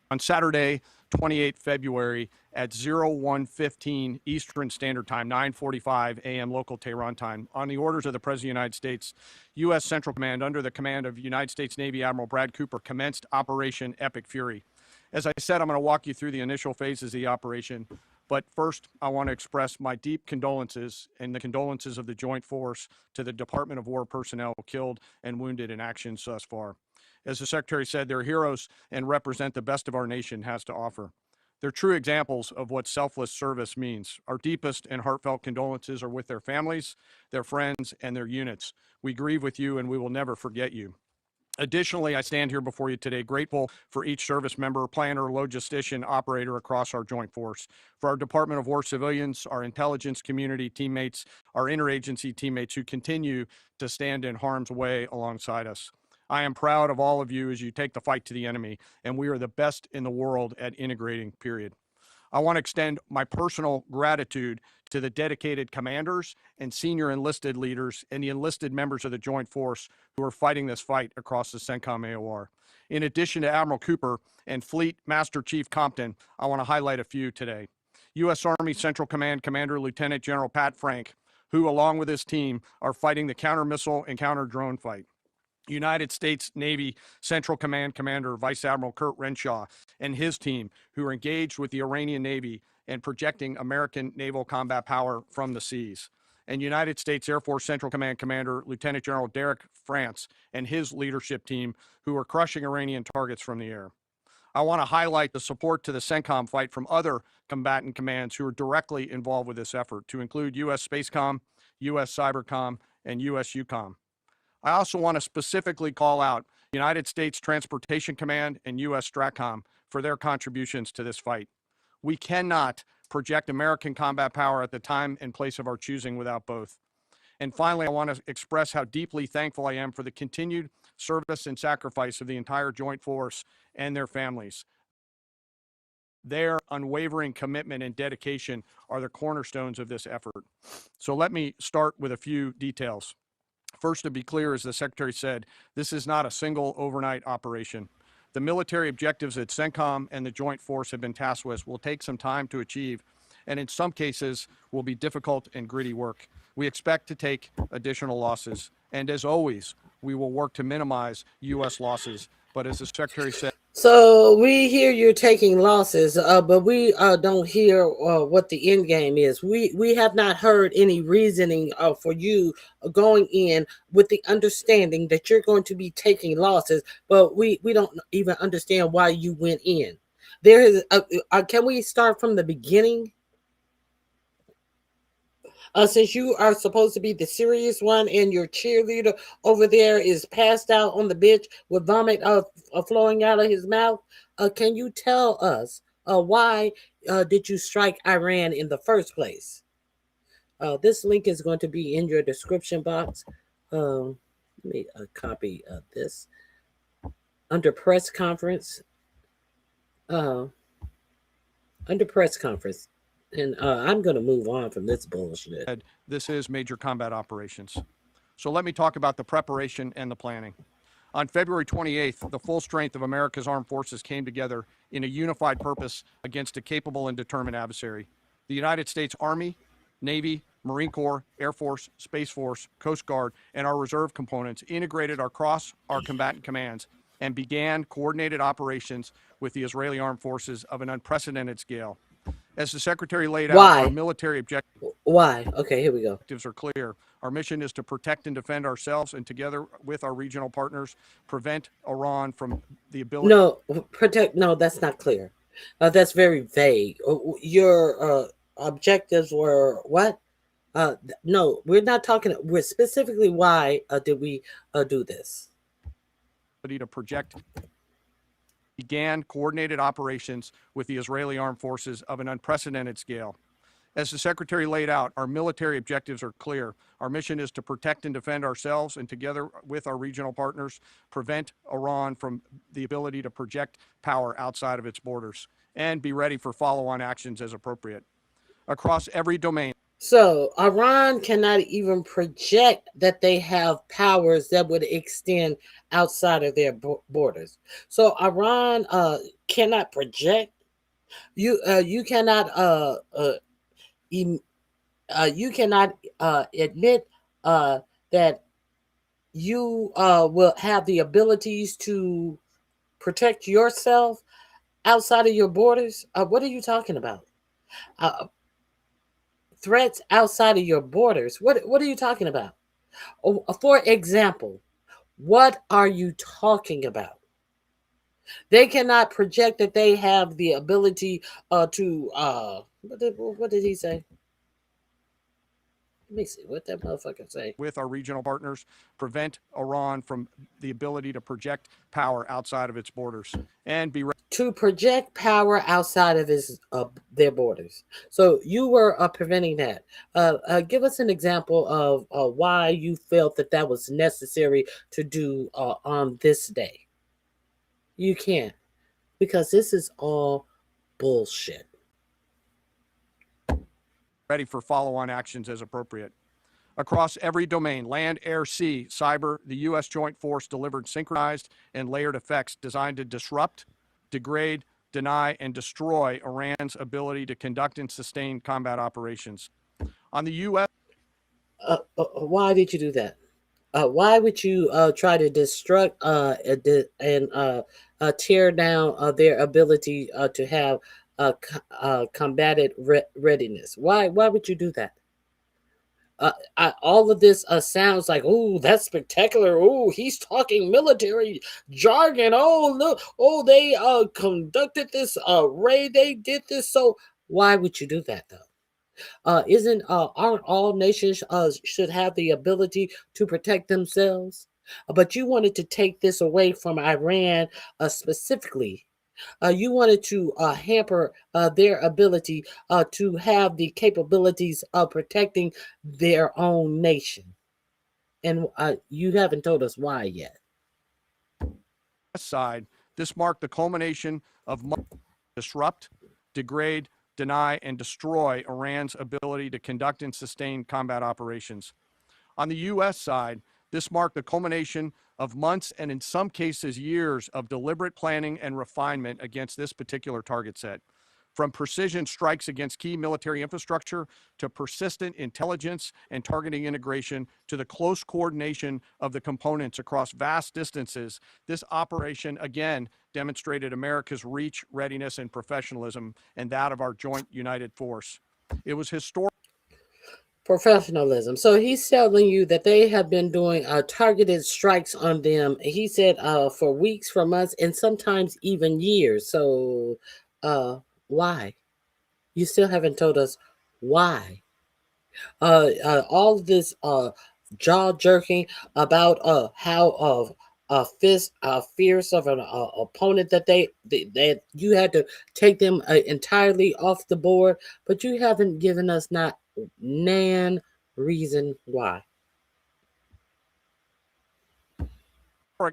On Saturday, 28 February at 01:15 Eastern Standard Time, 9:45 a.m. local Tehran time, on the orders of the President of the United States, U.S. Central Command under the command of United States Navy Admiral Brad Cooper commenced Operation Epic Fury. As I said, I'm going to walk you through the initial phases of the operation, but first I want to express my deep condolences and the condolences of the Joint Force to the Department of War personnel killed and wounded in actions thus far. As the Secretary said, they're heroes and represent the best of our nation has to offer. They're true examples of what selfless service means. Our deepest and heartfelt condolences are with their families, their friends, and their units. We grieve with you and we will never forget you. Additionally, I stand here before you today grateful for each service member, planner, logistician, operator across our joint force, for our Department of War civilians, our intelligence community teammates, our interagency teammates who continue to stand in harm's way alongside us. I am proud of all of you as you take the fight to the enemy, and we are the best in the world at integrating, period. I want to extend my personal gratitude to the dedicated commanders and senior enlisted leaders and the enlisted members of the Joint Force who are fighting this fight across the CENTCOM AOR. In addition to Admiral Cooper and Fleet Master Chief Compton, I want to highlight a few today. U.S. Army Central Command Commander Lieutenant General Pat Frank, who along with his team are fighting the counter-missile and counter-drone fight. United States Navy Central Command Commander Vice Admiral Kurt Renshaw and his team, who are engaged with the Iranian Navy and projecting American naval combat power from the seas. And United States Air Force Central Command Commander Lieutenant General Derek France and his leadership team, who are crushing Iranian targets from the air. I want to highlight the support to the CENTCOM fight from other combatant commands who are directly involved with this effort, to include U.S. Spacecom, U.S. Cybercom, and U.S. UCOM. I also want to specifically call out United States Transportation Command and U.S. STRATCOM for their contributions to this fight. We cannot project American combat power at the time and place of our choosing without both. And finally, I want to express how deeply thankful I am for the continued service and sacrifice of the entire Joint Force and their families. Their unwavering commitment and dedication are the cornerstones of this effort. So let me start with a few details. First, to be clear, as the Secretary said, this is not a single overnight operation. The military objectives that CENTCOM and the Joint Force have been tasked with will take some time to achieve, and in some cases will be difficult and gritty work. We expect to take additional losses, and as always, we will work to minimize U.S. losses. But as the Secretary said, so we hear you're taking losses, but we don't hear what the end game is. We have not heard any reasoning for you going in with the understanding that you're going to be taking losses, but we don't even understand why you went in. There is. Can we start from the beginning? Since you are supposed to be the serious one and your cheerleader over there is passed out on the bench with vomit flowing out of his mouth, can you tell us why did you strike Iran in the first place? This link is going to be in your description box. Let me copy this. Under press conference. Under press conference. And I'm going to move on from this bullshit. This is major combat operations. So let me talk about the preparation and the planning. On February 28th, the full strength of America's armed forces came together in a unified purpose against a capable and determined adversary. The United States Army, Navy, Marine Corps, Air Force, Space Force, Coast Guard, and our reserve components integrated across our combatant commands and began coordinated operations with the Israeli armed forces of an unprecedented scale. As the Secretary laid out, our military objectives. Why? Okay, here we go. Objectives are clear. Our mission is to protect and defend ourselves, and together with our regional partners, prevent Iran from the ability. No, protect. No, that's not clear. That's very vague. Your objectives were what? No, we're not talking. We're specifically why did we do this? to project began coordinated operations with the Israeli armed forces of an unprecedented scale. As the Secretary laid out, our military objectives are clear. Our mission is to protect and defend ourselves and, together with our regional partners, prevent Iran from the ability to project power outside of its borders and be ready for follow-on actions as appropriate. Across every domain. So Iran cannot even project that they have powers that would extend outside of their borders. So Iran cannot project. You cannot you cannot admit that you will have the abilities to protect yourself outside of your borders. What are you talking about? Threats outside of your borders. What are you talking about? For example, what are you talking about? They cannot project that they have the ability to what did he say? Let me see what that motherfucker say. With our regional partners, prevent Iran from the ability to project power outside of its borders and be ready to project power outside of their borders. So you were preventing that. Give us an example of why you felt that that was necessary to do on this day. You can't, because this is all bullshit. ready for follow-on actions as appropriate. Across every domain, land, air, sea, cyber, the U.S. Joint Force delivered synchronized and layered effects designed to disrupt, degrade, deny, and destroy Iran's ability to conduct and sustain combat operations. On the U.S. Why did you do that? Why would you try to destruct and tear down their ability to have combated readiness? Why would you do that? All of this sounds like, oh, that's spectacular. Oh, he's talking military jargon. Oh, look. Oh, they conducted this raid. They did this. So why would you do that, though? Aren't all nations should have the ability to protect themselves? But you wanted to take this away from Iran specifically. You wanted to hamper their ability to have the capabilities of protecting their own nation. And you haven't told us why yet. Side, this marked the culmination of disrupt, degrade, deny, and destroy Iran's ability to conduct and sustain combat operations. On the U.S. side, this marked the culmination of months and in some cases years of deliberate planning and refinement against this particular target set. From precision strikes against key military infrastructure to persistent intelligence and targeting integration to the close coordination of the components across vast distances, this operation again demonstrated America's reach, readiness, and professionalism, and that of our joint united force. It was historic. Professionalism. So he's telling you that they have been doing targeted strikes on them. He said for weeks, for months, and sometimes even years. So why? You still haven't told us why. All this jaw jerking about how fierce of an opponent that that you had to take them entirely off the board, but you haven't given us not nan reason why.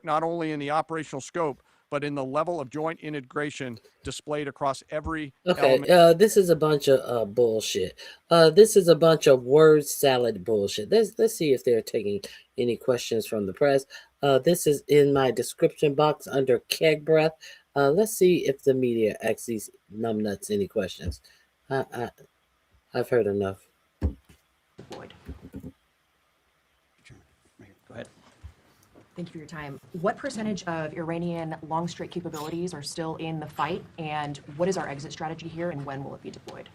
Not only in the operational scope, but in the level of joint integration displayed across every element. This is a bunch of bullshit. This is a bunch of word salad bullshit. Let's see if they're taking any questions from the press. This is in my description box under keg breath. Let's see if the media asks these numbnuts any questions. I've heard enough. Go ahead. Thank you for your time. What percentage of Iranian long-strike capabilities are still in the fight, and what is our exit strategy here, and when will it be deployed?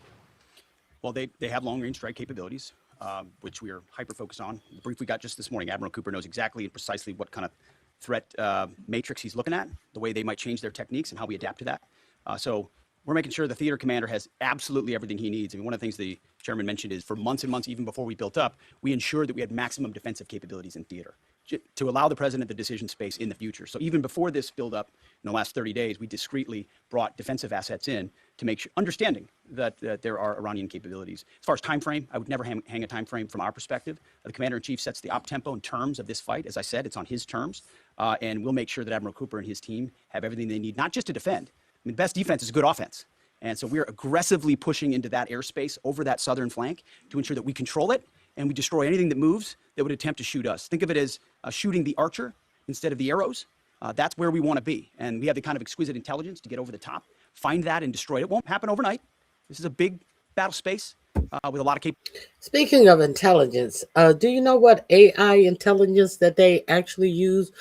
Well, they have long-range strike capabilities, which we are hyper-focused on. The brief we got just this morning, Admiral Cooper knows exactly and precisely what kind of threat matrix he's looking at, the way they might change their techniques, and how we adapt to that. So we're making sure the theater commander has absolutely everything he needs. I mean, one of the things the Chairman mentioned is for months and months, even before we built up, we ensured that we had maximum defensive capabilities in theater to allow the president the decision space in the future. So even before this buildup in the last 30 days, we discreetly brought defensive assets in to make sure, understanding that there are Iranian capabilities. As far as time frame, I would never hang a time frame from our perspective. The commander-in-chief sets the op tempo and terms of this fight. As I said, it's on his terms, and we'll make sure that Admiral Cooper and his team have everything they need, not just to defend. I mean, best defense is good offense. And so we're aggressively pushing into that airspace over that southern flank to ensure that we control it and we destroy anything that moves that would attempt to shoot us. Think of it as shooting the archer instead of the arrows. That's where we want to be. And we have the kind of exquisite intelligence to get over the top, find that and destroy it. It won't happen overnight. This is a big battle space with a lot of capabilities. Speaking of intelligence, do you know what AI intelligence that they actually use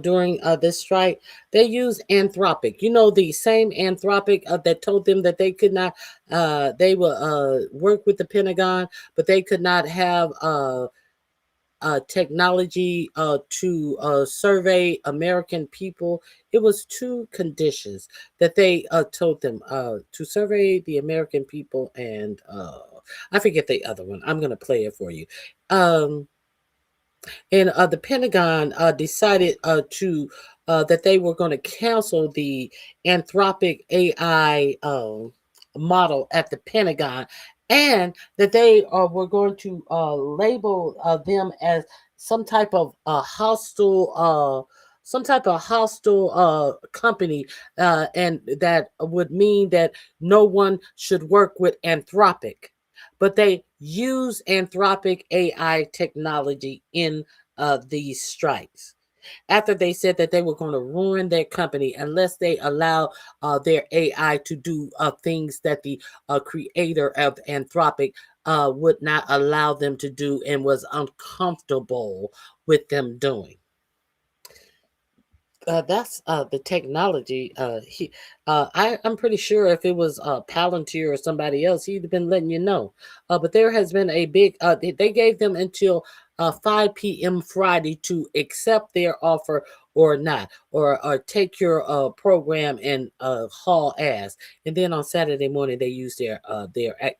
during this strike? They use Anthropic. You know, the same Anthropic that told them that they could not, they will work with the Pentagon, but they could not have technology to survey American people. It was 2 conditions that they told them to survey the American people, and I forget the other one. I'm going to play it for you. And the Pentagon decided to that they were going to cancel the Anthropic AI model at the Pentagon, and that they were going to label them as some type of hostile company, and that would mean that no one should work with Anthropic. But they use Anthropic AI technology in these strikes, after they said that they were going to ruin their company unless they allow their AI to do things that the creator of Anthropic would not allow them to do and was uncomfortable with them doing. That's the technology. I'm pretty sure if it was Palantir or somebody else, he'd have been letting you know. But there has been a big, they gave them until 5 p.m. Friday to accept their offer or not, or take your program and haul ass. And then on Saturday morning, they use their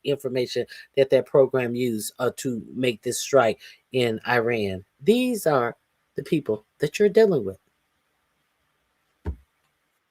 information that their program used to make this strike in Iran. These are the people that you're dealing with.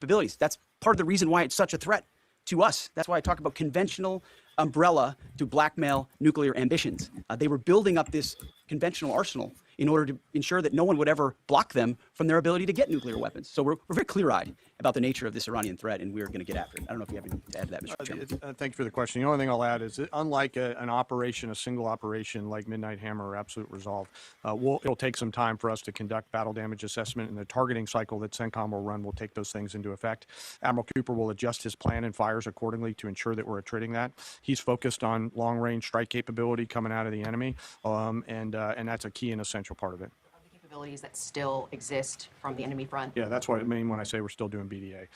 Capabilities. That's part of the reason why it's such a threat to us. That's why I talk about conventional umbrella to blackmail nuclear ambitions. They were building up this conventional arsenal in order to ensure that no one would ever block them from their ability to get nuclear weapons. So we're very clear-eyed about the nature of this Iranian threat, and we're going to get after it. I don't know if you have anything to add to that, Mr. Chairman. Thank you for the question. The only thing I'll add is that unlike an operation, a single operation like Midnight Hammer or Absolute Resolve, it'll take some time for us to conduct battle damage assessment, and the targeting cycle that CENTCOM will run will take those things into effect. Admiral Cooper will adjust his plan and fires accordingly to ensure that we're attriting that. He's focused on long-range strike capability coming out of the enemy, and that's a key and essential part of it. Capabilities that still exist from the enemy front. Yeah, that's what I mean when I say we're still doing BDA.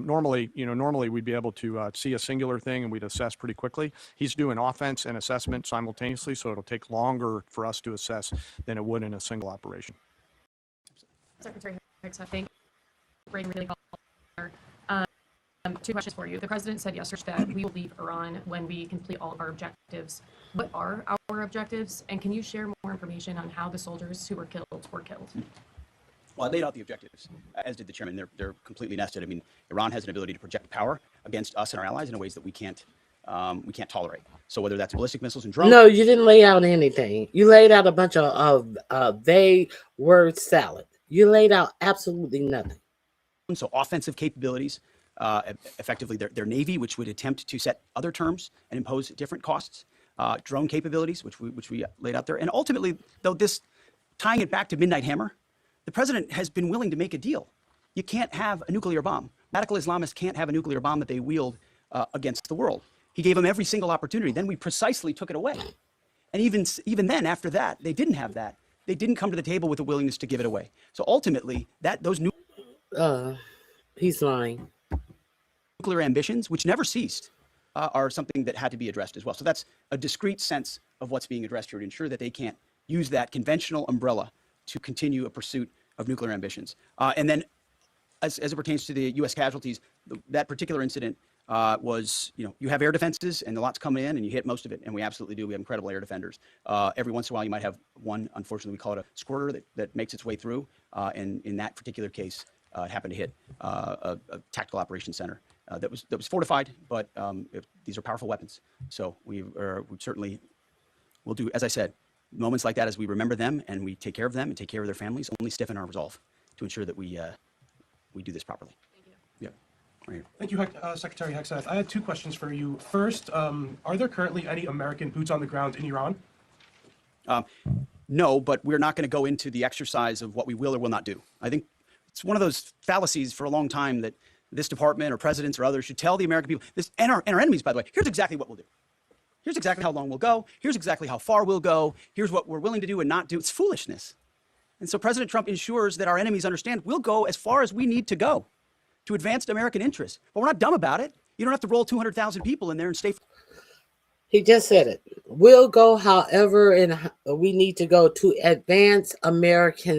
Normally we'd be able to see a singular thing and we'd assess pretty quickly. He's doing offense and assessment simultaneously, so it'll take longer for us to assess than it would in a single operation. Secretary Hicks, I think, really two questions for you. The president said yesterday that we will leave Iran when we complete all of our objectives. What are our objectives? And can you share more information on how the soldiers who were killed were killed? Well, I laid out the objectives, as did the chairman. They're completely nested. I mean, Iran has an ability to project power against us and our allies in ways that we can't tolerate. So whether that's ballistic missiles and drones. No, you didn't lay out anything. You laid out a bunch of vague word salad. You laid out absolutely nothing. So offensive capabilities, effectively their Navy, which would attempt to set other terms and impose different costs, drone capabilities, which we laid out there. And ultimately, though, this tying it back to Midnight Hammer, the president has been willing to make a deal. You can't have a nuclear bomb. Radical Islamists can't have a nuclear bomb that they wield against the world. He gave them every single opportunity. Then we precisely took it away. And even then, after that, they didn't have that. They didn't come to the table with a willingness to give it away. So ultimately, he's lying. Nuclear ambitions, which never ceased, are something that had to be addressed as well. So that's a discrete sense of what's being addressed here to ensure that they can't use that conventional umbrella to continue a pursuit of nuclear ambitions. And then as it pertains to the U.S. casualties, that particular incident was, you have air defenses and a lot's coming in and you hit most of it. And we absolutely do. We have incredible air defenders. Every once in a while, you might have one, unfortunately, we call it a squirter that makes its way through. And in that particular case, it happened to hit a tactical operations center that was fortified, but these are powerful weapons. So we certainly will do, as I said, moments like that as we remember them and we take care of them and take care of their families, only stiffen our resolve to ensure that we do this properly. Thank you. Yeah. Right here. Thank you, Secretary Hegseth. I had two questions for you. First, are there currently any American boots on the ground in Iran? No, but we're not going to go into the exercise of what we will or will not do. I think it's one of those fallacies for a long time that this department or presidents or others should tell the American people, this, and our enemies, by the way, here's exactly what we'll do. Here's exactly how long we'll go. Here's exactly how far we'll go. Here's what we're willing to do and not do. It's foolishness. And so President Trump ensures that our enemies understand we'll go as far as we need to go to advance American interests. But we're not dumb about it. You don't have to roll 200,000 people in there and stay. He just said it. We'll go however and we need to go to advance American